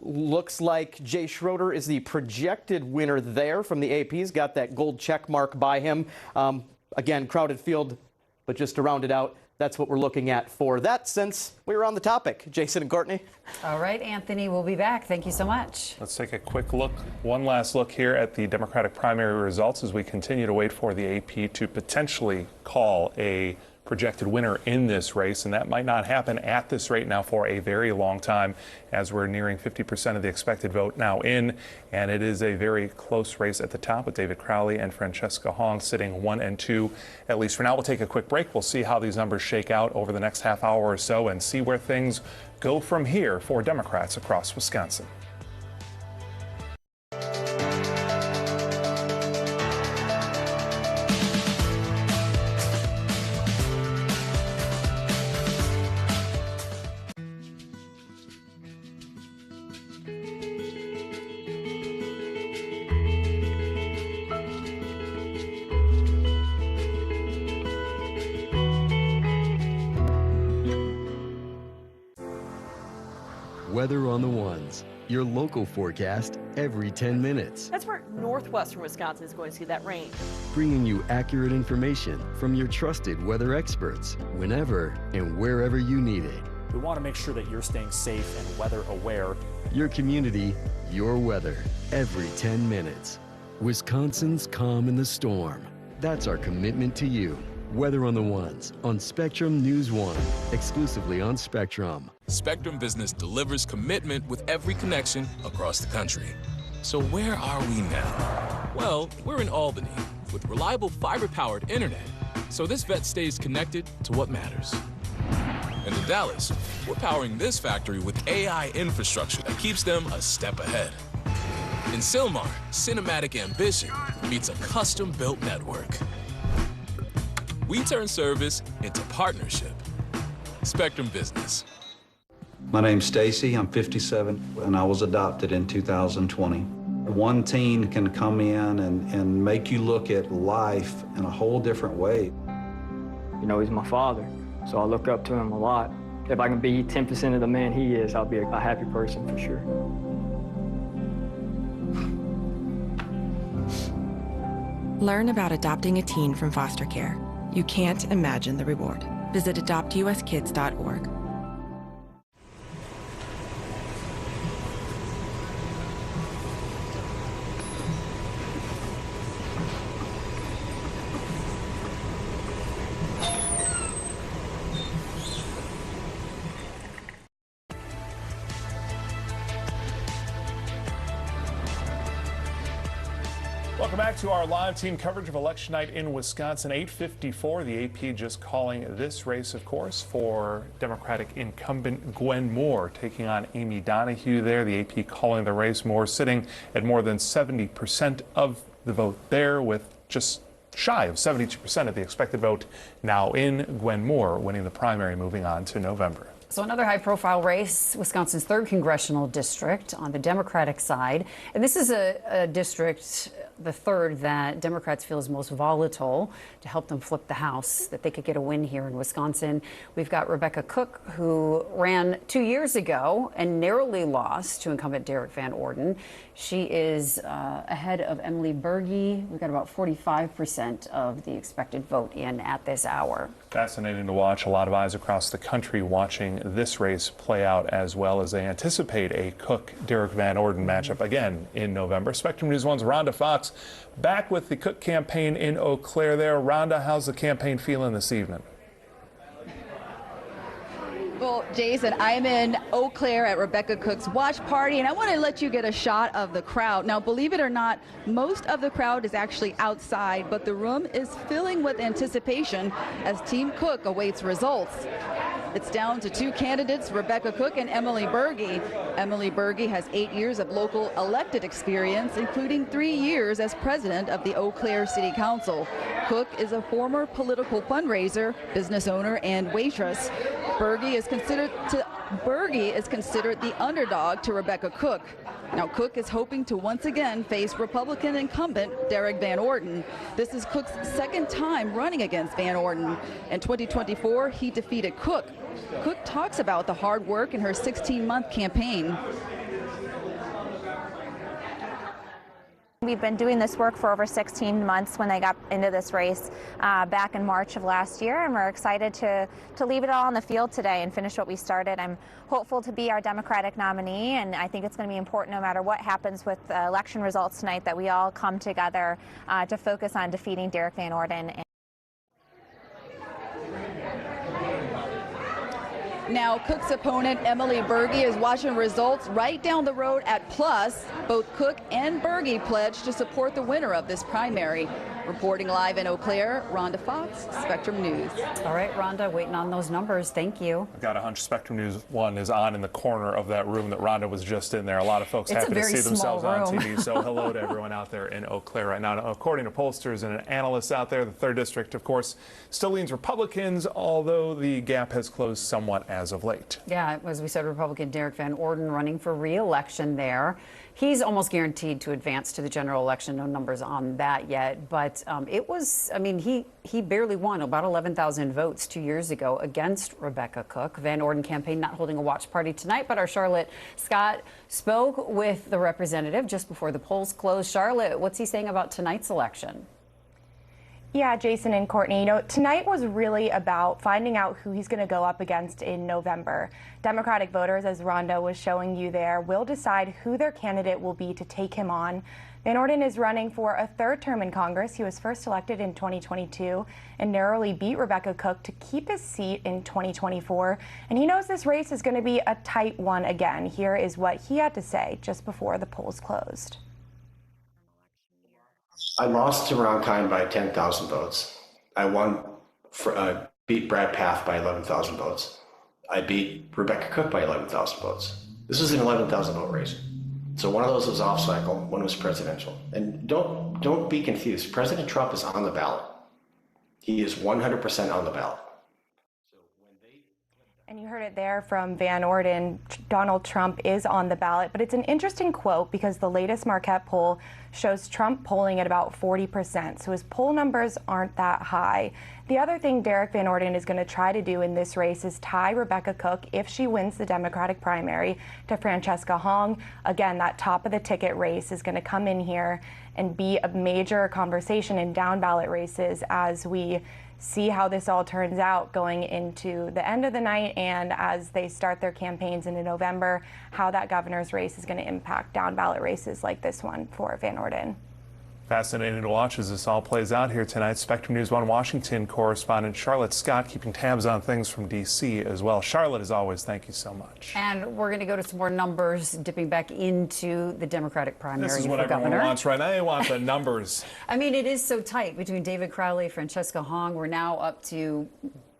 Looks like Jay Schroeder is the projected winner there from the AP. He's got that gold check mark by him. Again, crowded field, but just to round it out, that's what we're looking at for that, since we were on the topic. Jason and Courtney. All right, Anthony, we'll be back. Thank you so much. Let's take a quick look, one last look here at the Democratic primary results as we continue to wait for the AP to potentially call a projected winner in this race, and that might not happen at this rate now for a very long time, as we're nearing 50% of the expected vote now in, and it is a very close race at the top with David Crowley and Francesca Hong sitting 1 and 2, at least for now. We'll take a quick break. We'll see how these numbers shake out over the next half hour or so and see where things go from here for Democrats across Wisconsin. Weather on the Ones, your local forecast every 10 minutes. That's where northwestern Wisconsin is going to see that rain. Bringing you accurate information from your trusted weather experts whenever and wherever you need it. We want to make sure that you're staying safe and weather aware. Your community, your weather, every 10 minutes. Wisconsin's calm in the storm. That's our commitment to you. Weather on the Ones on Spectrum News 1, exclusively on Spectrum. Spectrum Business delivers commitment with every connection across the country. So where are we now? Well, we're in Albany with reliable fiber-powered internet, so this vet stays connected to what matters. And in Dallas, we're powering this factory with AI infrastructure that keeps them a step ahead. In Sylmar, cinematic ambition meets a custom-built network. We turn service into partnership. Spectrum Business. My name's Stacy, I'm 57, and I was adopted in 2020. One teen can come in and make you look at life in a whole different way. You know, he's my father, so I look up to him a lot. If I can be 10% of the man he is, I'll be a happy person for sure. Learn about adopting a teen from foster care. You can't imagine the reward. Visit adoptuskids.org. Welcome back to our live team coverage of election night in Wisconsin. 8:54. The AP just calling this race, of course, for Democratic incumbent Gwen Moore taking on Amy Donahue there. The AP calling the race. Moore sitting at more than 70% of the vote there, with just shy of 72% of the expected vote now in. Gwen Moore winning the primary, moving on to November. So another high-profile race, Wisconsin's 3rd congressional district on the Democratic side. And this is a district, the 3rd, that Democrats feel is most volatile to help them flip the House, that they could get a win here in Wisconsin. We've got Rebecca Cook, who ran 2 years ago and narrowly lost to incumbent Derek Van Orden. She is ahead of Emily Berge. We've got about 45% of the expected vote in at this hour. Fascinating to watch. A lot of eyes across the country watching this race play out, as well as they anticipate a Cook-Derek Van Orden matchup again in November. Spectrum News 1's Rhonda Fox back with the Cook campaign in Eau Claire there. Rhonda, how's the campaign feeling this evening? Well, Jason, I'm in Eau Claire at Rebecca Cook's watch party, and I want to let you get a shot of the crowd. Now, believe it or not, most of the crowd is actually outside, but the room is filling with anticipation as Team Cook awaits results. It's down to 2 candidates, Rebecca Cook and Emily Berge. Emily Berge has 8 years of local elected experience, including 3 years as president of the Eau Claire City Council. Cook is a former political fundraiser, business owner, and waitress. Berge is considered the underdog to Rebecca Cook. Now, Cook is hoping to once again face Republican incumbent Derek Van Orden. This is Cook's 2nd time running against Van Orden. In 2024, he defeated Cook. Cook talks about the hard work in her 16-month campaign. We've been doing this work for over 16 months when they got into this race back in March of last year, and we're excited to leave it all on the field today and finish what we started. I'm hopeful to be our Democratic nominee, and I think it's going to be important, no matter what happens with election results tonight, that we all come together to focus on defeating Derek Van Orden. Now, Cook's opponent, Emily Berge, is watching results right down the road at Plus. Both Cook and Berge pledged to support the winner of this primary. Reporting live in Eau Claire, Rhonda Fox, Spectrum News. All right, Rhonda, waiting on those numbers. Thank you. I've got a hunch Spectrum News 1 is on in the corner of that room that Rhonda was just in there. A lot of folks happy to see themselves on TV. So hello to everyone out there in Eau Claire right now. According to pollsters and analysts out there, the 3rd District, of course, still leans Republicans, although the gap has closed somewhat as of late. Yeah, as we said, Republican Derek Van Orden running for re-election there. He's almost guaranteed to advance to the general election. No numbers on that yet, but it was, I mean, he barely won, about 11,000 votes 2 years ago against Rebecca Cook. Van Orden campaign not holding a watch party tonight, but our Charlotte Scott spoke with the representative just before the polls closed. Charlotte, what's he saying about tonight's election? Yeah, Jason and Courtney, you know, tonight was really about finding out who he's going to go up against in November. Democratic voters, as Rhonda was showing you there, will decide who their candidate will be to take him on. Van Orden is running for a 3rd term in Congress. He was first elected in 2022 and narrowly beat Rebecca Cook to keep his seat in 2024. And he knows this race is going to be a tight one again. Here is what he had to say just before the polls closed. I lost to Ron Kind by 10,000 votes. I won, beat Brad Pfaff by 11,000 votes. I beat Rebecca Cook by 11,000 votes. This was an 11,000 vote race. So one of those was off cycle, one was presidential. And don't be confused. President Trump is on the ballot. He is 100% on the ballot. And you heard it there from Van Orden. Donald Trump is on the ballot, but it's an interesting quote because the latest Marquette poll shows Trump polling at about 40%. So his poll numbers aren't that high. The other thing Derek Van Orden is going to try to do in this race is tie Rebecca Cook, if she wins the Democratic primary, to Francesca Hong. Again, that top of the ticket race is going to come in here and be a major conversation in down ballot races as we see how this all turns out going into the end of the night and as they start their campaigns into November, how that governor's race is going to impact down ballot races like this one for Van Orden. Fascinating to watch as this all plays out here tonight. Spectrum News 1 Washington correspondent Charlotte Scott keeping tabs on things from D.C. as well. Charlotte, as always, thank you so much. And we're going to go to some more numbers, dipping back into the Democratic primary for governor. This is what everyone wants right now. They want the numbers. I mean, it is so tight between David Crowley, Francesca Hong. We're now up to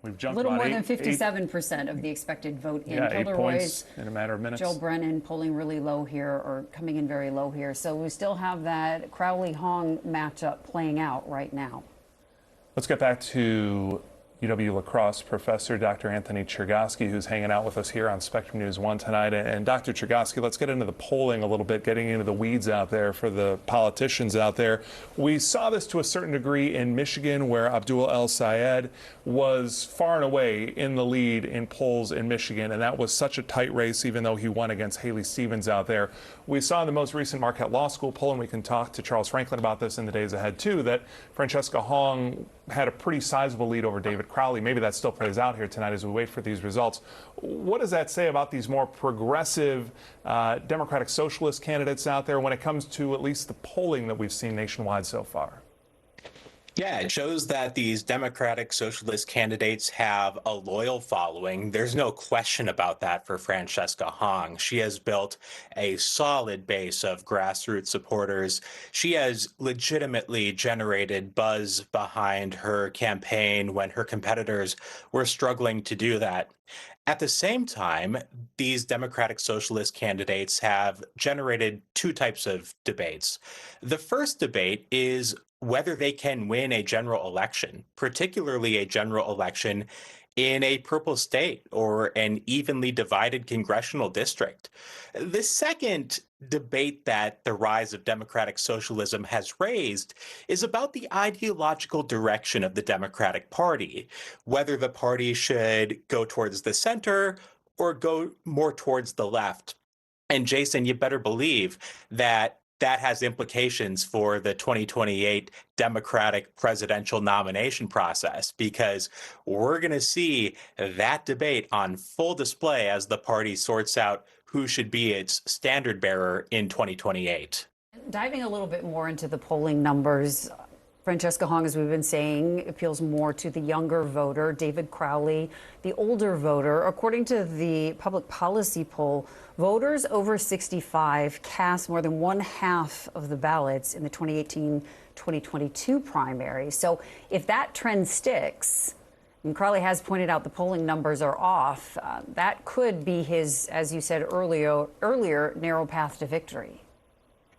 a little more than 57% of the expected vote in. Yeah, 8 Hilda points Roy's, in a matter of minutes. Joe Brennan polling really low here, or coming in very low here. So we still have that Crowley-Hong matchup playing out right now. Let's get back to UW La Crosse professor Dr. Anthony Chergosky, who's hanging out with us here on Spectrum News 1 tonight. And Dr. Chergosky, let's get into the polling a little bit, getting into the weeds out there for the politicians out there. We saw this to a certain degree in Michigan, where Abdul El Sayed was far and away in the lead in polls in Michigan, and that was such a tight race, even though he won against Haley Stevens out there. We saw in the most recent Marquette Law School poll, and we can talk to Charles Franklin about this in the days ahead too, that Francesca Hong had a pretty sizable lead over David Crowley. Maybe that still plays out here tonight as we wait for these results. What does that say about these more progressive Democratic Socialist candidates out there when it comes to at least the polling that we've seen nationwide so far? Yeah, it shows that these Democratic Socialist candidates have a loyal following. There's no question about that for Francesca Hong. She has built a solid base of grassroots supporters. She has legitimately generated buzz behind her campaign when her competitors were struggling to do that. At the same time, these Democratic Socialist candidates have generated two types of debates. The first debate is whether they can win a general election, particularly a general election in a purple state or an evenly divided congressional district. The second debate that the rise of democratic socialism has raised is about the ideological direction of the Democratic Party, whether the party should go towards the center or go more towards the left. And Jason, you better believe that that has implications for the 2028 Democratic presidential nomination process, because we're going to see that debate on full display as the party sorts out who should be its standard bearer in 2028. Diving a little bit more into the polling numbers, Francesca Hong, as we've been saying, appeals more to the younger voter. David Crowley, the older voter. According to the public policy poll, voters over 65 cast more than 1/2 of the ballots in the 2018-2022 primary. So if that trend sticks, and Crowley has pointed out the polling numbers are off, that could be his, as you said earlier, narrow path to victory.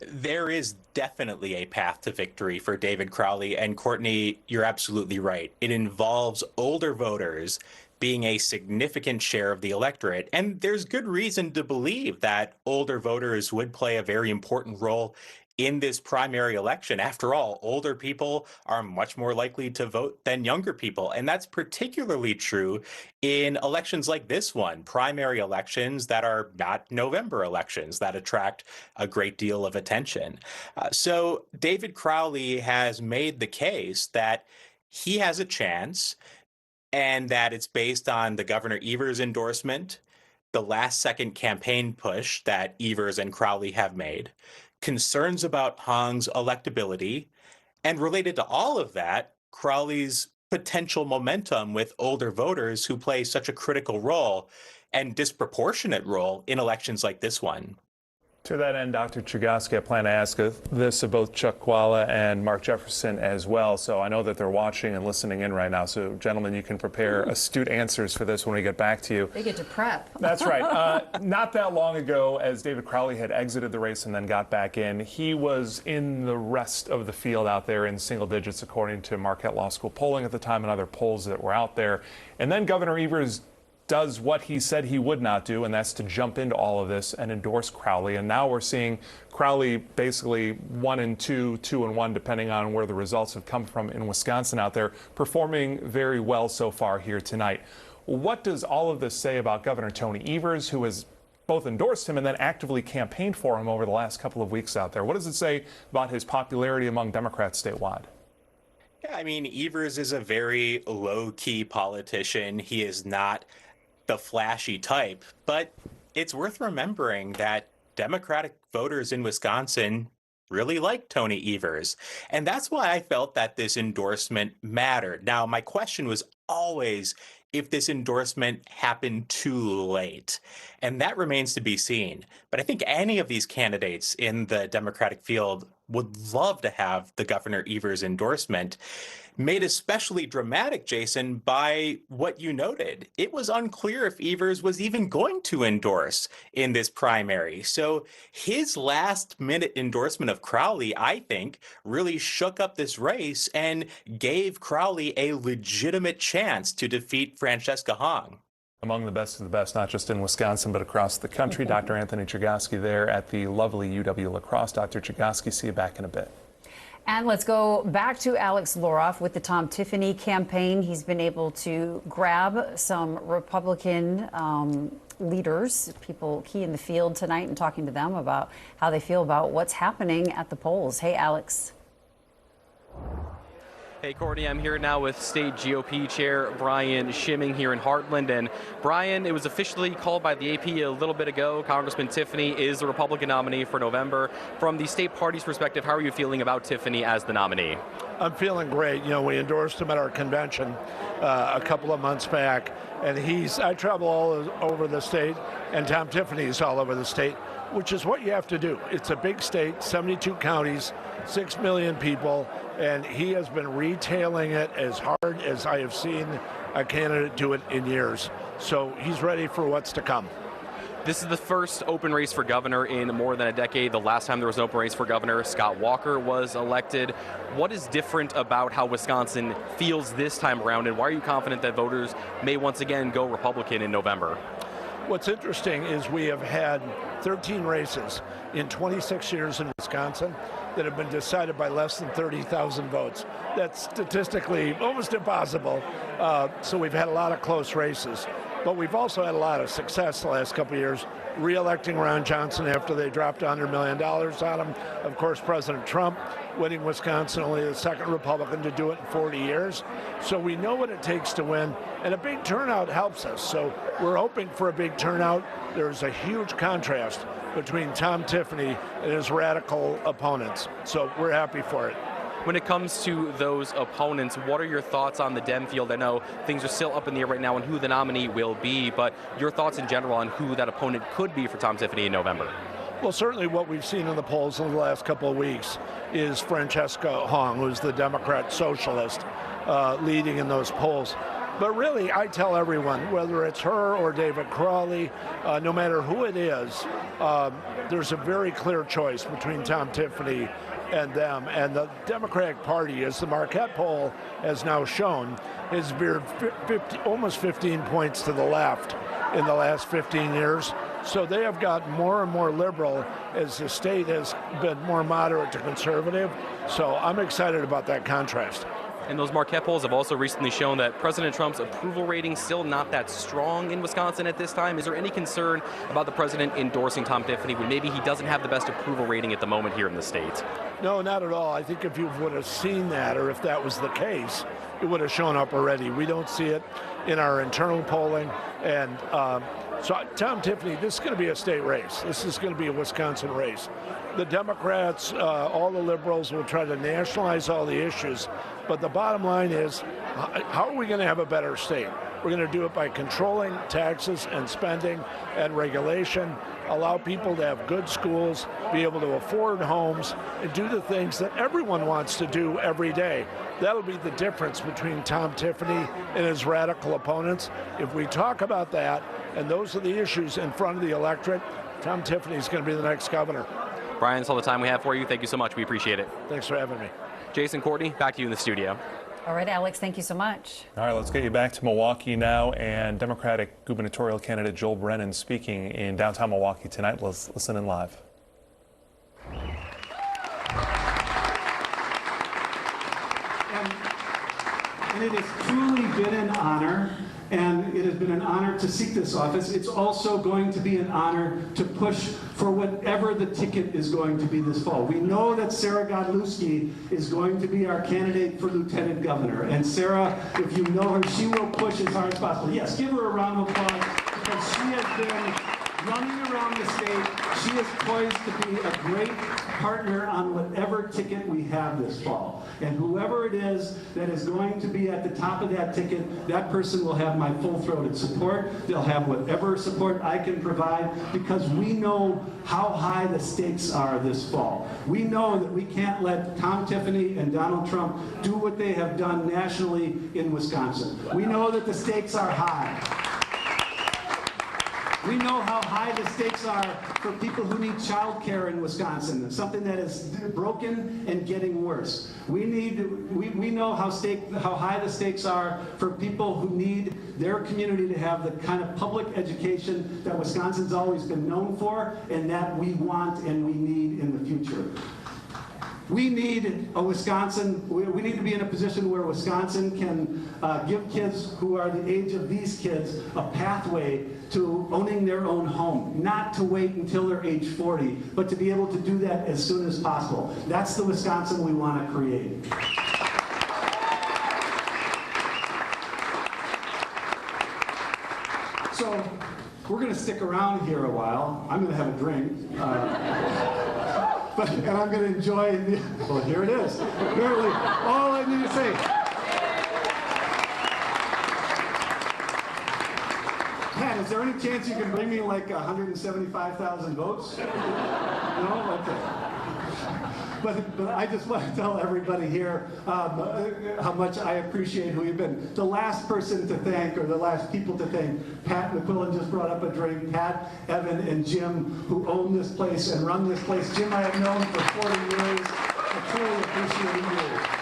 There is definitely a path to victory for David Crowley. And Courtney, you're absolutely right. It involves older voters being a significant share of the electorate. And there's good reason to believe that older voters would play a very important role in this primary election. After all, older people are much more likely to vote than younger people. And that's particularly true in elections like this one, primary elections that are not November elections that attract a great deal of attention. So David Crowley has made the case that he has a chance, and that it's based on the Governor Evers endorsement, the last-second campaign push that Evers and Crowley have made, concerns about Hong's electability, and related to all of that, Crowley's potential momentum with older voters who play such a critical role and disproportionate role in elections like this one. To that end, Dr. Chergosky, I plan to ask this of both Chuck Chvala and Mark Jefferson as well. So I know that they're watching and listening in right now. So, gentlemen, you can prepare astute answers for this when we get back to you. They get to prep. That's right. Not that long ago, as David Crowley had exited the race and then got back in, he was in the rest of the field out there in single digits, according to Marquette Law School polling at the time and other polls that were out there. And then Governor Evers does what he said he would not do, and that's to jump into all of this and endorse Crowley. And now we're seeing Crowley basically 1 and 2, 2 and 1, depending on where the results have come from in Wisconsin out there, performing very well so far here tonight. What does all of this say about Governor Tony Evers, who has both endorsed him and then actively campaigned for him over the last couple of weeks out there? What does it say about his popularity among Democrats statewide? Yeah, I mean, Evers is a very low-key politician. He is not the flashy type, but it's worth remembering that Democratic voters in Wisconsin really like Tony Evers. And that's why I felt that this endorsement mattered. Now, my question was always if this endorsement happened too late. And that remains to be seen. But I think any of these candidates in the Democratic field would love to have the Governor Evers endorsement, made especially dramatic, Jason, by what you noted. It was unclear if Evers was even going to endorse in this primary. So his last-minute endorsement of Crowley, I think, really shook up this race and gave Crowley a legitimate chance to defeat Francesca Hong. Among the best of the best, not just in Wisconsin, but across the country. Dr. Anthony Chergosky there at the lovely UW-La Crosse. Dr. Chergosky, see you back in a bit. And let's go back to Alex Loroff with the Tom Tiffany campaign. He's been able to grab some Republican leaders, people key in the field tonight, and talking to them about how they feel about what's happening at the polls. Hey, Alex. Hey, Courtney, I'm here now with State GOP Chair Brian Schimming here in Heartland. And Brian, it was officially called by the AP a little bit ago. Congressman Tiffany is the Republican nominee for November. From the state party's perspective, how are you feeling about Tiffany as the nominee? I'm feeling great. You know, we endorsed him at our convention a couple of months back, and I travel all over the state, and Tom Tiffany's all over the state, which is what you have to do. It's a big state, 72 counties, 6 million people, and he has been retailing it as hard as I have seen a candidate do it in years. So he's ready for what's to come. This is the first open race for governor in more than a decade. The last time there was an open race for governor, Scott Walker was elected. What is different about how Wisconsin feels this time around, and why are you confident that voters may once again go Republican in November? What's interesting is we have had 13 races in 26 years in Wisconsin that have been decided by less than 30,000 votes. That's statistically almost impossible. So we've had a lot of close races. But we've also had a lot of success the last couple of years, re-electing Ron Johnson after they dropped $100 million on him. Of course, President Trump winning Wisconsin, only the second Republican to do it in 40 years. So we know what it takes to win, and a big turnout helps us. So we're hoping for a big turnout. There's a huge contrast between Tom Tiffany and his radical opponents. So we're happy for it. When it comes to those opponents, what are your thoughts on the Dem field? I know things are still up in the air right now on who the nominee will be, but your thoughts in general on who that opponent could be for Tom Tiffany in November? Well, certainly what we've seen in the polls in the last couple of weeks is Francesca Hong, who's the Democrat socialist, leading in those polls. But really, I tell everyone, whether it's her or David Crowley, no matter who it is, there's a very clear choice between Tom Tiffany and them. And the Democratic Party, as the Marquette poll has now shown, has veered almost 15 points to the left in the last 15 years. So they have got more and more liberal as the state has been more moderate to conservative. So I'm excited about that contrast. And those Marquette polls have also recently shown that President Trump's approval rating still not that strong in Wisconsin at this time. Is there any concern about the president endorsing Tom Tiffany when maybe he doesn't have the best approval rating at the moment here in the state? No, not at all. I think if you would have seen that, or if that was the case, it would have shown up already. We don't see it in our internal polling. And so Tom Tiffany, this is going to be a state race. This is going to be a Wisconsin race. The Democrats, all the liberals will try to nationalize all the issues. But the bottom line is, how are we going to have a better state? We're going to do it by controlling taxes and spending and regulation, allow people to have good schools, be able to afford homes, and do the things that everyone wants to do every day. That'll be the difference between Tom Tiffany and his radical opponents. If we talk about that, and those are the issues in front of the electorate, Tom Tiffany is going to be the next governor. Brian, that's all the time we have for you. Thank you so much. We appreciate it. Thanks for having me. Jason, Courtney, back to you in the studio. All right, Alex, thank you so much. All right, let's get you back to Milwaukee now. And Democratic gubernatorial candidate Joel Brennan speaking in downtown Milwaukee tonight. Let's listen in live. And it has truly been an honor, and it has been an honor to seek this office. It's also going to be an honor to push for whatever the ticket is going to be this fall. We know that Sarah Godlewski is going to be our candidate for lieutenant governor. And Sarah, if you know her, she will push as hard as possible. Yes, give her a round of applause, because she has been running around the state. She is poised to be a great partner on whatever ticket we have this fall. And whoever it is that is going to be at the top of that ticket, that person will have my full-throated support. They'll have whatever support I can provide, because we know how high the stakes are this fall. We know that we can't let Tom Tiffany and Donald Trump do what they have done nationally in Wisconsin. We know that the stakes are high. We know how high the stakes are for people who need child care in Wisconsin, something that is broken and getting worse. We know how high the stakes are for people who need their community to have the kind of public education that Wisconsin's always been known for, and that we want and we need in the future. We need a Wisconsin, we need to be in a position where Wisconsin can give kids who are the age of these kids a pathway to owning their own home, not to wait until they're age 40, but to be able to do that as soon as possible. That's the Wisconsin we want to create. So we're going to stick around here a while. I'm going to have a drink. And I'm going to enjoy the, well, here it is. Apparently, all I need to say. Pat, is there any chance you can bring me like 175,000 votes? No? Okay. But I just want to tell everybody here how much I appreciate who you've been. The last person to thank, or the last people to thank, Pat McQuillan just brought up a drink. Pat, Evan, and Jim, who own this place and run this place. Jim, I have known for 40 years. I truly appreciate you.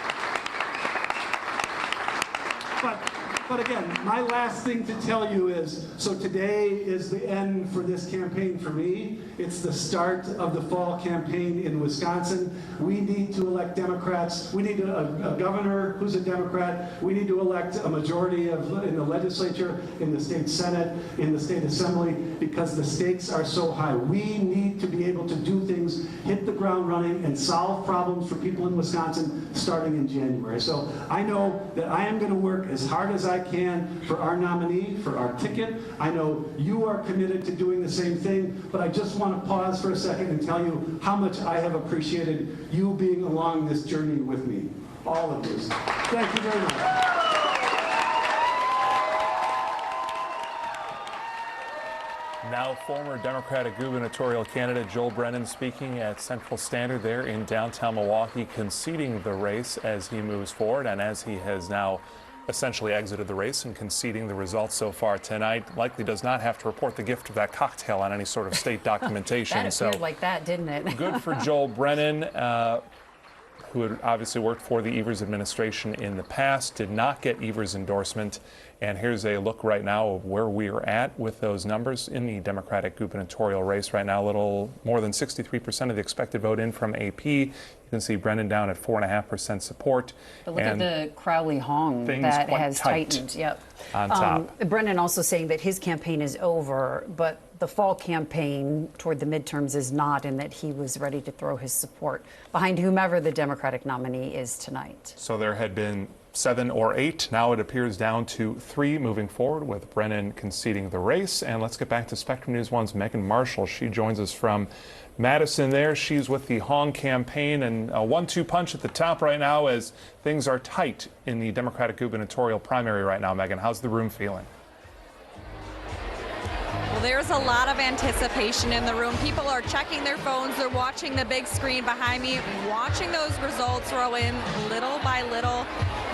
But again, my last thing to tell you is, so today is the end for this campaign for me. It's the start of the fall campaign in Wisconsin. We need to elect Democrats. We need a governor who's a Democrat. We need to elect a majority in the legislature, in the state Senate, in the state assembly, because the stakes are so high. We need to be able to do things, hit the ground running and solve problems for people in Wisconsin starting in January. So I know that I am going to work as hard as I can for our nominee, for our ticket. I know you are committed to doing the same thing, but I just want to pause for a second and tell you how much I have appreciated you being along this journey with me. All of you. Thank you very much. Now former Democratic gubernatorial candidate Joel Brennan speaking at Central Standard there in downtown Milwaukee, conceding the race as he moves forward and as he has now essentially exited the race and conceding the results so far tonight. Likely does not have to report the gift of that cocktail on any sort of state documentation. That appeared like that, didn't it? Good for Joel Brennan, who had obviously worked for the Evers administration in the past, did not get Evers' endorsement. And here's a look right now of where we are at with those numbers in the Democratic gubernatorial race right now. A little more than 63% of the expected vote in from AP. You can see Brennan down at 4.5% support. But look at the Crowley-Hong that has tightened. Yep. On top. Brennan also saying that his campaign is over, but the fall campaign toward the midterms is not, and that he was ready to throw his support behind whomever the Democratic nominee is tonight. So there had been 7 or 8. Now it appears down to 3 moving forward, with Brennan conceding the race. And let's get back to Spectrum News 1's Megan Marshall. She joins us from Madison there. She's with the Hong campaign, and a 1-2 punch at the top right now as things are tight in the Democratic gubernatorial primary right now. Megan, how's the room feeling? Well, there's a lot of anticipation in the room. People are checking their phones. They're watching the big screen behind me, watching those results roll in little by little.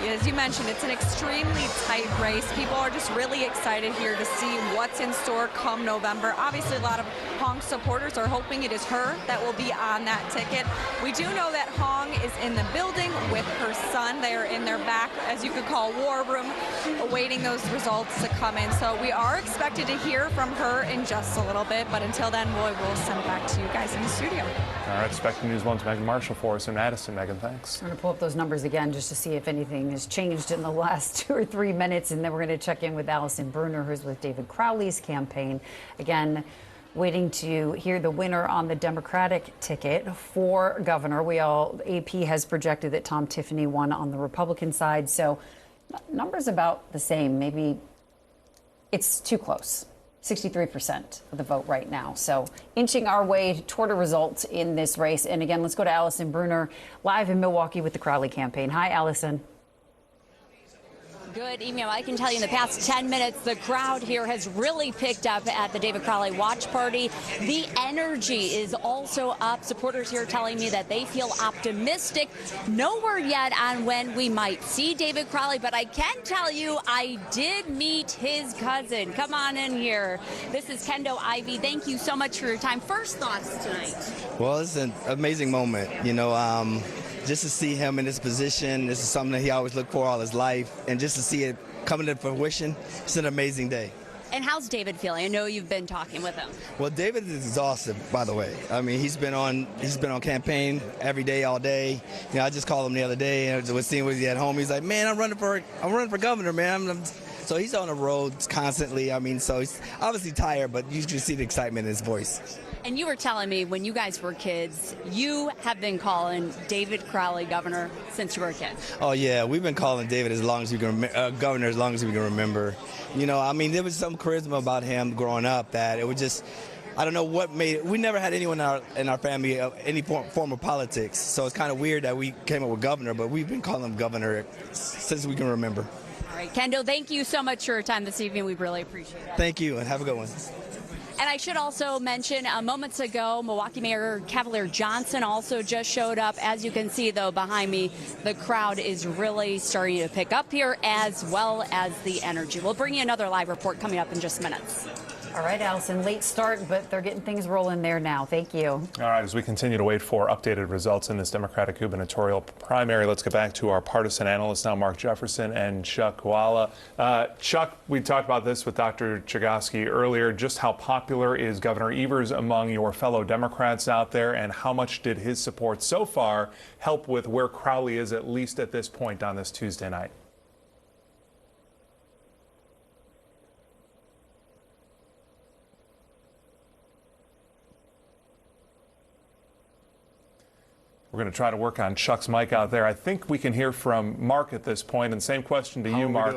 As you mentioned, it's an extremely tight race. People are just really excited here to see what's in store come November. Obviously, a lot of Hong supporters are hoping it is her that will be on that ticket. We do know that Hong is in the building with her son. They are in their back, as you could call, war room, awaiting those results to come in. So we are expected to hear from her in just a little bit, but until then, we'll send it back to you guys in the studio. All right, Spectrum News 1's Megan Marshall for us in Madison. Megan, thanks. We're going to pull up those numbers again just to see if anything has changed in the last 2 or 3 minutes, and then we're going to check in with Allison Bruner, who's with David Crowley's campaign. Again, waiting to hear the winner on the Democratic ticket for governor. AP has projected that Tom Tiffany won on the Republican side, so numbers about the same. Maybe it's too close. 63% of the vote right now. So inching our way toward a result in this race. And again, let's go to Allison Bruner live in Milwaukee with the Crowley campaign. Hi, Allison. Good evening. I can tell you in the past 10 minutes, the crowd here has really picked up at the David Crowley watch party. The energy is also up. Supporters here telling me that they feel optimistic. No word yet on when we might see David Crowley, but I can tell you I did meet his cousin. Come on in here. This is Kendo Ivey. Thank you so much for your time. First thoughts tonight. Well, it's an amazing moment. Just to see him in this position, this is something that he always looked for all his life, and just to see it coming to fruition, it's an amazing day. And how's David feeling? I know you've been talking with him. Well, David is exhausted, by the way. I mean, he's been on campaign every day, all day. I just called him the other day and was seeing what he at home. He's like, man, I'm running for governor, man. So he's on the road constantly. I mean, so he's obviously tired, but you can see the excitement in his voice. And you were telling me when you guys were kids, you have been calling David Crowley governor since you were a kid. Oh yeah, we've been calling David governor as long as we can remember. There was some charisma about him growing up that it was just, I don't know what made it. We never had anyone in our family of any form of politics, so it's kind of weird that we came up with governor, but we've been calling him governor since we can remember. All right, Kendall, thank you so much for your time this evening. We really appreciate it. Thank you, and have a good one. And I should also mention, moments ago, Milwaukee Mayor Cavalier Johnson also just showed up. As you can see, though, behind me, the crowd is really starting to pick up here, as well as the energy. We'll bring you another live report coming up in just minutes. All right, Allison, late start, but they're getting things rolling there now. Thank you. All right, as we continue to wait for updated results in this Democratic gubernatorial primary, let's get back to our partisan analysts now, Mark Jefferson and Chuck Walla. Chuck, we talked about this with Dr. Chagosky earlier. Just how popular is Governor Evers among your fellow Democrats out there, and how much did his support so far help with where Crowley is, at least at this point on this Tuesday night? We're going to try to work on Chuck's mic out there. I think we can hear from Mark at this point. And same question to you, Mark.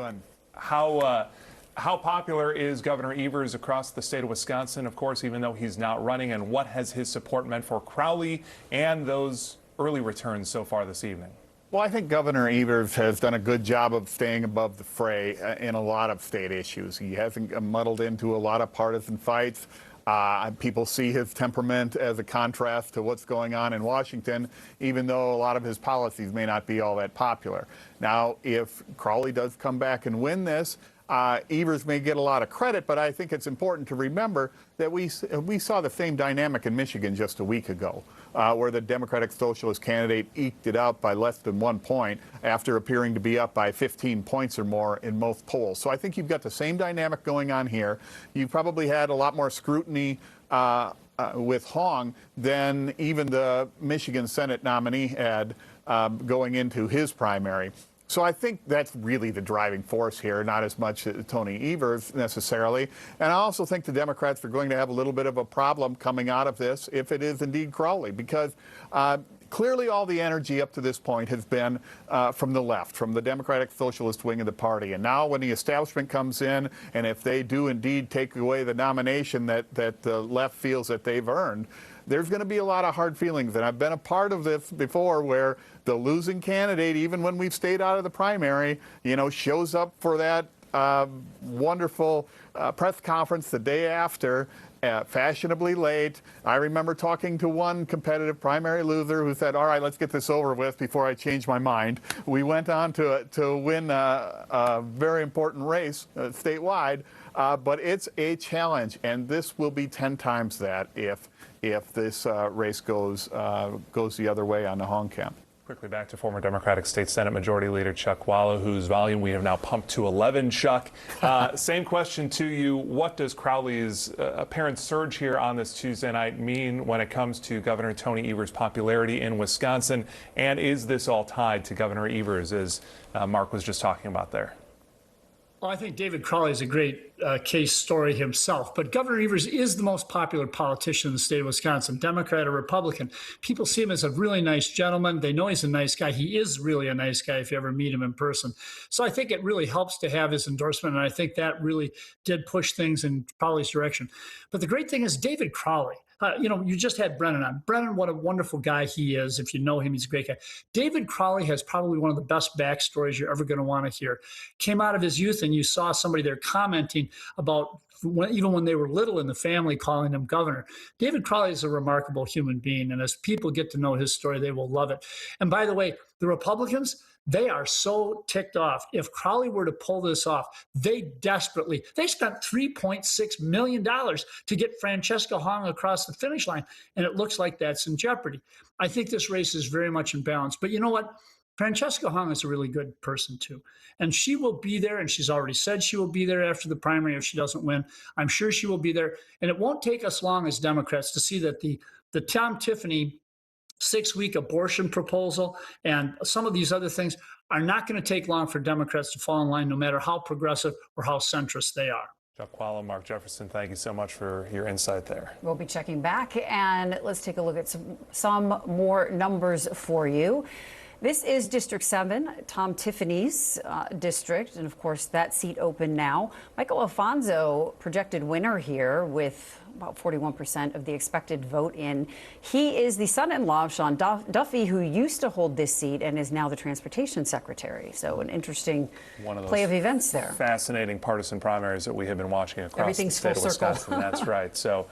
How popular is Governor Evers across the state of Wisconsin, of course, even though he's not running? And what has his support meant for Crowley and those early returns so far this evening? Well, I think Governor Evers has done a good job of staying above the fray in a lot of state issues. He hasn't muddled into a lot of partisan fights. People see his temperament as a contrast to what's going on in Washington, even though a lot of his policies may not be all that popular. Now, if Crowley does come back and win this, Evers may get a lot of credit, but I think it's important to remember that we saw the same dynamic in Michigan just a week ago, where the Democratic Socialist candidate eked it out by less than 1 point after appearing to be up by 15 points or more in most polls. So I think you've got the same dynamic going on here. You probably had a lot more scrutiny with Hong than even the Michigan Senate nominee had going into his primary. So I think that's really the driving force here, not as much Tony Evers necessarily. And I also think the Democrats are going to have a little bit of a problem coming out of this if it is indeed Crowley, because clearly all the energy up to this point has been from the left, from the Democratic Socialist wing of the party. And now when the establishment comes in, and if they do indeed take away the nomination that the left feels that they've earned, there's going to be a lot of hard feelings. And I've been a part of this before, where the losing candidate, even when we've stayed out of the primary, shows up for that wonderful press conference the day after, fashionably late. I remember talking to one competitive primary loser who said, all right, let's get this over with before I change my mind. We went on to win a very important race statewide, but it's a challenge, and this will be 10 times that if this race goes the other way on the Hong camp. Quickly back to former Democratic State Senate Majority Leader Chuck Chvala, whose volume we have now pumped to 11. Chuck, same question to you. What does Crowley's apparent surge here on this Tuesday night mean when it comes to Governor Tony Evers' popularity in Wisconsin? And is this all tied to Governor Evers, as Mark was just talking about there? Well, I think David Crowley is a great case story himself, but Governor Evers is the most popular politician in the state of Wisconsin, Democrat or Republican. People see him as a really nice gentleman. They know he's a nice guy. He is really a nice guy if you ever meet him in person. So I think it really helps to have his endorsement, and I think that really did push things in Crowley's direction. But the great thing is David Crowley. You just had Brennan on. Brennan, what a wonderful guy he is. If you know him, he's a great guy. David Crowley has probably one of the best backstories you're ever going to want to hear. Came out of his youth, and you saw somebody there commenting about even when they were little in the family, calling him governor. David Crowley is a remarkable human being, and as people get to know his story, they will love it. And by the way, the Republicans, they are so ticked off. If Crowley were to pull this off, they spent $3.6 million to get Francesca Hong across the finish line, and it looks like that's in jeopardy. I think this race is very much in balance. But you know what? Francesca Hong is a really good person, too. And she will be there, and she's already said she will be there after the primary if she doesn't win. I'm sure she will be there. And it won't take us long as Democrats to see that the Tom Tiffany 6-week abortion proposal and some of these other things are not going to take long for Democrats to fall in line, no matter how progressive or how centrist they are. Chuck Chvala, Mark Jefferson, thank you so much for your insight there. We'll be checking back, and let's take a look at some more numbers for you. This is District 7, Tom Tiffany's district, and of course that seat open now. Michael Alfonso, projected winner here with about 41% of the expected vote in. He is the son-in-law of Sean Duffy, who used to hold this seat and is now the transportation secretary. So an interesting play of events there. Fascinating partisan primaries that we have been watching across the state of Wisconsin. That's right. So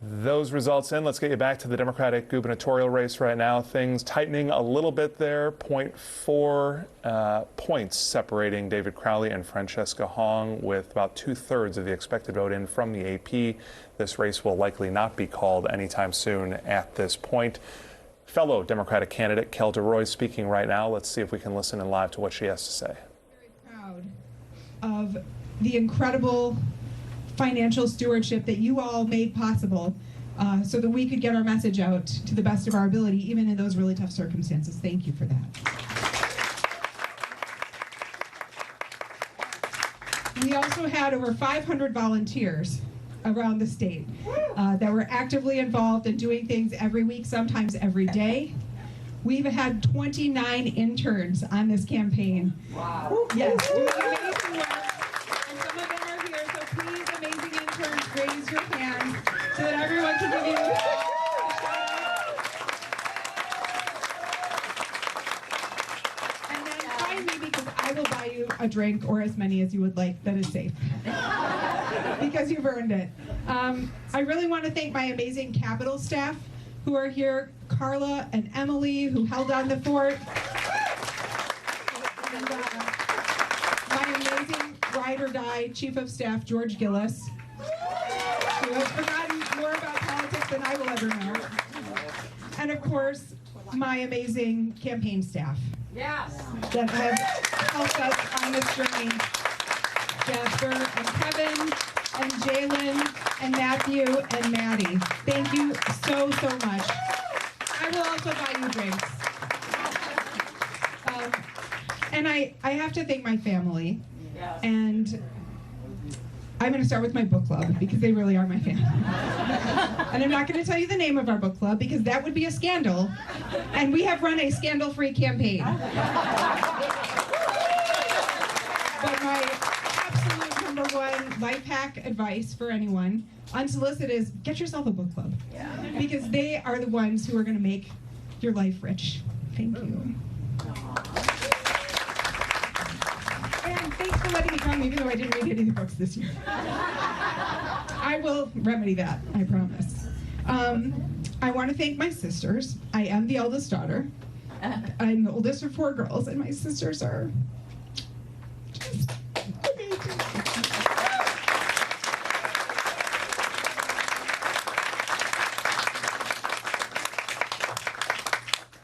those results in, let's get you back to the Democratic gubernatorial race right now. Things tightening a little bit there, 0.4 points separating David Crowley and Francesca Hong, with about 2/3 of the expected vote in from the AP. This race will likely not be called anytime soon at this point. Fellow Democratic candidate Kel DeRoy speaking right now. Let's see if we can listen in live to what she has to say. Very proud of the incredible financial stewardship that you all made possible so that we could get our message out to the best of our ability, even in those really tough circumstances. Thank you for that. We also had over 500 volunteers around the state that were actively involved in doing things every week, sometimes every day, We've had 29 interns on this campaign. Wow. Yes, doing amazing work. And some of them are here, so please, amazing interns, raise your hands so that everyone can give you a shout out. And then find me, because I will buy you a drink or as many as you would like that is safe. Because you've earned it. I really want to thank my amazing Capitol staff who are here, Carla and Emily, who held down the fort. And my amazing ride or die Chief of Staff, George Gillis, who has forgotten more about politics than I will ever know. And of course, my amazing campaign staff. Yes. That have helped us on this journey. Jasper and Kevin and Jalen and Matthew and Maddie. Thank you so, so much. I will also buy you drinks. And I have to thank my family. And I'm going to start with my book club because they really are my family. And I'm not going to tell you the name of our book club because that would be a scandal. And we have run a scandal-free campaign. But my absolute number one life hack advice for anyone, unsolicited, is get yourself a book club. Because they are the ones who are going to make your life rich. Thank you. And thanks for letting me come, even though I didn't read any of the books this year. I will remedy that, I promise. I want to thank my sisters. I am the eldest daughter. I'm the oldest of 4 girls, and my sisters are just amazing.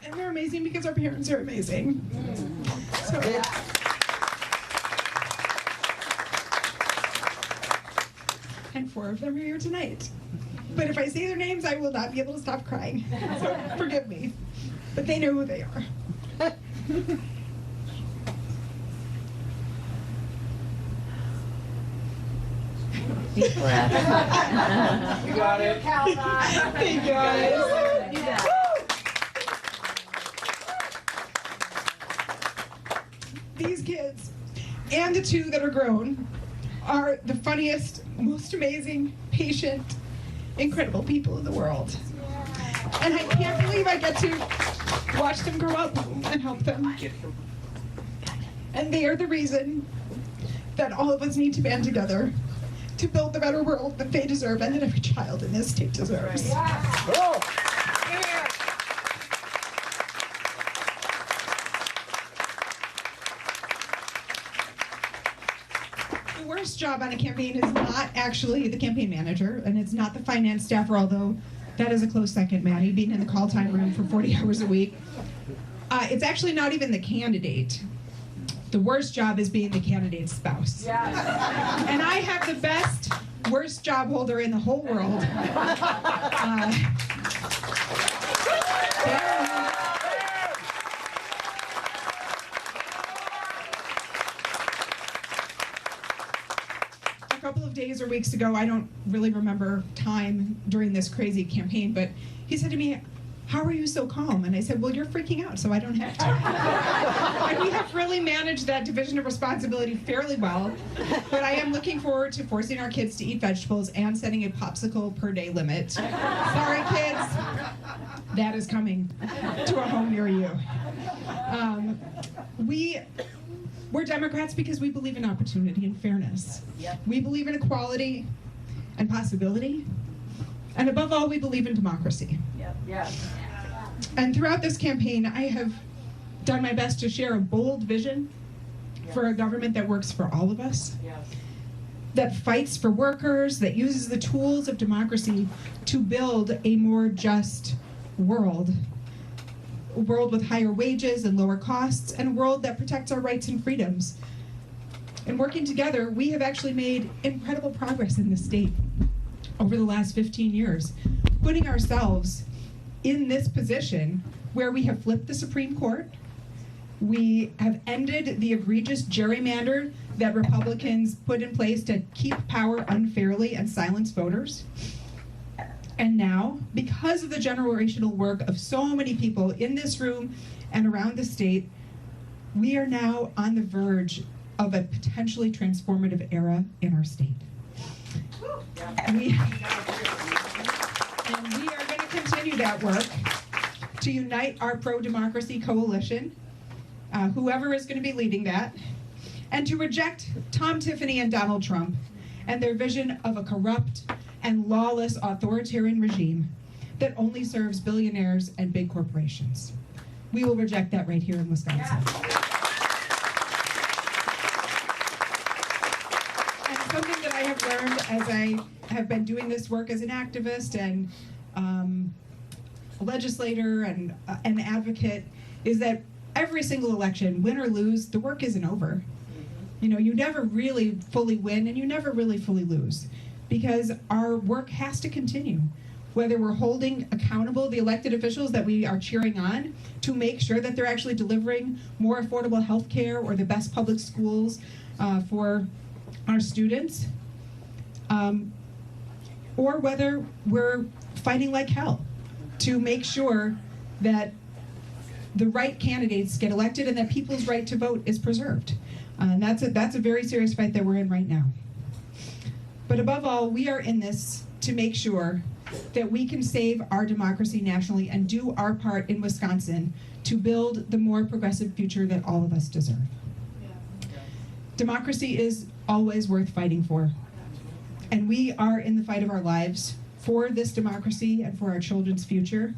And they're amazing because our parents are amazing. So, and 4 of them are here tonight. But if I say their names, I will not be able to stop crying. So forgive me. But they know who they are. Deep breath. You got it. Thank you guys. These kids, and the 2 that are grown, are the funniest, most amazing, patient, incredible people in the world. And I can't believe I get to watch them grow up and help them. And they are the reason that all of us need to band together to build the better world that they deserve and that every child in this state deserves. The worst job on a campaign is not actually the campaign manager, and it's not the finance staffer, although that is a close second, Maddie, being in the call time room for 40 hours a week. It's actually not even the candidate. The worst job is being the candidate's spouse. Yes. And I have the best, worst job holder in the whole world. A couple of days or weeks ago, I don't really remember time during this crazy campaign, but he said to me, "How are you so calm?" And I said, "Well, you're freaking out, so I don't have to." And we have really managed that division of responsibility fairly well, but I am looking forward to forcing our kids to eat vegetables and setting a popsicle per day limit. Sorry, kids. That is coming to a home near you. We're Democrats because we believe in opportunity and fairness. Yep. We believe in equality and possibility. And above all, we believe in democracy. Yep. Yes. And throughout this campaign, I have done my best to share a bold vision for a government that works for all of us, that fights for workers, that uses the tools of democracy to build a more just world. A world with higher wages and lower costs, and a world that protects our rights and freedoms. And working together, we have actually made incredible progress in this state over the last 15 years, putting ourselves in this position where we have flipped the Supreme Court, we have ended the egregious gerrymander that Republicans put in place to keep power unfairly and silence voters, And now, because of the generational work of so many people in this room and around the state, we are now on the verge of a potentially transformative era in our state. And we are going to continue that work to unite our pro-democracy coalition, whoever is going to be leading that, and to reject Tom Tiffany and Donald Trump and their vision of a corrupt and lawless authoritarian regime that only serves billionaires and big corporations. We will reject that right here in Wisconsin. And something that I have learned as I have been doing this work as an activist and a legislator and an advocate is that every single election, win or lose, the work isn't over. You know, you never really fully win and you never really fully lose, because our work has to continue, whether we're holding accountable the elected officials that we are cheering on to make sure that they're actually delivering more affordable health care or the best public schools for our students, or whether we're fighting like hell to make sure that the right candidates get elected and that people's right to vote is preserved. And that's a very serious fight that we're in right now. But above all, we are in this to make sure that we can save our democracy nationally and do our part in Wisconsin to build the more progressive future that all of us deserve. Democracy is always worth fighting for. And we are in the fight of our lives for this democracy and for our children's future.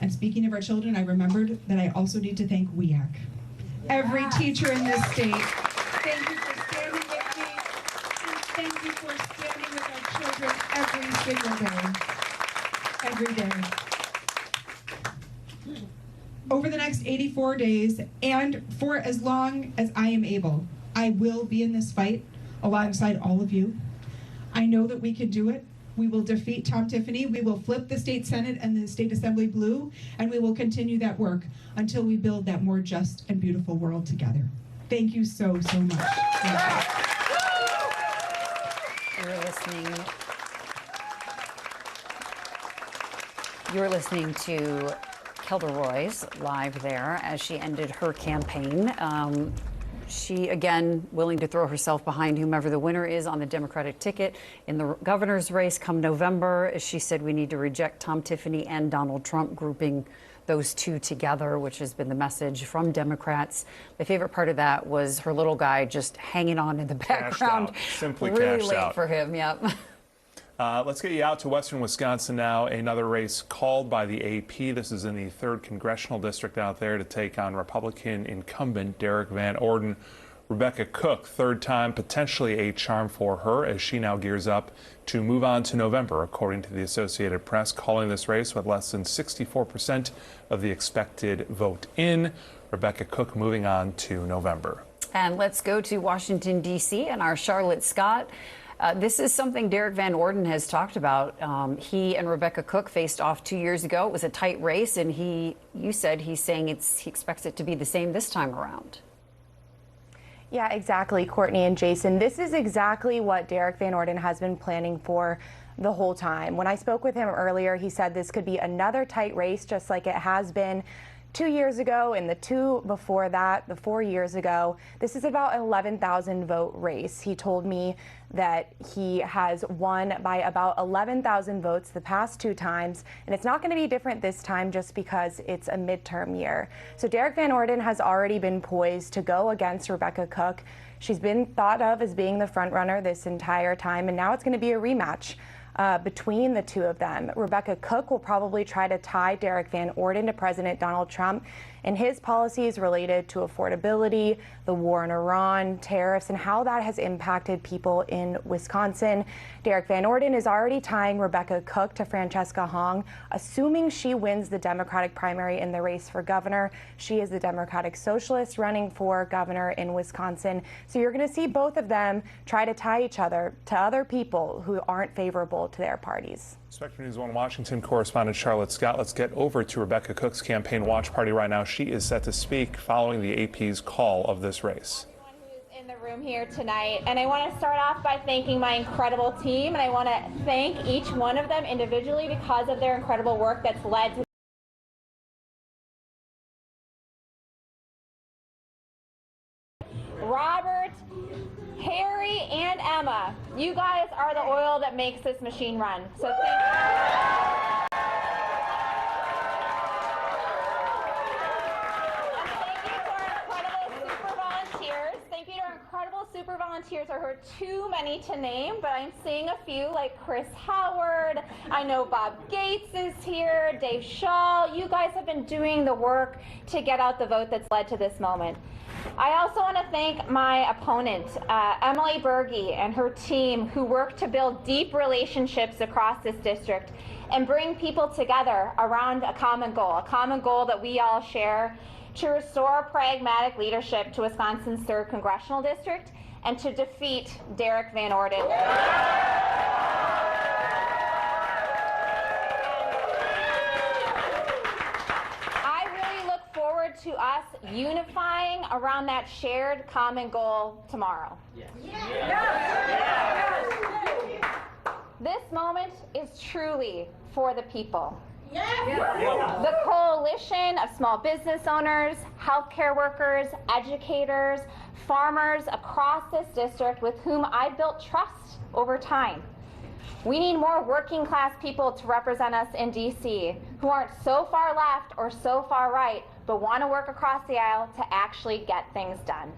And speaking of our children, I remembered that I also need to thank WEAC. Every teacher in this state, thank you for standing with me, and thank you for standing with our children every single day, every day. Over the next 84 days, and for as long as I am able, I will be in this fight alongside all of you. I know that we can do it. We will defeat Tom Tiffany. We will flip the state Senate and the state assembly blue, and we will continue that work until we build that more just and beautiful world together. Thank you so, so much. You're listening to Kelda Roys live there as she ended her campaign. She, again, willing to throw herself behind whomever the winner is on the Democratic ticket in the governor's race come November. As she said, we need to reject Tom Tiffany and Donald Trump, grouping those two together, which has been the message from Democrats. My favorite part of that was her little guy just hanging on in the background. Simply really cashed late out for him, yep. Let's get you out to western Wisconsin now. Another race called by the AP. This is in the 3rd congressional district out there to take on Republican incumbent Derek Van Orden. Rebecca Cook, 3rd time, potentially a charm for her as she now gears up to move on to November, according to the Associated Press, calling this race with less than 64% of the expected vote in. Rebecca Cook moving on to November. And let's go to Washington, D.C. and our Charlotte Scott. This is something Derek Van Orden has talked about. He and Rebecca Cook faced off 2 years ago. It was a tight race, and you said he's saying he expects it to be the same this time around. Yeah, exactly, Courtney and Jason. This is exactly what Derek Van Orden has been planning for the whole time. When I spoke with him earlier, he said this could be another tight race, just like it has been 2 years ago and the 2 before that, the 4 years ago. This is about an 11,000 vote race. He told me that he has won by about 11,000 votes the past 2 times, and it's not going to be different this time just because it's a midterm year. So Derek Van Orden has already been poised to go against Rebecca Cook. She's been thought of as being the front runner this entire time, and now it's going to be a rematch between the two of them. Rebecca Cook will probably try to tie Derek Van Orden to President Donald Trump and his policies related to affordability, the war in Iran, tariffs, and how that has impacted people in Wisconsin. Derek Van Orden is already tying Rebecca Cook to Francesca Hong, assuming she wins the Democratic primary in the race for governor. She is the Democratic Socialist running for governor in Wisconsin. So you're going to see both of them try to tie each other to other people who aren't favorable to their parties. Spectrum News 1 Washington correspondent Charlotte Scott. Let's get over to Rebecca Cook's campaign watch party right now. She is set to speak following the AP's call of this race. In the room room here tonight, and I want to start off by thanking my incredible team, and I want to thank each one of them individually because of their incredible work that's led to Robert, Harry, and Emma. You guys are the oil that makes this machine run. So thank you. Thank you to our incredible super volunteers. There are too many to name, but I'm seeing a few like Chris Howard. I know Bob Gates is here, Dave Shaw. You guys have been doing the work to get out the vote that's led to this moment. I also want to thank my opponent, Emily Berge, and her team, who worked to build deep relationships across this district and bring people together around a common goal that we all share, to restore pragmatic leadership to Wisconsin's 3rd Congressional District and to defeat Derek Van Orden. I really look forward to us unifying around that shared common goal tomorrow. Yes. Yes. This moment is truly for the people. The coalition of small business owners, healthcare workers, educators, farmers across this district with whom I built trust over time. We need more working class people to represent us in DC who aren't so far left or so far right, but want to work across the aisle to actually get things done.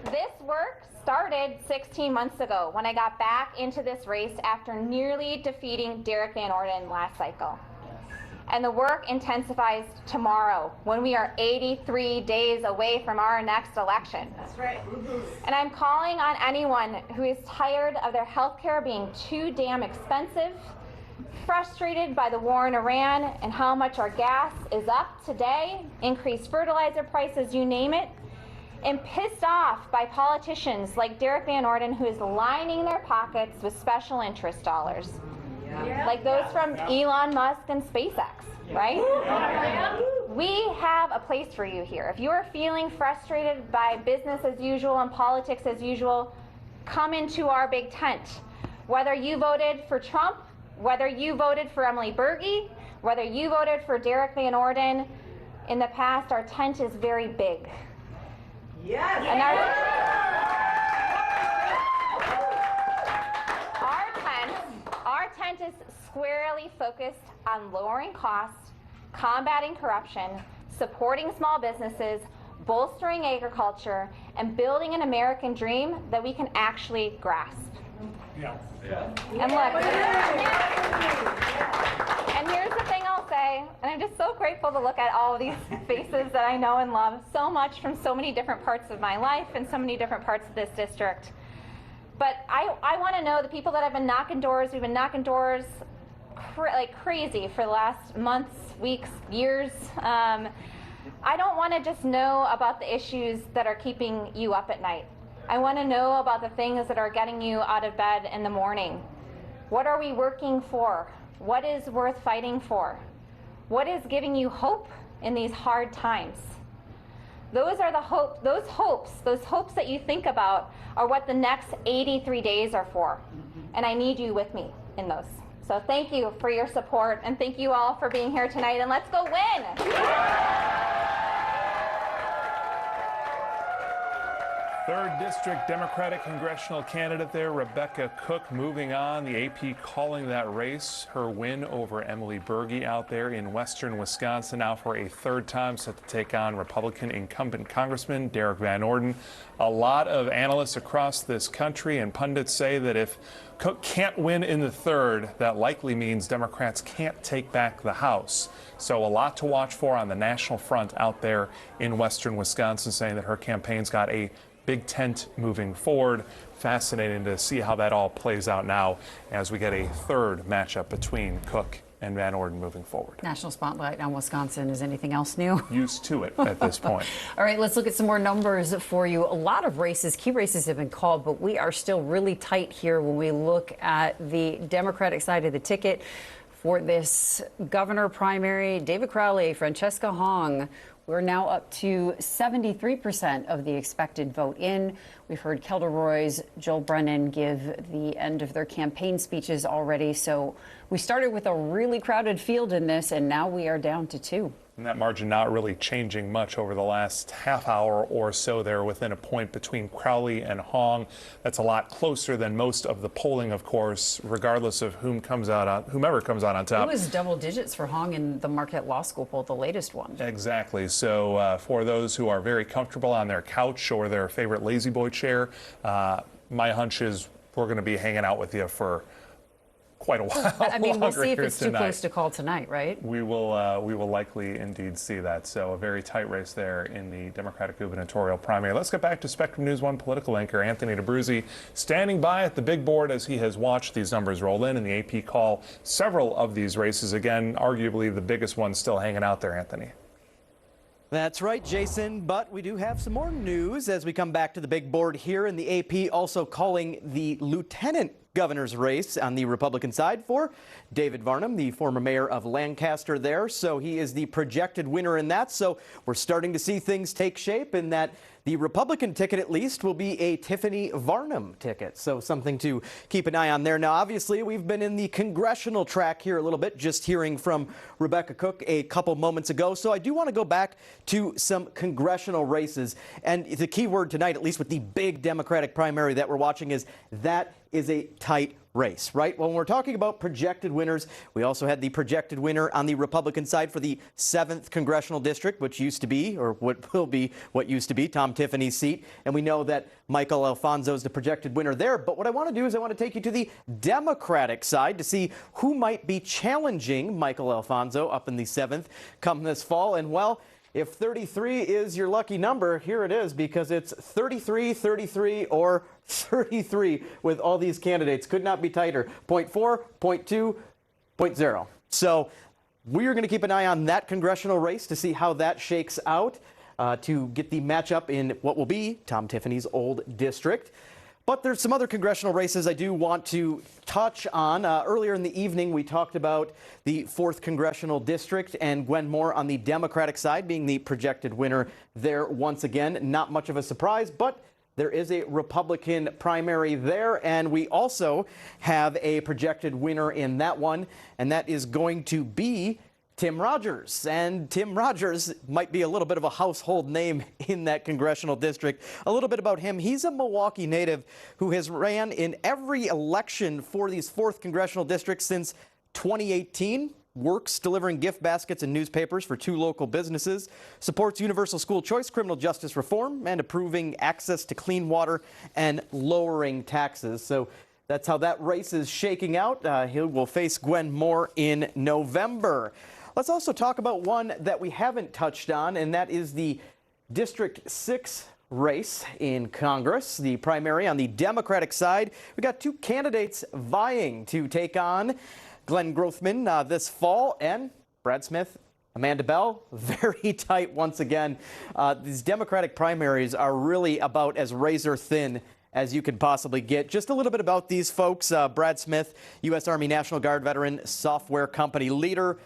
This work started 16 months ago when I got back into this race after nearly defeating Derek Van Orden last cycle. And the work intensifies tomorrow when we are 83 days away from our next election. That's right. And I'm calling on anyone who is tired of their health care being too damn expensive, frustrated by the war in Iran and how much our gas is up today, increased fertilizer prices, you name it, and pissed off by politicians like Derek Van Orden, who is lining their pockets with special interest dollars, like those from Elon Musk and SpaceX, right? We have a place for you here. If you are feeling frustrated by business as usual and politics as usual, come into our big tent. Whether you voted for Trump, whether you voted for Emily Berge, whether you voted for Derek Van Orden, in the past, our tent is very big. Yes. And our tent is squarely focused on lowering costs, combating corruption, supporting small businesses, bolstering agriculture, and building an American dream that we can actually grasp. And look, and here's the thing I'll say, and I'm just so grateful to look at all of these faces that I know and love so much from so many different parts of my life and so many different parts of this district. But I want to know the people that have been knocking doors, we've been knocking doors like crazy for the last months, weeks, years. I don't want to just know about the issues that are keeping you up at night. I want to know about the things that are getting you out of bed in the morning. What are we working for? What is worth fighting for? What is giving you hope in these hard times? Those are those hopes that you think about are what the next 83 days are for. And I need you with me in those. So thank you for your support, and thank you all for being here tonight, and let's go win! 3rd District Democratic congressional candidate there, Rebecca Cook, moving on. The AP calling that race her win over Emily Berge out there in western Wisconsin, now for a 3rd time set to take on Republican incumbent Congressman Derek Van Orden. A lot of analysts across this country and pundits say that if Cook can't win in the 3rd, that likely means Democrats can't take back the House. So a lot to watch for on the national front out there in western Wisconsin, saying that her campaign's got a big tent moving forward. Fascinating to see how that all plays out now as we get a 3rd matchup between Cook and Van Orden moving forward. National spotlight on Wisconsin. Is anything else new? Used to it at this point. All right, let's look at some more numbers for you. A lot of races, key races have been called, but we are still really tight here when we look at the Democratic side of the ticket. For this governor primary, David Crowley, Francesca Hong We're now up to 73% of the expected vote in. We've heard Kelda Roy's Joel Brennan give the end of their campaign speeches already. So we started with a really crowded field in this, and now we are down to 2. And that margin not really changing much over the last half hour or so. They're within a point between Crowley and Hong. That's a lot closer than most of the polling, of course, regardless of whomever comes out on top. It was double digits for Hong in the Marquette Law School poll, the latest one. Exactly. So for those who are very comfortable on their couch or their favorite lazy boy chair, my hunch is we're going to be hanging out with you for quite a while. I mean, we'll see if it's tonight. too close to call tonight, right? We will likely indeed see that. So a very tight race there in the Democratic gubernatorial primary. Let's get back to Spectrum News 1 political anchor Anthony D'Abruzzi standing by at the big board as he has watched these numbers roll in and the AP call several of these races. Again, arguably the biggest one still hanging out there, Anthony. That's right, Jason, but we do have some more news as we come back to the big board here, and the AP also calling the lieutenant governor's race on the Republican side for David Varnum, the former mayor of Lancaster there. So he is the projected winner in that. So we're starting to see things take shape in that the Republican ticket, at least, will be a Tiffany Varnum ticket. So something to keep an eye on there. Now, obviously, we've been in the congressional track here a little bit, just hearing from Rebecca Cook a couple moments ago. So I do want to go back to some congressional races. And the key word tonight, at least with the big Democratic primary that we're watching, is that is a tight race, right? When we're talking about projected winners, we also had the projected winner on the Republican side for the 7th congressional district, which used to be, or what will be, what used to be Tom Tiffany's seat. And we know that Michael Alfonso is the projected winner there. But what I want to do is I want to take you to the Democratic side to see who might be challenging Michael Alfonso up in the 7th come this fall. And well, if 33 is your lucky number, here it is, because it's 33, 33, or 33 with all these candidates. Could not be tighter. 0.4, 0.2, 0.0. So we are going to keep an eye on that congressional race to see how that shakes out to get the matchup in what will be Tom Tiffany's old district. But there's some other congressional races I do want to touch on. Earlier in the evening, we talked about the 4th congressional district and Gwen Moore on the Democratic side being the projected winner there once again. Not much of a surprise, but there is a Republican primary there, and we also have a projected winner in that one, and that is going to be Tim Rogers. And Tim Rogers might be a little bit of a household name in that congressional district. A little bit about him. He's a Milwaukee native who has ran in every election for these 4th congressional districts since 2018. Works delivering gift baskets and newspapers for 2 local businesses, supports universal school choice, criminal justice reform, and improving access to clean water and lowering taxes. So that's how that race is shaking out. He will face Gwen Moore in November. Let's also talk about one that we haven't touched on, and that is the District 6 race in Congress, the primary on the Democratic side. We got 2 candidates vying to take on Glenn Grothman this fall, and Brad Smith, Amanda Bell, very tight once again. These Democratic primaries are really about as razor thin as you could possibly get. Just a little bit about these folks. Brad Smith, U.S. Army National Guard veteran, software company leader.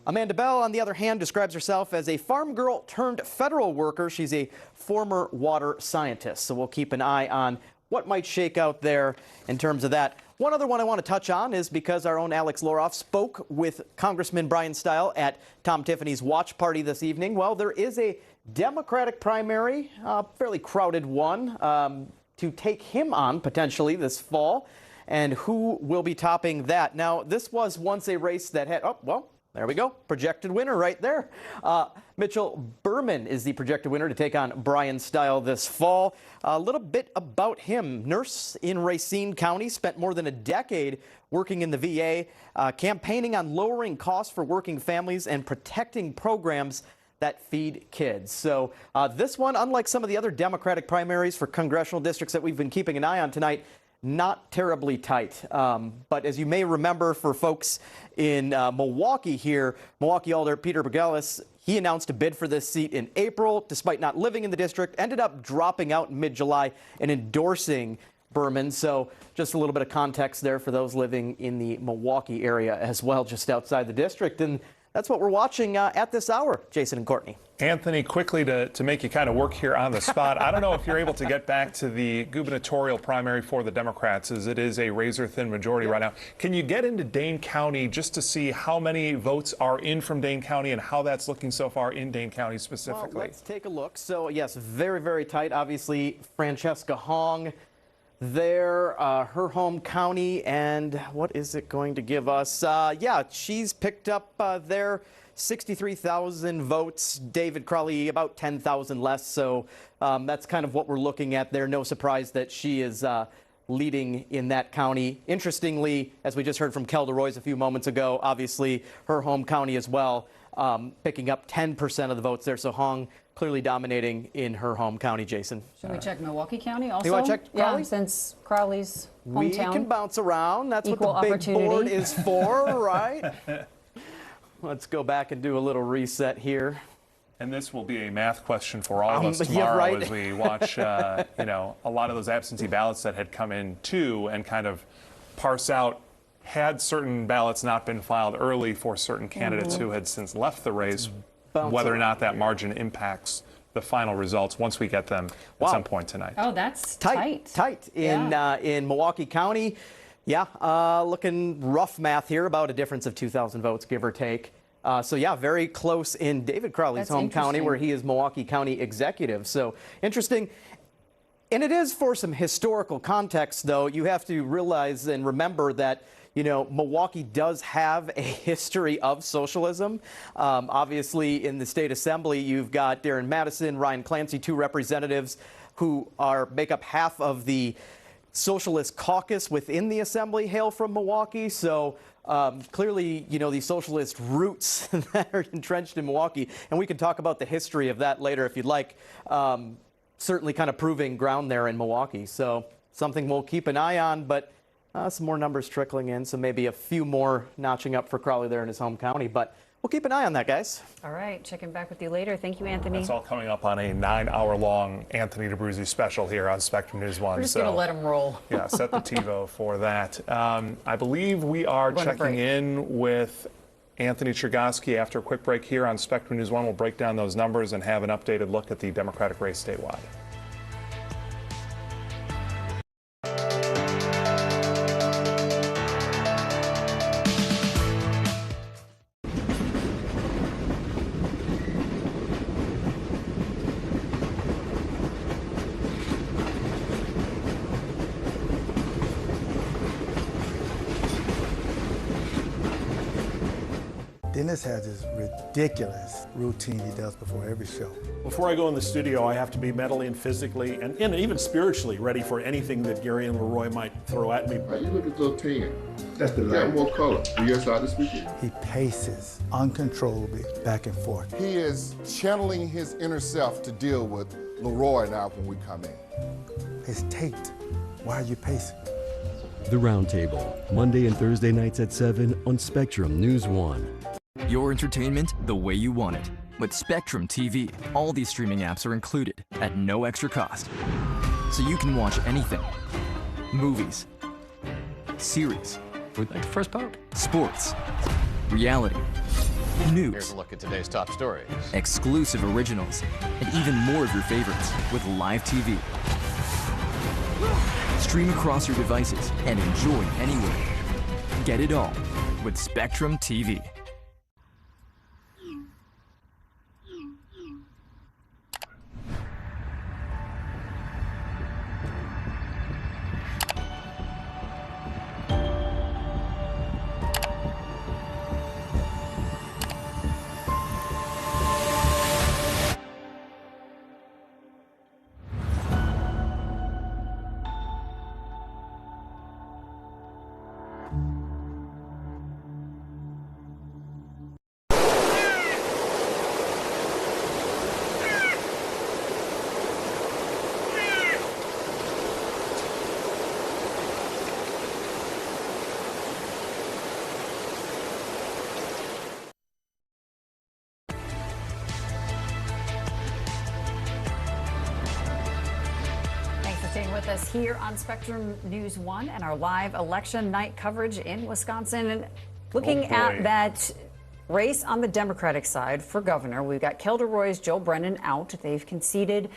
Amanda Bell, on the other hand, describes herself as a farm girl turned federal worker. She's a former water scientist. So we'll keep an eye on what might shake out there in terms of that. One other one I want to touch on is because our own Alex Loroff spoke with Congressman Brian Stile at Tom Tiffany's watch party this evening. Well, there is a Democratic primary, a fairly crowded one, to take him on potentially this fall. And who will be topping that? Now, this was once a race that had, oh, well, there we go. Projected winner right there. Mitchell Berman is the projected winner to take on Brian Stile this fall. A little bit about him. Nurse in Racine County, spent more than a decade working in the VA, campaigning on lowering costs for working families and protecting programs that feed kids. So this one, unlike some of the other Democratic primaries for congressional districts that we've been keeping an eye on tonight, not terribly tight. But as you may remember, for folks in Milwaukee here, Milwaukee Alder Peter Bergelis, he announced a bid for this seat in April, despite not living in the district, ended up dropping out in mid-July and endorsing Berman. So just a little bit of context there for those living in the Milwaukee area as well, just outside the district. And that's what we're watching at this hour, Jason and Courtney. Anthony, quickly to make you kind of work here on the spot, I don't know if you're able to get back to the gubernatorial primary for the Democrats, as it is a razor-thin majority right now. Can you get into Dane County just to see how many votes are in from Dane County and how that's looking so far in Dane County specifically? Well, let's take a look. So, yes, very, very tight. Obviously, Francesca Hong there, her home county, and what is it going to give us? Yeah, she's picked up there 63,000 votes. David Crowley about 10,000 less. So that's kind of what we're looking at there. No surprise that she is leading in that county. Interestingly, as we just heard from Kelda Roys a few moments ago, obviously her home county as well, picking up 10% of the votes there. So Hong clearly dominating in her home county, Jason. Should we check Milwaukee County also? You want to check Crowley? Yeah, since Crowley's hometown. We can bounce around. That's Equal what the big opportunity. board is for, right? Let's go back and do a little reset here. And this will be a math question for all of us tomorrow, yeah, right. as we watch, you know, a lot of those absentee ballots that had come in too, and kind of parse out, had certain ballots not been filed early for certain candidates who had since left the race, whether or not that margin impacts the final results once we get them at some point tonight. Oh, that's tight in Milwaukee County. Yeah, looking rough math here, about a difference of 2,000 votes, give or take. So yeah, very close in David Crowley's home county, where he is Milwaukee County executive. So interesting. And it is for some historical context, though. You have to realize and remember that, you know, Milwaukee does have a history of socialism. Obviously, in the state assembly, you've got Darren Madison, Ryan Clancy, two representatives who make up half of the Socialist caucus within the assembly hail from Milwaukee. So clearly, you know, the socialist roots that are entrenched in Milwaukee. And we can talk about the history of that later if you'd like. Certainly kind of proving ground there in Milwaukee. So something we'll keep an eye on, but some more numbers trickling in. So maybe a few more notching up for Crowley there in his home county. But we'll keep an eye on that, guys. All right. Checking back with you later. Thank you, Anthony. That's all coming up on a 9-hour-long Anthony D'Abruzzi special here on Spectrum News 1. We're just going to let him roll. Yeah, set the TiVo for that. I believe we are checking in with Anthony Chergosky after a quick break here on Spectrum News 1. We'll break down those numbers and have an updated look at the Democratic race statewide. Dennis has this ridiculous routine he does before every show. Before I go in the studio, I have to be mentally and physically and even spiritually ready for anything that Gary and Leroy might throw at me. You look at those 10. That's the got more color. Do you start to speak it? He paces uncontrollably back and forth. He is channeling his inner self to deal with Leroy now when we come in. It's taped. Why are you pacing? The Roundtable, Monday and Thursday nights at 7 on Spectrum News 1. Your entertainment the way you want it. With Spectrum TV, all these streaming apps are included at no extra cost. So you can watch anything. Movies, series, we'd like the first part. Sports, reality, news. Here's a look at today's top stories. Exclusive originals, and even more of your favorites with live TV. Stream across your devices and enjoy anywhere. Get it all with Spectrum TV. With us here on Spectrum News 1 and our live election night coverage in Wisconsin. And looking at that Race on the Democratic side for governor. We've got Kelda Roy's Joe Brennan out. They've conceded.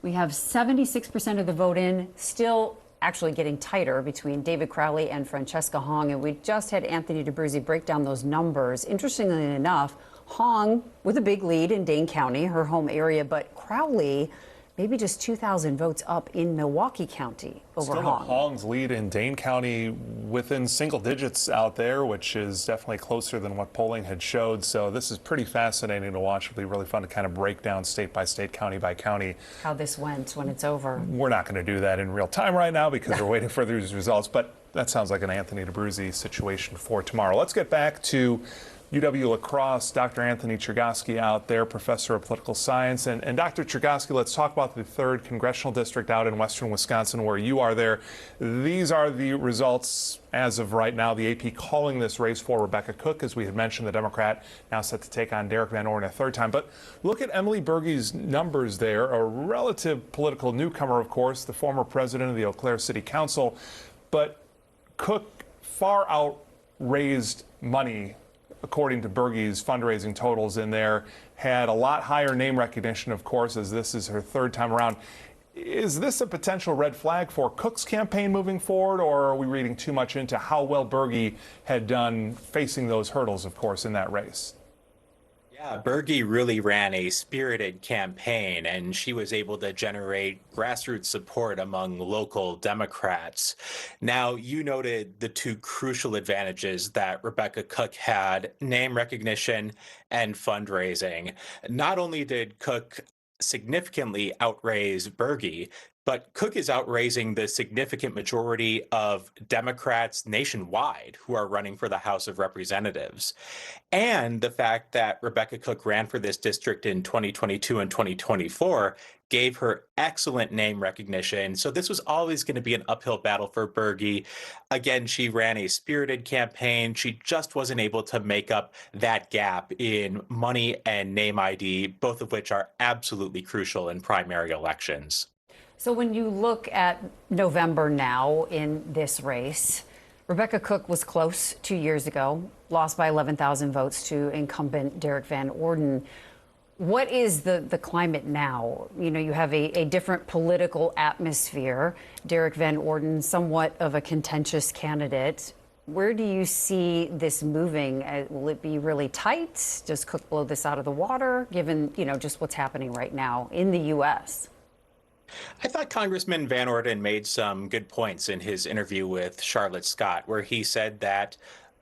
We have 76% of the vote in, still actually getting tighter between David Crowley and Francesca Hong. And we just had Anthony DeBruzzi break down those numbers. Interestingly enough, Hong with a big lead in Dane County, her home area, but Crowley maybe just 2,000 votes up in Milwaukee County over Still Hong. Hong's lead in Dane County within single digits out there, which is definitely closer than what polling had showed. So this is pretty fascinating to watch. It'll be really fun to kind of break down state by state, county by county. How this went when it's over. We're not going to do that in real time right now because we're waiting for these results, but that sounds like an Anthony DeBruzzi situation for tomorrow. Let's get back to UW La Crosse, Dr. Anthony Chergosky out there, professor of political science. And Dr. Chergosky, let's talk about the 3rd congressional district out in western Wisconsin where you are there. These are the results as of right now. The AP calling this race for Rebecca Cook. As we had mentioned, the Democrat now set to take on Derek Van Orden a 3rd time. But look at Emily Berge's numbers there, a relative political newcomer, of course, the former president of the Eau Claire City Council. But Cook far outraised money, according to Berge's fundraising totals in there, had a lot higher name recognition, of course, as this is her 3rd time around. Is this a potential red flag for Cook's campaign moving forward, or are we reading too much into how well Berge had done facing those hurdles, of course, in that race? Yeah, Berge really ran a spirited campaign, and she was able to generate grassroots support among local Democrats. Now, you noted the 2 crucial advantages that Rebecca Cook had: name recognition and fundraising. Not only did Cook significantly outraise Berge, but Cook is outraising the significant majority of Democrats nationwide who are running for the House of Representatives. And the fact that Rebecca Cook ran for this district in 2022 and 2024 gave her excellent name recognition. So this was always going to be an uphill battle for Berge. Again, she ran a spirited campaign. She just wasn't able to make up that gap in money and name ID, both of which are absolutely crucial in primary elections. So when you look at November now in this race, Rebecca Cook was close 2 years ago, lost by 11,000 votes to incumbent Derek Van Orden. What is the climate now? You know, you have a different political atmosphere. Derek Van Orden, somewhat of a contentious candidate. Where do you see this moving? Will it be really tight? Does Cook blow this out of the water, given, you know, just what's happening right now in the U.S.? I thought Congressman Van Orden made some good points in his interview with Charlotte Scott, where he said that,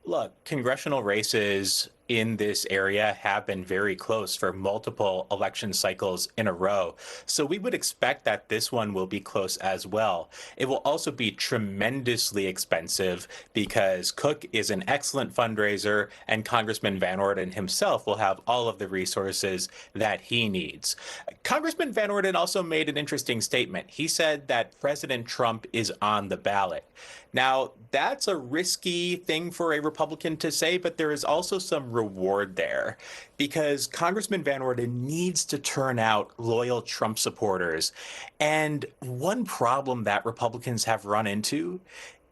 look, congressional races in this area have been very close for multiple election cycles in a row. So we would expect that this one will be close as well. It will also be tremendously expensive because Cook is an excellent fundraiser and Congressman Van Orden himself will have all of the resources that he needs. Congressman Van Orden also made an interesting statement. He said that President Trump is on the ballot. Now, that's a risky thing for a Republican to say, but there is also some reward there because Congressman Van Orden needs to turn out loyal Trump supporters. And one problem that Republicans have run into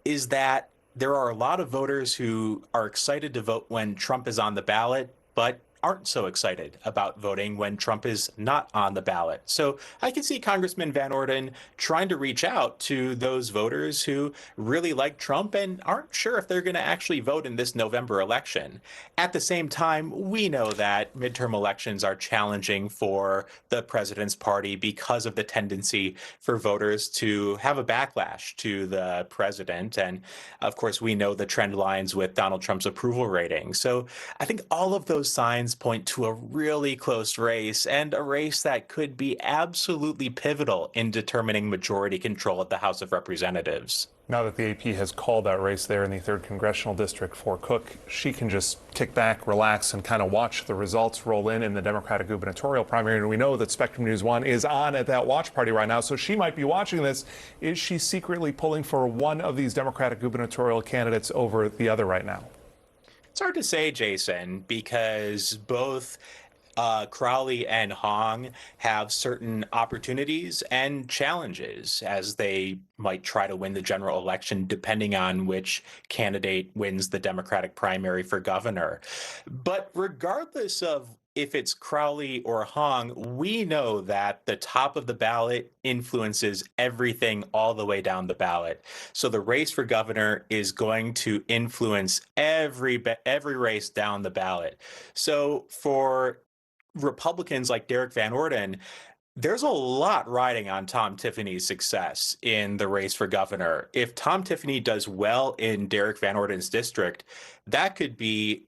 is that there are a lot of voters who are excited to vote when Trump is on the ballot, but aren't so excited about voting when Trump is not on the ballot. So I can see Congressman Van Orden trying to reach out to those voters who really like Trump and aren't sure if they're going to actually vote in this November election. At the same time, we know that midterm elections are challenging for the president's party because of the tendency for voters to have a backlash to the president. And of course, we know the trend lines with Donald Trump's approval rating. So I think all of those signs point to a really close race and a race that could be absolutely pivotal in determining majority control at the House of Representatives. Now that the AP has called that race there in the 3rd congressional district for Cook, she can just kick back, relax, and kind of watch the results roll in the Democratic gubernatorial primary. And we know that Spectrum News 1 is on at that watch party right now, so she might be watching this. Is she secretly pulling for one of these Democratic gubernatorial candidates over the other right now? It's hard to say, Jason, because both Crowley and Hong have certain opportunities and challenges as they might try to win the general election, depending on which candidate wins the Democratic primary for governor. But regardless of if it's Crowley or Hong, we know that the top of the ballot influences everything all the way down the ballot. So the race for governor is going to influence every race down the ballot. So for Republicans like Derek Van Orden, there's a lot riding on Tom Tiffany's success in the race for governor. If Tom Tiffany does well in Derek Van Orden's district, that could be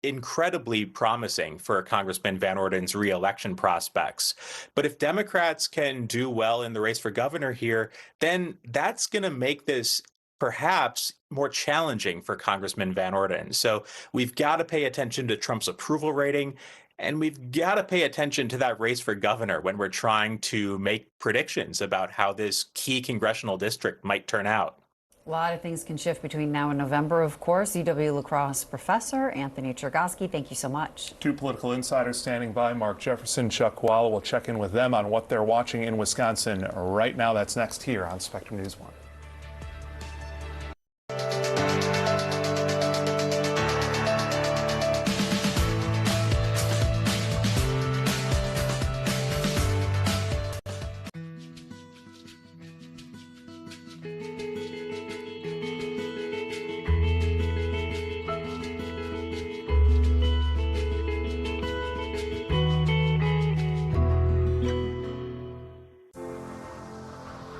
incredibly promising for Congressman Van Orden's reelection prospects. But if Democrats can do well in the race for governor here, then that's going to make this perhaps more challenging for Congressman Van Orden. So we've got to pay attention to Trump's approval rating, and we've got to pay attention to that race for governor when we're trying to make predictions about how this key congressional district might turn out. A lot of things can shift between now and November, of course. UW-La Crosse professor Anthony Chergosky, thank you so much. Two political insiders standing by, Mark Jefferson, Chuck Chvala. We'll check in with them on what they're watching in Wisconsin right now. That's next here on Spectrum News 1.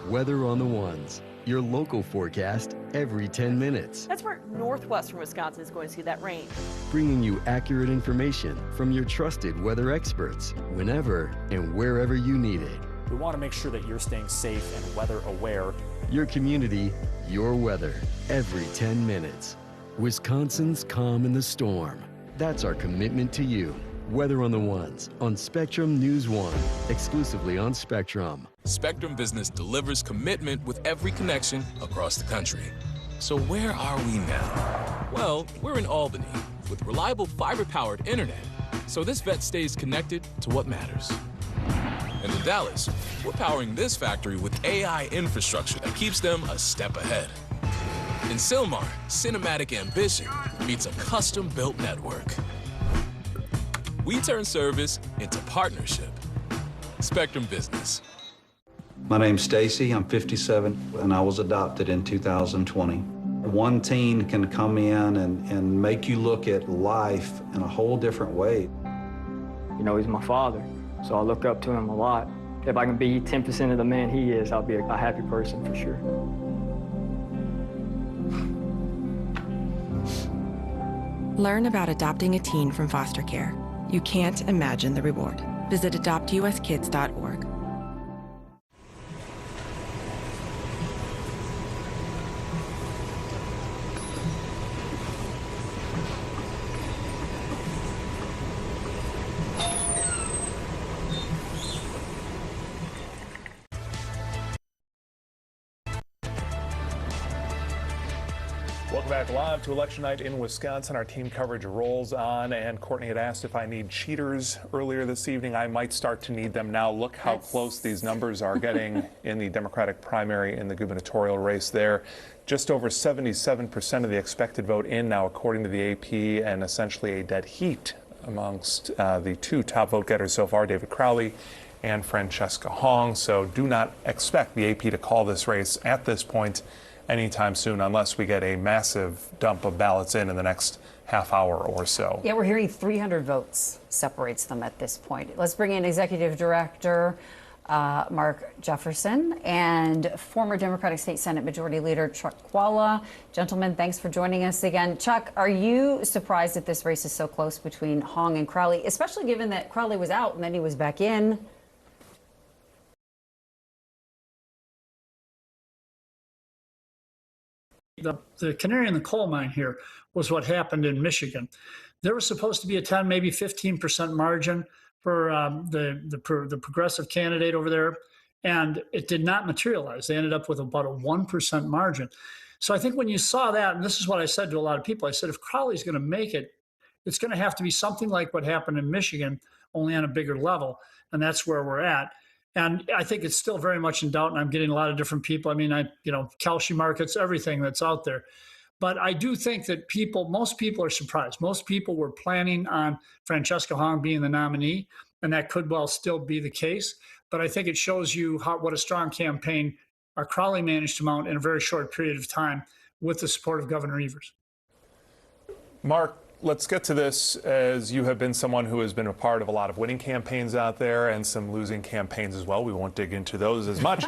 Weather on the Ones, your local forecast every 10 minutes. That's where northwestern Wisconsin is going to see that rain. Bringing you accurate information from your trusted weather experts whenever and wherever you need it. We want to make sure that you're staying safe and weather aware. Your community, your weather, every 10 minutes. Wisconsin's calm in the storm. That's our commitment to you. Weather on the Ones on Spectrum News 1, exclusively on Spectrum. Spectrum Business delivers commitment with every connection across the country. So where are we now? Well, we're in Albany with reliable fiber-powered internet, so this vet stays connected to what matters. And in Dallas, we're powering this factory with AI infrastructure that keeps them a step ahead. In Sylmar, cinematic ambition meets a custom-built network. We turn service into partnership. Spectrum Business. My name's Stacy, I'm 57, and I was adopted in 2020. One teen can come in and make you look at life in a whole different way. You know, he's my father, so I look up to him a lot. If I can be 10% of the man he is, I'll be a happy person for sure. Learn about adopting a teen from foster care. You can't imagine the reward. Visit adoptuskids.org. Welcome back live to Election Night in Wisconsin. Our team coverage rolls on, and Courtney had asked if I need cheaters earlier this evening. I might start to need them now. Look how close these numbers are getting in the Democratic primary in the gubernatorial race there. Just over 77% of the expected vote in now, according to the AP, and essentially a dead heat amongst the two top vote getters so far, David Crowley and Francesca Hong. So do not expect the AP to call this race at this point anytime soon, unless we get a massive dump of ballots in the next half hour or so. Yeah, we're hearing 300 votes separates them at this point. Let's bring in Executive Director Mark Jefferson and former Democratic State Senate Majority Leader Chuck Chvala. Gentlemen, thanks for joining us again. Chuck, are you surprised that this race is so close between Hong and Crowley, especially given that Crowley was out and then he was back in? The canary in the coal mine here was what happened in Michigan. There was supposed to be a 10, maybe 15% margin for the progressive candidate over there, and it did not materialize. They ended up with about a 1% margin. So I think when you saw that, and this is what I said to a lot of people, I said, if Crowley's going to make it, it's going to have to be something like what happened in Michigan, only on a bigger level. And that's where we're at. And I think it's still very much in doubt, and I'm getting a lot of different people. I mean, Kalshi Markets, everything that's out there. But I do think that most people are surprised. Most people were planning on Francesca Hong being the nominee, and that could well still be the case. But I think it shows you what a strong campaign Crowley managed to mount in a very short period of time with the support of Governor Evers. Mark, let's get to this, as you have been someone who has been a part of a lot of winning campaigns out there and some losing campaigns as well. We won't dig into those as much.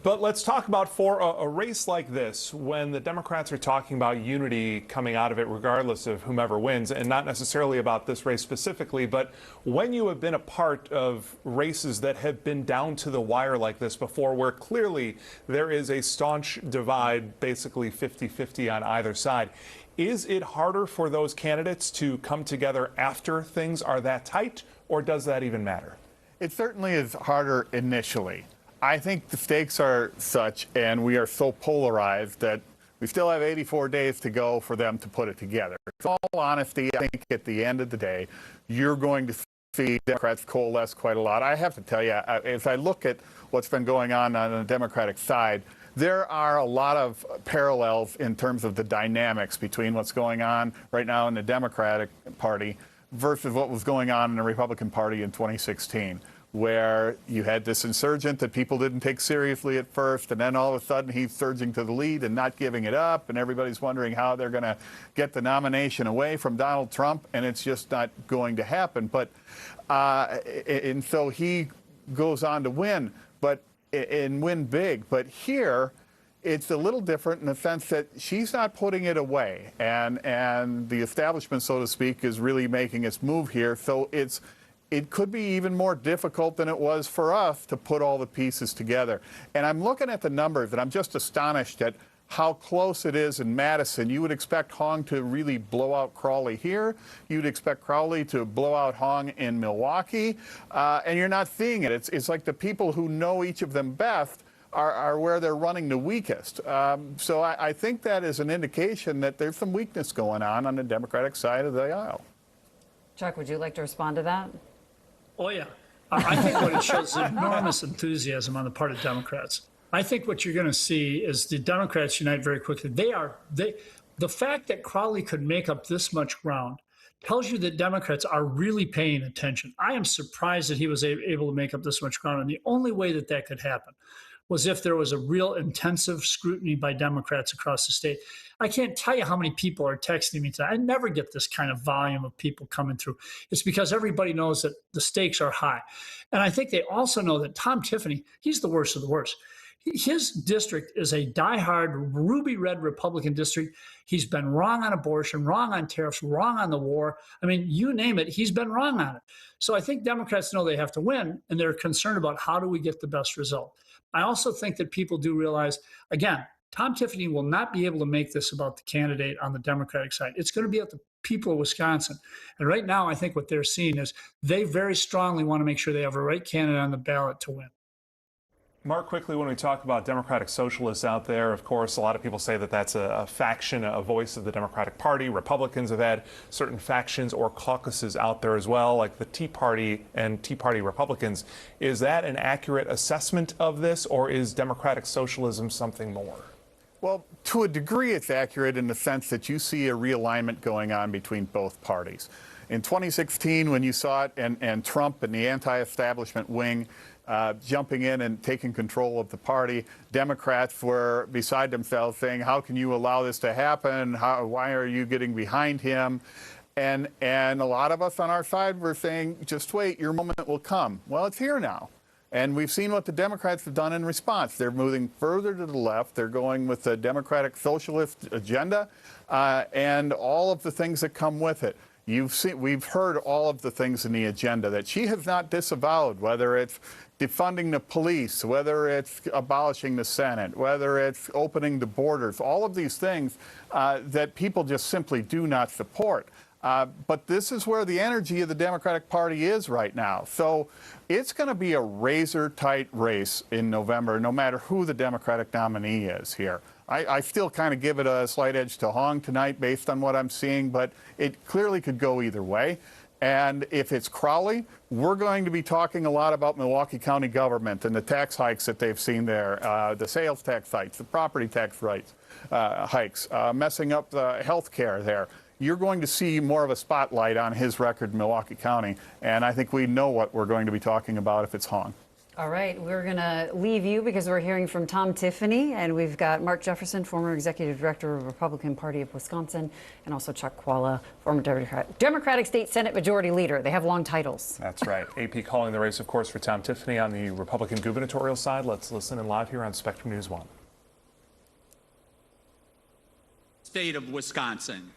But let's talk about for a race like this, when the Democrats are talking about unity coming out of it, regardless of whomever wins, and not necessarily about this race specifically, but when you have been a part of races that have been down to the wire like this before, where clearly there is a staunch divide, basically 50-50 on either side, is it harder for those candidates to come together after things are that tight, or does that even matter? It certainly is harder initially. I think the stakes are such, and we are so polarized, that we still have 84 days to go for them to put it together. In all honesty, I think at the end of the day, you're going to see Democrats coalesce quite a lot. I have to tell you, as I look at what's been going on the Democratic side, there are a lot of parallels in terms of the dynamics between what's going on right now in the Democratic Party versus what was going on in the Republican Party in 2016, where you had this insurgent that people didn't take seriously at first, and then all of a sudden he's surging to the lead and not giving it up, and everybody's wondering how they're going to get the nomination away from Donald Trump, and it's just not going to happen. But and so he goes on to win, and win big. But here, it's a little different in the sense that she's not putting it away, and the establishment, so to speak, is really making its move here. So it could be even more difficult than it was for us to put all the pieces together. And I'm looking at the numbers, and I'm just astonished at how close it is in Madison. You would expect Hong to really blow out Crowley here. You'd expect Crowley to blow out Hong in Milwaukee, and you're not seeing it. It's like the people who know each of them best are where they're running the weakest. So I think that is an indication that there's some weakness going on the Democratic side of the aisle. Chuck, would you like to respond to that? Oh, yeah. I think what it shows is enormous enthusiasm on the part of Democrats. I think what you're going to see is the Democrats unite very quickly. The fact that Crowley could make up this much ground tells you that Democrats are really paying attention. I am surprised that he was able to make up this much ground. And the only way that that could happen was if there was a real intensive scrutiny by Democrats across the state. I can't tell you how many people are texting me today. I never get this kind of volume of people coming through. It's because everybody knows that the stakes are high. And I think they also know that Tom Tiffany, he's the worst of the worst. His district is a diehard ruby red Republican district. He's been wrong on abortion, wrong on tariffs, wrong on the war. I mean, you name it, he's been wrong on it. So I think Democrats know they have to win, and they're concerned about how do we get the best result. I also think that people do realize, again, Tom Tiffany will not be able to make this about the candidate on the Democratic side. It's going to be at the people of Wisconsin. And right now, I think what they're seeing is they very strongly want to make sure they have a right candidate on the ballot to win. Mark, quickly, when we talk about Democratic Socialists out there, of course, a lot of people say that that's a faction, a voice of the Democratic Party. Republicans have had certain factions or caucuses out there as well, like the Tea Party and Tea Party Republicans. Is that an accurate assessment of this, or is Democratic Socialism something more? Well, to a degree, it's accurate in the sense that you see a realignment going on between both parties. In 2016, when you saw it, and Trump and the anti-establishment wing jumping in and taking control of the party, Democrats were beside themselves saying, how can you allow this to happen? Why are you getting behind him? And a lot of us on our side were saying, just wait, your moment will come. Well, it's here now. And we've seen what the Democrats have done in response. They're moving further to the left. They're going with the Democratic Socialist agenda and all of the things that come with it. We've heard all of the things in the agenda that she has not disavowed, whether it's defunding the police, whether it's abolishing the Senate, whether it's opening the borders, all of these things that people just simply do not support. But this is where the energy of the Democratic Party is right now. So it's going to be a razor-tight race in November, no matter who the Democratic nominee is here. I still kind of give it a slight edge to Hong tonight based on what I'm seeing, but it clearly could go either way. And if it's Crowley, we're going to be talking a lot about Milwaukee County government and the tax hikes that they've seen there, the sales tax hikes, the property tax hikes, messing up the health care there. You're going to see more of a spotlight on his record in Milwaukee County, and I think we know what we're going to be talking about if it's Hong. All right, we're going to leave you because we're hearing from Tom Tiffany, and we've got Mark Jefferson, former executive director of the Republican Party of Wisconsin, and also Chuck Chvala, former Democratic State Senate Majority Leader. They have long titles. That's right. AP calling the race, of course, for Tom Tiffany on the Republican gubernatorial side. Let's listen in live here on Spectrum News 1. State of Wisconsin.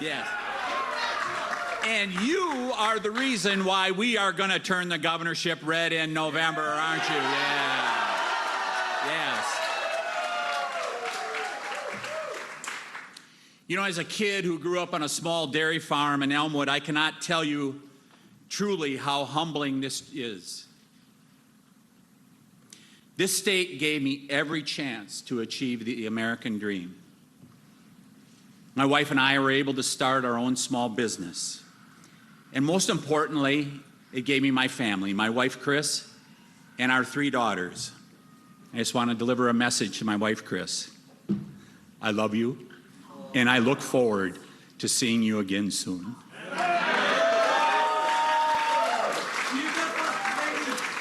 Yes. And you are the reason why we are going to turn the governorship red in November, aren't you? Yeah. Yes. You know, as a kid who grew up on a small dairy farm in Elmwood, I cannot tell you truly how humbling this is. This state gave me every chance to achieve the American dream. My wife and I were able to start our own small business. And most importantly, it gave me my family, my wife, Chris, and our 3 daughters. I just want to deliver a message to my wife, Chris. I love you, and I look forward to seeing you again soon.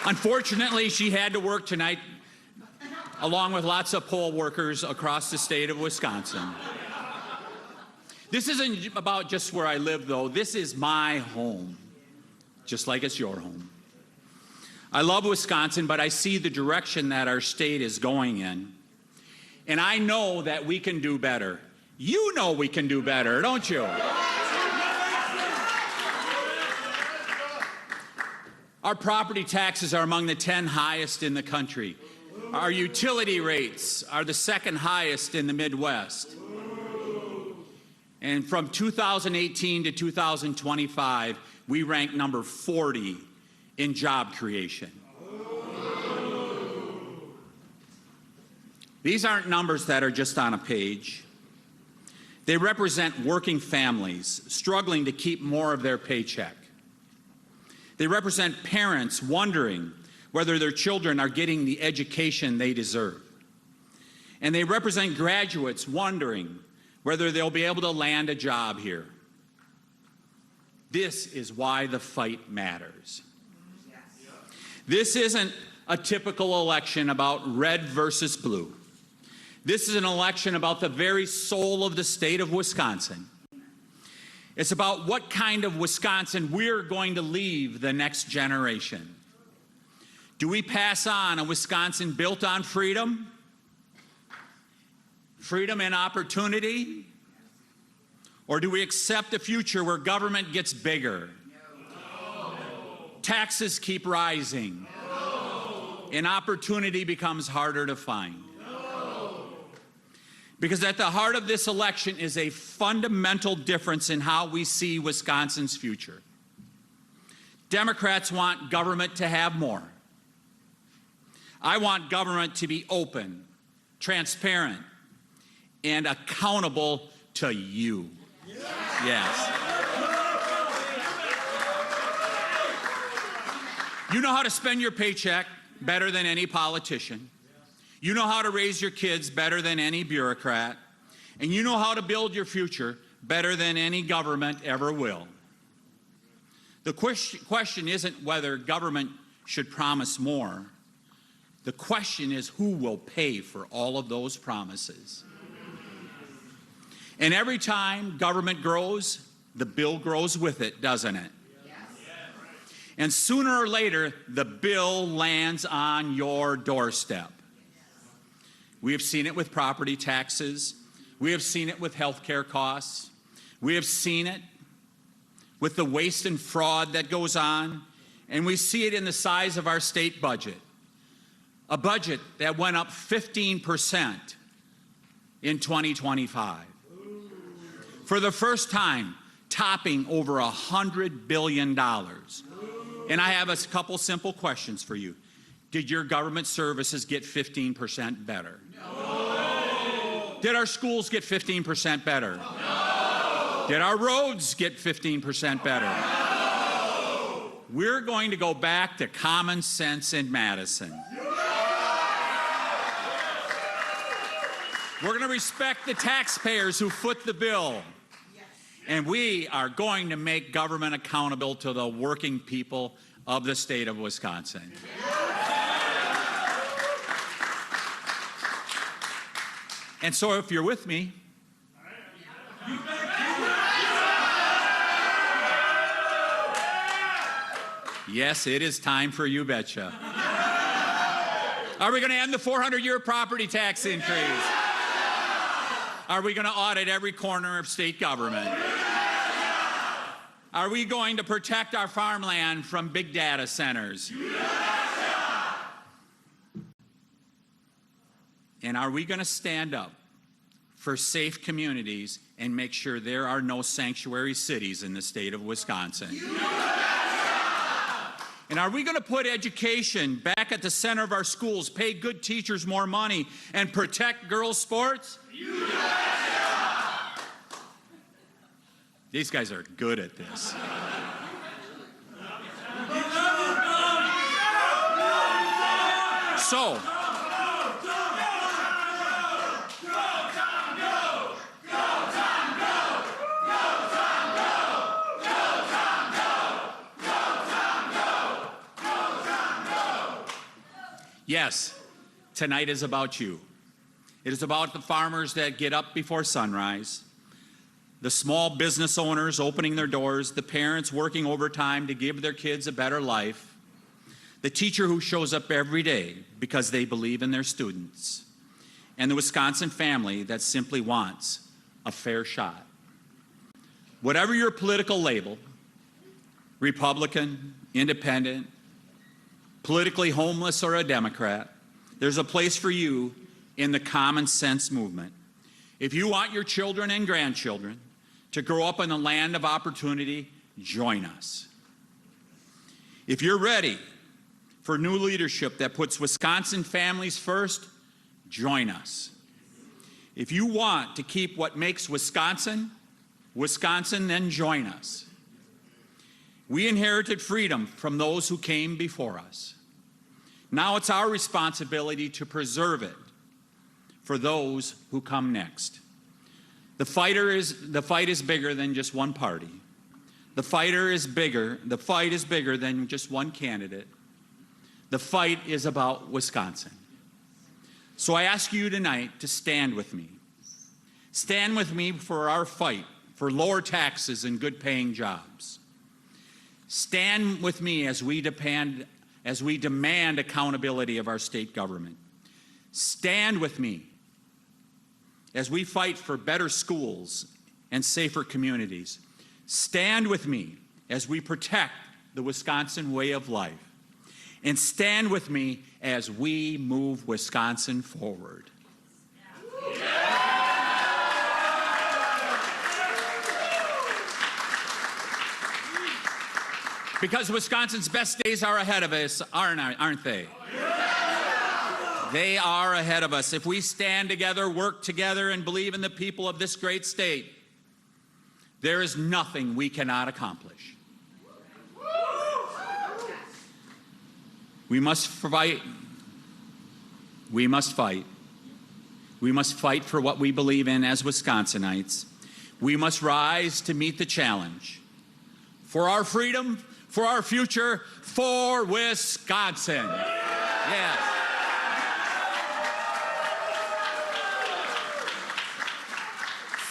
Unfortunately, she had to work tonight, along with lots of poll workers across the state of Wisconsin. This isn't about just where I live, though. This is my home, just like it's your home. I love Wisconsin, but I see the direction that our state is going in. And I know that we can do better. You know we can do better, don't you? Our property taxes are among the 10 highest in the country. Our utility rates are the 2nd highest in the Midwest. And from 2018 to 2025, we ranked number 40 in job creation. These aren't numbers that are just on a page. They represent working families struggling to keep more of their paycheck. They represent parents wondering whether their children are getting the education they deserve. And they represent graduates wondering whether they'll be able to land a job here. This is why the fight matters. This isn't a typical election about red versus blue. This is an election about the very soul of the state of Wisconsin. It's about what kind of Wisconsin we're going to leave the next generation. Do we pass on a Wisconsin built on freedom? Freedom and opportunity? Or do we accept a future where government gets bigger? No. Taxes keep rising. No. And opportunity becomes harder to find. No. Because at the heart of this election is a fundamental difference in how we see Wisconsin's future. Democrats want government to have more. I want government to be open, transparent, and accountable to you. Yes. You know how to spend your paycheck better than any politician. You know how to raise your kids better than any bureaucrat. And you know how to build your future better than any government ever will. The question isn't whether government should promise more. The question is who will pay for all of those promises. And every time government grows, the bill grows with it, doesn't it? Yes. And sooner or later, the bill lands on your doorstep. We have seen it with property taxes. We have seen it with health care costs. We have seen it with the waste and fraud that goes on. And we see it in the size of our state budget. A budget that went up 15% in 2025. For the first time, topping over $100 billion. And I have a couple simple questions for you. Did your government services get 15% better? No. Did our schools get 15% better? No. Did our roads get 15% better? No. We're going to go back to common sense in Madison. We're going to respect the taxpayers who foot the bill. And we are going to make government accountable to the working people of the state of Wisconsin. And so if you're with me, yes, it is time for You Betcha. Are we going to end the 400-year property tax increase? Are we going to audit every corner of state government? Are we going to protect our farmland from big data centers? And are we going to stand up for safe communities and make sure there are no sanctuary cities in the state of Wisconsin? And are we going to put education back at the center of our schools, pay good teachers more money, and protect girls' sports? These guys are good at this. So, yes, tonight is about you. It is about the farmers that get up before sunrise, the small business owners opening their doors, the parents working overtime to give their kids a better life, the teacher who shows up every day because they believe in their students, and the Wisconsin family that simply wants a fair shot. Whatever your political label, Republican, Independent, politically homeless, or a Democrat, there's a place for you in the common sense movement. If you want your children and grandchildren to grow up in the land of opportunity, join us. If you're ready for new leadership that puts Wisconsin families first, join us. If you want to keep what makes Wisconsin, Wisconsin, then join us. We inherited freedom from those who came before us. Now it's our responsibility to preserve it for those who come next. The fight is bigger than just one party. The fight is bigger than just one candidate. The fight is about Wisconsin. So I ask you tonight to stand with me. Stand with me for our fight for lower taxes and good-paying jobs. Stand with me as we demand accountability of our state government. Stand with me as we fight for better schools and safer communities. Stand with me as we protect the Wisconsin way of life. And stand with me as we move Wisconsin forward. Because Wisconsin's best days are ahead of us, aren't they? They are ahead of us. If we stand together, work together, and believe in the people of this great state, there is nothing we cannot accomplish. We must fight. We must fight. We must fight for what we believe in as Wisconsinites. We must rise to meet the challenge. For our freedom, for our future, for Wisconsin. Yes.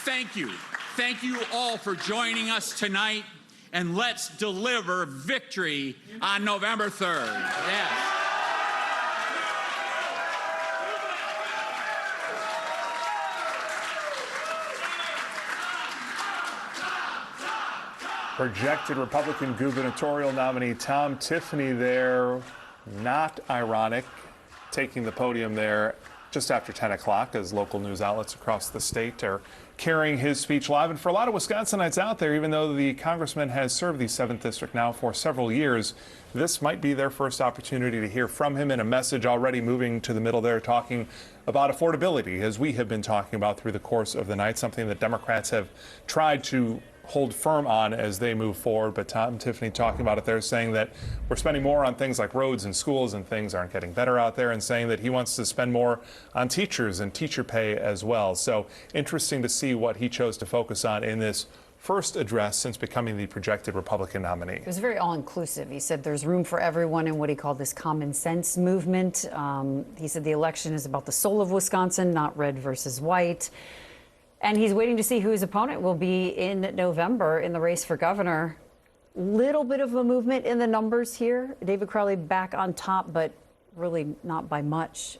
Thank you. Thank you all for joining us tonight, and let's deliver victory on November 3rd. Yes. Projected Republican gubernatorial nominee Tom Tiffany there, not ironic, taking the podium there just after 10 o'clock as local news outlets across the state are carrying his speech live. And for a lot of Wisconsinites out there, even though the congressman has served the 7th District now for several years, this might be their first opportunity to hear from him in a message already moving to the middle there, talking about affordability, as we have been talking about through the course of the night, something that Democrats have tried to hold firm on as they move forward. But Tom Tiffany talking about it there, saying that we're spending more on things like roads and schools and things aren't getting better out there, and saying that he wants to spend more on teachers and teacher pay as well. So interesting to see what he chose to focus on in this first address since becoming the projected Republican nominee. It was very all-inclusive. He said there's room for everyone in what he called this common sense movement. He said the election is about the soul of Wisconsin, not red versus white. And he's waiting to see who his opponent will be in November in the race for governor. Little bit of a movement in the numbers here. David Crowley back on top, but really not by much.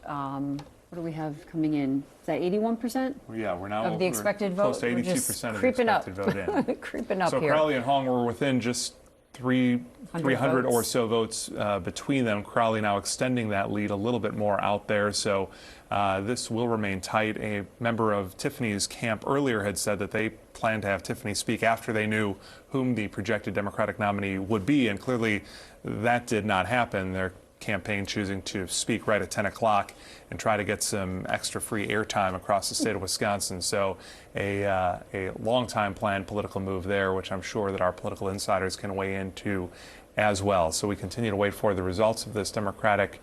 What do we have coming in? Is that 81%? Yeah, we're now of the expected vote. Close to 82% of the expected vote in. Creeping up so here. Crowley and Hong were within just 300 votes. or so votes between them. Crowley now extending that lead a little bit more out there. So this will remain tight. A member of Tiffany's camp earlier had said that they planned to have Tiffany speak after they knew whom the projected Democratic nominee would be, and clearly that did not happen. Their campaign choosing to speak right at 10 o'clock and try to get some extra free airtime across the state of Wisconsin. So a long-time planned political move there, which I'm sure that our political insiders can weigh into as well. So we continue to wait for the results of this Democratic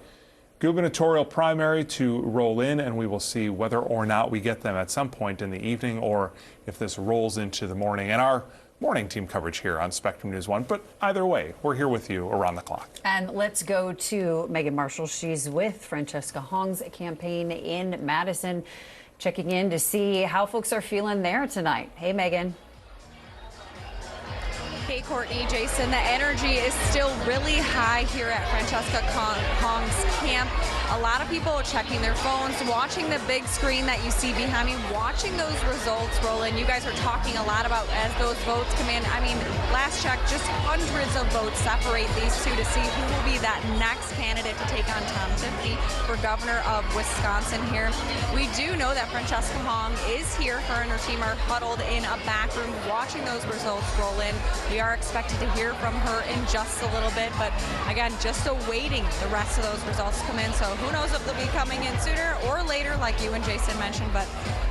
gubernatorial primary to roll in, and we will see whether or not we get them at some point in the evening or if this rolls into the morning. And our morning team coverage here on Spectrum News 1. But either way, we're here with you around the clock. And let's go to Megan Marshall. She's with Francesca Hong's campaign in Madison, checking in to see how folks are feeling there tonight. Hey, Megan. Hey, Courtney, Jason, the energy is still really high here at Francesca Hong's camp. A lot of people checking their phones, watching the big screen that you see behind me, watching those results roll in. You guys are talking a lot about as those votes come in. I mean, last check, just hundreds of votes separate these two to see who will be that next candidate to take on Tom Tiffany for governor of Wisconsin here. We do know that Francesca Hong is here. Her and her team are huddled in a back room watching those results roll in. We are expected to hear from her in just a little bit, but again, just awaiting the rest of those results to come in. So who knows if they'll be coming in sooner or later, like you and Jason mentioned, but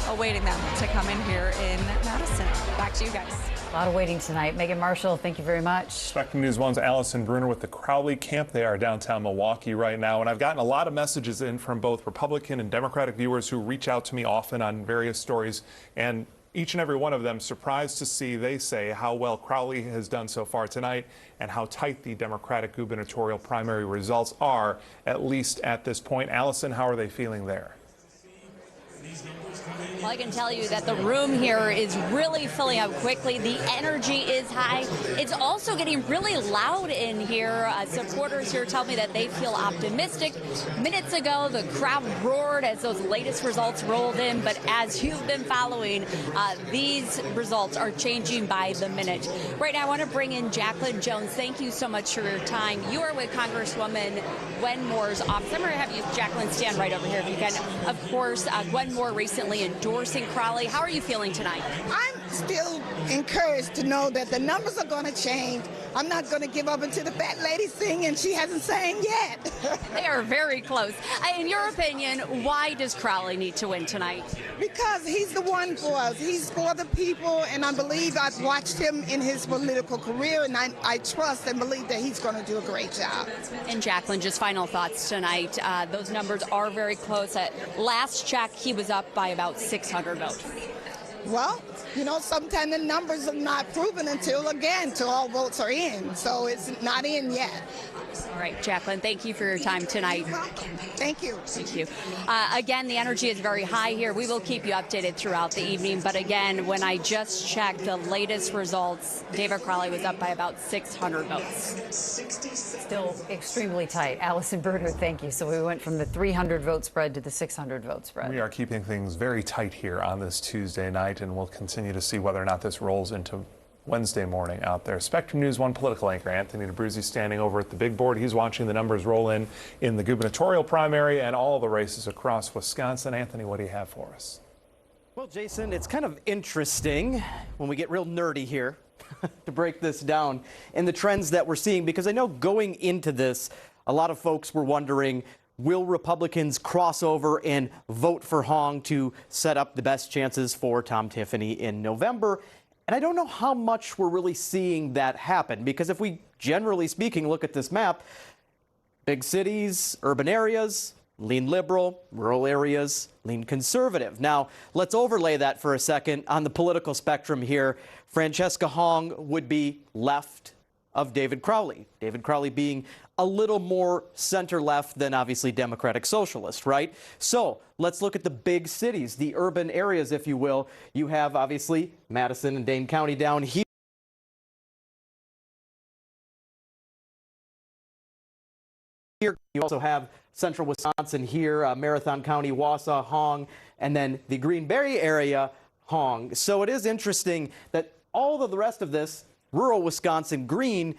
awaiting them to come in here in Madison. Back to you guys. A lot of waiting tonight. Megan Marshall, thank you very much. Spectrum News 1's Allison Bruner with the Crowley camp. They are downtown Milwaukee right now, and I've gotten a lot of messages in from both Republican and Democratic viewers who reach out to me often on various stories, and each and every one of them surprised to see, they say, how well Crowley has done so far tonight and how tight the Democratic gubernatorial primary results are, at least at this point. Allison, how are they feeling there? Well, I can tell you that the room here is really filling up quickly. The energy is high. It's also getting really loud in here. Supporters here tell me that they feel optimistic. Minutes ago, the crowd roared as those latest results rolled in. But as you've been following, these results are changing by the minute. Right now, I want to bring in Jacqueline Jones. Thank you so much for your time. You are with Congresswoman Gwen Moore's office. I'm going to have you, Jacqueline, stand right over here if you can. Of course, Gwen Moore recently endorsing Crowley. How are you feeling tonight? I'm still encouraged to know that the numbers are going to change. I'm not going to give up until the fat lady sing, and she hasn't sang yet. They are very close. In your opinion, why does Crowley need to win tonight? Because he's the one for us. He's for the people, and I believe I've watched him in his political career, and I trust and believe that he's going to do a great job. And Jacqueline, just final thoughts tonight. Those numbers are very close. At last check, he was up by about 600 votes. Well, you know, sometimes the numbers are not proven until all votes are in. So it's not in yet. All right, Jacqueline, thank you for your time tonight. Thank you. Thank you. Again, the energy is very high here. We will keep you updated throughout the evening. But again, when I just checked the latest results, David Crowley was up by about 600 votes. Still extremely tight. Allison Bruner, thank you. So we went from the 300 vote spread to the 600 vote spread. We are keeping things very tight here on this Tuesday night, and we'll continue to see whether or not this rolls into Wednesday morning out there. Spectrum News 1 political anchor Anthony DeBruzzi standing over at the big board. He's watching the numbers roll in the gubernatorial primary and all the races across Wisconsin. Anthony, what do you have for us? Well, Jason, it's kind of interesting when we get real nerdy here to break this down and the trends that we're seeing, because I know going into this, a lot of folks were wondering, will Republicans cross over and vote for Hong to set up the best chances for Tom Tiffany in November? And And I don't know how much we're really seeing that happen, because if we, generally speaking, look at this map, big cities, urban areas, lean liberal, rural areas, lean conservative. Now, let's overlay that for a second on the political spectrum here. Francesca Hong would be left of David Crowley. David Crowley being a little more center-left than obviously Democratic Socialist, right? So let's look at the big cities, the urban areas, if you will. You have obviously Madison and Dane County down here. You also have central Wisconsin here, Marathon County, Wausau, Hong, and then the Green Bay area, Hong. So it is interesting that all of the rest of this, rural Wisconsin green,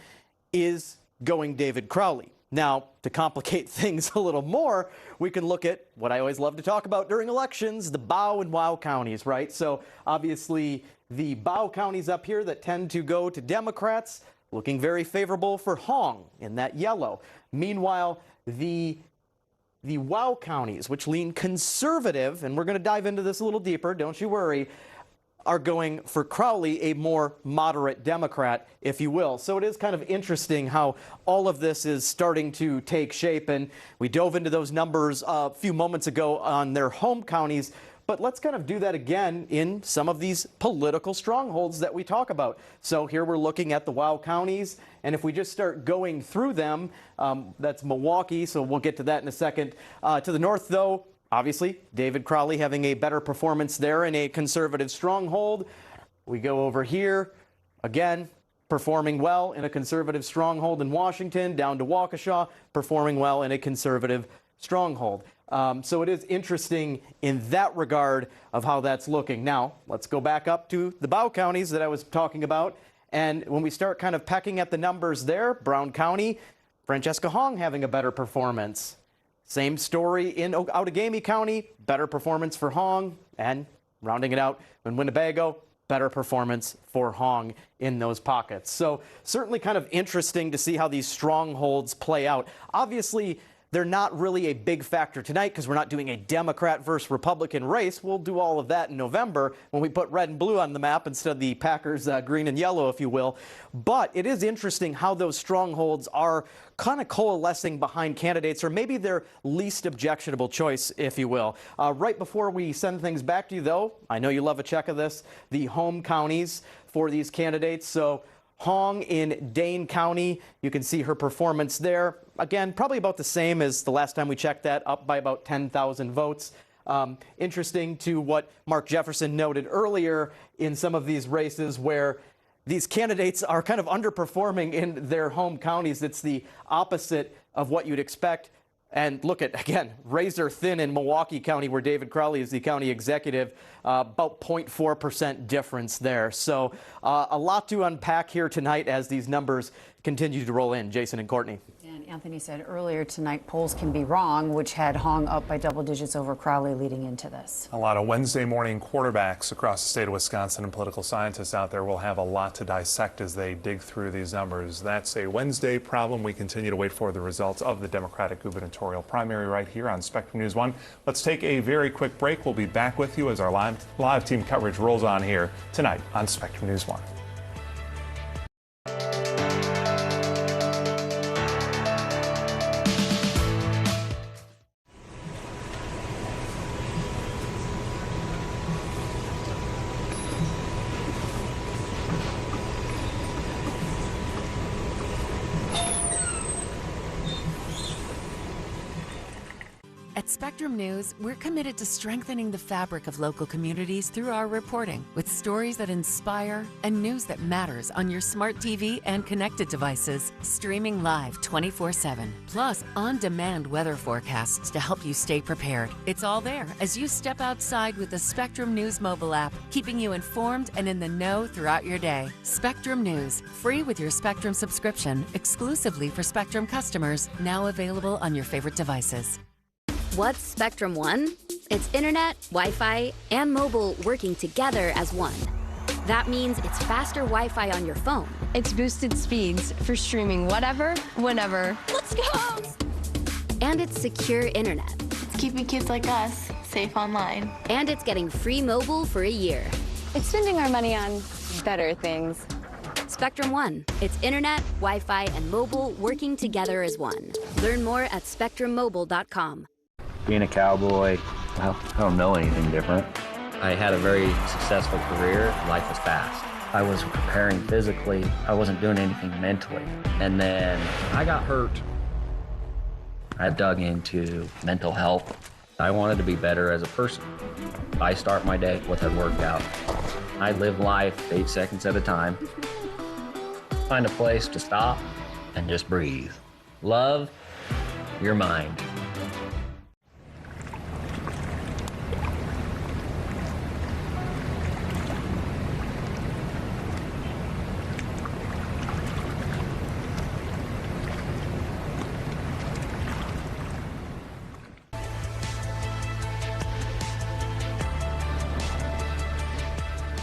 is going David Crowley. Now, to complicate things a little more, we can look at what I always love to talk about during elections, the Bow and Wow counties, right? So obviously the Bow counties up here that tend to go to Democrats, looking very favorable for Hong in that yellow. Meanwhile, the Wow counties, which lean conservative, and we're going to dive into this a little deeper, don't you worry, are going for Crowley, a more moderate Democrat, if you will. So it is kind of interesting how all of this is starting to take shape, and we dove into those numbers a few moments ago on their home counties, but let's kind of do that again in some of these political strongholds that we talk about. So here we're looking at the Wow counties, and if we just start going through them, that's Milwaukee, so we'll get to that in a second. To the north, though, obviously, David Crowley having a better performance there in a conservative stronghold. We go over here, again, performing well in a conservative stronghold in Washington, down to Waukesha, performing well in a conservative stronghold. So it is interesting in that regard of how that's looking. Now, let's go back up to the Bow counties that I was talking about. And when we start kind of pecking at the numbers there, Brown County, Francesca Hong having a better performance. Same story in Outagamie County, better performance for Hong, and rounding it out in Winnebago, better performance for Hong in those pockets. So certainly kind of interesting to see how these strongholds play out. Obviously, they're not really a big factor tonight because we're not doing a Democrat versus Republican race. We'll do all of that in November when we put red and blue on the map instead of the Packers green and yellow, if you will. But it is interesting how those strongholds are kind of coalescing behind candidates, or maybe their least objectionable choice, if you will. Right before we send things back to you, though, I know you love a check of this, the home counties for these candidates. So Hong in Dane County, you can see her performance there. Again, probably about the same as the last time we checked that, up by about 10,000 votes. Interesting to what Mark Jefferson noted earlier in some of these races where these candidates are kind of underperforming in their home counties. It's the opposite of what you'd expect. And look at, again, razor thin in Milwaukee County, where David Crowley is the county executive, about 0.4% difference there. So a lot to unpack here tonight as these numbers continue to roll in. Jason and Courtney. And Anthony said earlier tonight polls can be wrong, which had Hong up by double digits over Crowley leading into this. A lot of Wednesday morning quarterbacks across the state of Wisconsin and political scientists out there will have a lot to dissect as they dig through these numbers. That's a Wednesday problem. We continue to wait for the results of the Democratic gubernatorial primary right here on Spectrum News 1. Let's take a very quick break. We'll be back with you as our live team coverage rolls on here tonight on Spectrum News 1. At Spectrum News, we're committed to strengthening the fabric of local communities through our reporting, with stories that inspire and news that matters on your smart TV and connected devices, streaming live 24/7. Plus, on-demand weather forecasts to help you stay prepared. It's all there as you step outside with the Spectrum News mobile app, keeping you informed and in the know throughout your day. Spectrum News, free with your Spectrum subscription, exclusively for Spectrum customers, now available on your favorite devices. What's Spectrum One? It's internet, Wi-Fi, and mobile working together as one. That means it's faster Wi-Fi on your phone. It's boosted speeds for streaming whatever, whenever. Let's go! And it's secure internet. It's keeping kids like us safe online. And it's getting free mobile for a year. It's spending our money on much better things. Spectrum One. It's internet, Wi-Fi, and mobile working together as one. Learn more at spectrummobile.com. Being a cowboy, well, I don't know anything different. I had a very successful career. Life was fast. I was preparing physically. I wasn't doing anything mentally. And then I got hurt. I dug into mental health. I wanted to be better as a person. I start my day with a workout. I live life 8 seconds at a time. Find a place to stop and just breathe. Love your mind.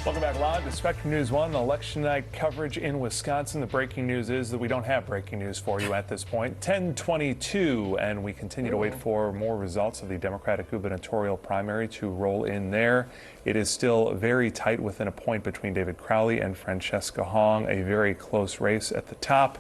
Welcome back live to Spectrum News 1, election night coverage in Wisconsin. The breaking news is that we don't have breaking news for you at this point. 10:22, and we continue to wait for more results of the Democratic gubernatorial primary to roll in there. It is still very tight within a point between David Crowley and Francesca Hong, a very close race at the top,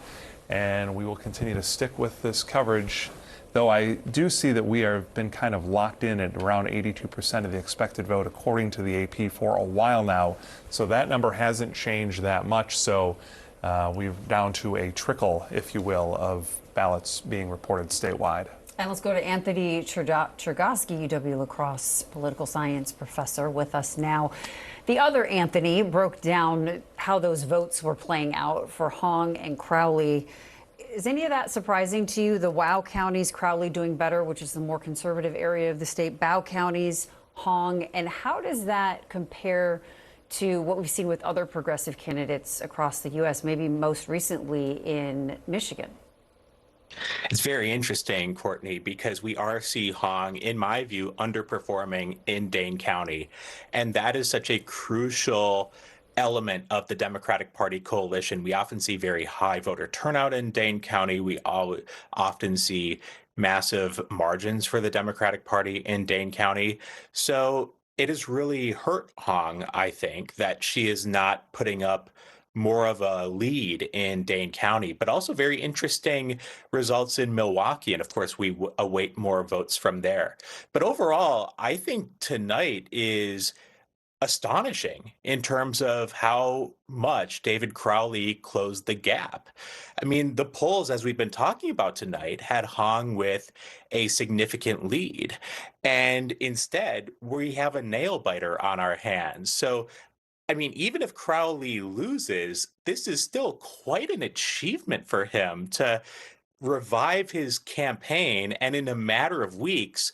and we will continue to stick with this coverage. Though I do see that we have been kind of locked in at around 82% of the expected vote, according to the AP, for a while now. So that number hasn't changed that much. So we're down to a trickle, if you will, of ballots being reported statewide. And let's go to Anthony Chergosky, UW La Crosse political science professor, with us now. The other Anthony broke down how those votes were playing out for Hong and Crowley. Is any of that surprising to you? The WOW counties, Crowley doing better, which is the more conservative area of the state, BOW counties, Hong, and how does that compare to what we've seen with other progressive candidates across the U.S., maybe most recently in Michigan? It's very interesting, Courtney, because we are seeing Hong, in my view, underperforming in Dane County. And that is such a crucial element of the Democratic Party coalition. We often see very high voter turnout in Dane County. We often see massive margins for the Democratic Party in Dane County. So it has really hurt Hong, I think, that she is not putting up more of a lead in Dane County, but also very interesting results in Milwaukee. And of course, we await more votes from there. But overall, I think tonight is astonishing in terms of how much David Crowley closed the gap. I mean, the polls, as we've been talking about tonight, had Hong with a significant lead. And instead, we have a nail biter on our hands. So, I mean, even if Crowley loses, this is still quite an achievement for him to revive his campaign and in a matter of weeks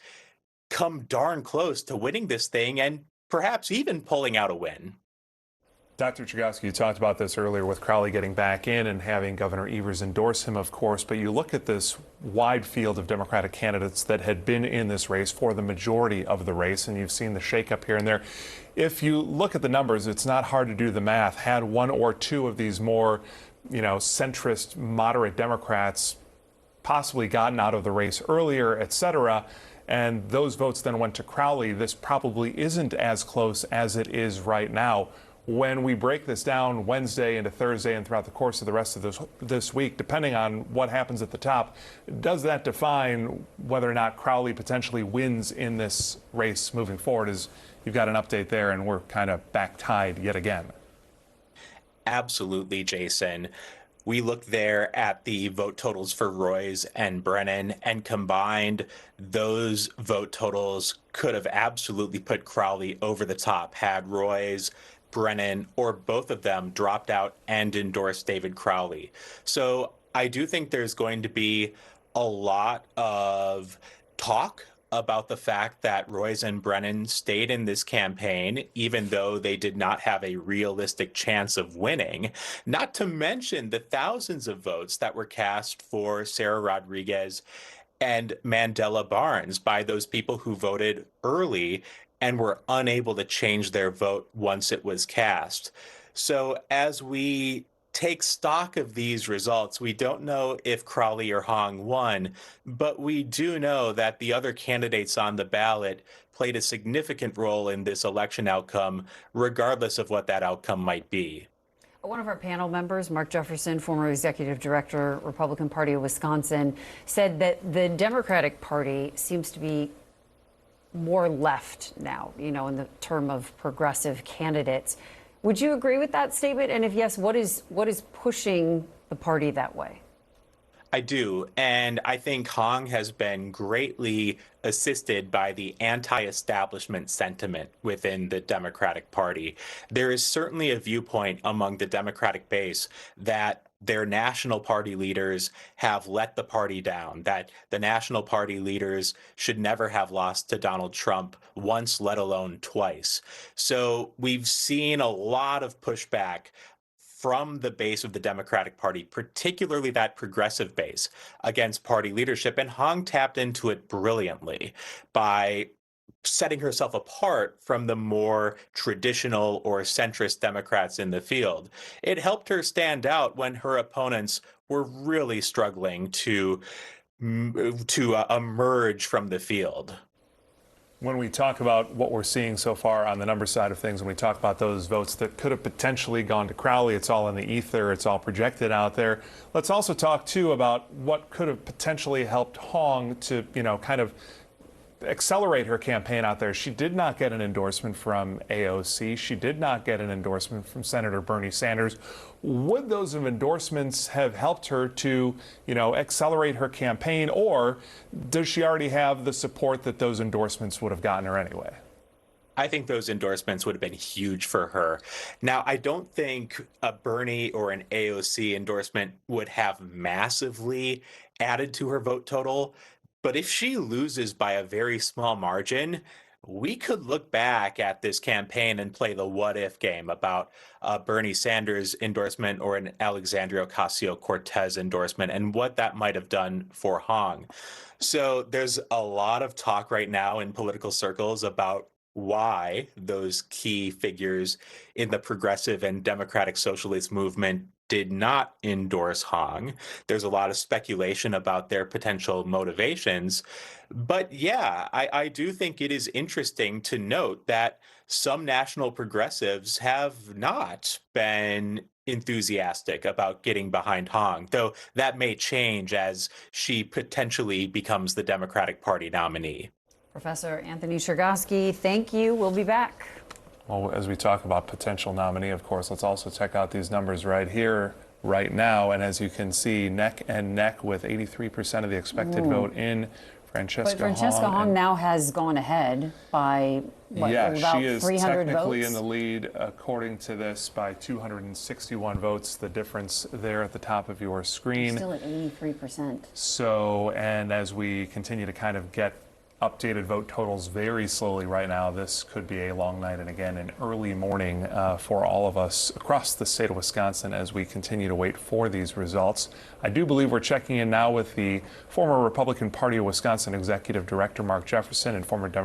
come darn close to winning this thing and perhaps even pulling out a win. Dr. Chergosky, you talked about this earlier with Crowley getting back in and having Governor Evers endorse him, of course, but you look at this wide field of Democratic candidates that had been in this race for the majority of the race, and you've seen the shakeup here and there. If you look at the numbers, it's not hard to do the math. Had one or two of these more, centrist, moderate Democrats possibly gotten out of the race earlier, et cetera, and those votes then went to Crowley, this probably isn't as close as it is right now. When we break this down Wednesday into Thursday and throughout the course of the rest of this week, depending on what happens at the top, does that define whether or not Crowley potentially wins in this race moving forward? As you've got an update there, and we're kind of back tied yet again. Absolutely, Jason. We looked there at the vote totals for Royce and Brennan, and combined, those vote totals could have absolutely put Crowley over the top had Royce, Brennan, or both of them dropped out and endorsed David Crowley. So I do think there's going to be a lot of talk about the fact that Royce and Brennan stayed in this campaign, even though they did not have a realistic chance of winning, not to mention the thousands of votes that were cast for Sarah Rodriguez and Mandela Barnes by those people who voted early and were unable to change their vote once it was cast. So as we take stock of these results, we don't know if Crowley or Hong won, but we do know that the other candidates on the ballot played a significant role in this election outcome, regardless of what that outcome might be. One of our panel members, Mark Jefferson, former executive director, Republican Party of Wisconsin, said that the Democratic Party seems to be more left now, in the term of progressive candidates. Would you agree with that statement? And if yes, what is pushing the party that way? I do. And I think Hong has been greatly assisted by the anti-establishment sentiment within the Democratic Party. There is certainly a viewpoint among the Democratic base that their national party leaders have let the party down, that the national party leaders should never have lost to Donald Trump once, let alone twice. So we've seen a lot of pushback from the base of the Democratic Party, particularly that progressive base, against party leadership. And Hong tapped into it brilliantly by setting herself apart from the more traditional or centrist Democrats in the field. It helped her stand out when her opponents were really struggling to emerge from the field. When we talk about what we're seeing so far on the number side of things, when we talk about those votes that could have potentially gone to Crowley, it's all in the ether, it's all projected out there. Let's also talk, too, about what could have potentially helped Hong to, kind of accelerate her campaign out there. She did not get an endorsement from AOC. She did not get an endorsement from Senator Bernie Sanders. Would those endorsements have helped her to, accelerate her campaign, or does she already have the support that those endorsements would have gotten her anyway? I think those endorsements would have been huge for her. Now, I don't think a Bernie or an AOC endorsement would have massively added to her vote total. But if she loses by a very small margin, we could look back at this campaign and play the what if game about a Bernie Sanders endorsement or an Alexandria Ocasio-Cortez endorsement and what that might have done for Hong. So there's a lot of talk right now in political circles about why those key figures in the progressive and democratic socialist movement did not endorse Hong. There's a lot of speculation about their potential motivations. But yeah, I do think it is interesting to note that some national progressives have not been enthusiastic about getting behind Hong, though that may change as she potentially becomes the Democratic Party nominee. Professor Anthony Chergosky, thank you. We'll be back. Well, as we talk about potential nominee, of course, let's also check out these numbers right here, right now. And as you can see, neck and neck with 83% of the expected vote in Francesca Hong. But Francesca Hong now has gone ahead by, about 300 votes? Yeah, she is technically in the lead, according to this, by 261 votes. The difference there at the top of your screen. Still at 83%. So, and as we continue to kind of get updated vote totals very slowly right now, this could be a long night and again an early morning for all of us across the state of Wisconsin as we continue to wait for these results. I do believe we're checking in now with the former Republican Party of Wisconsin Executive Director Mark Jefferson and former Democrat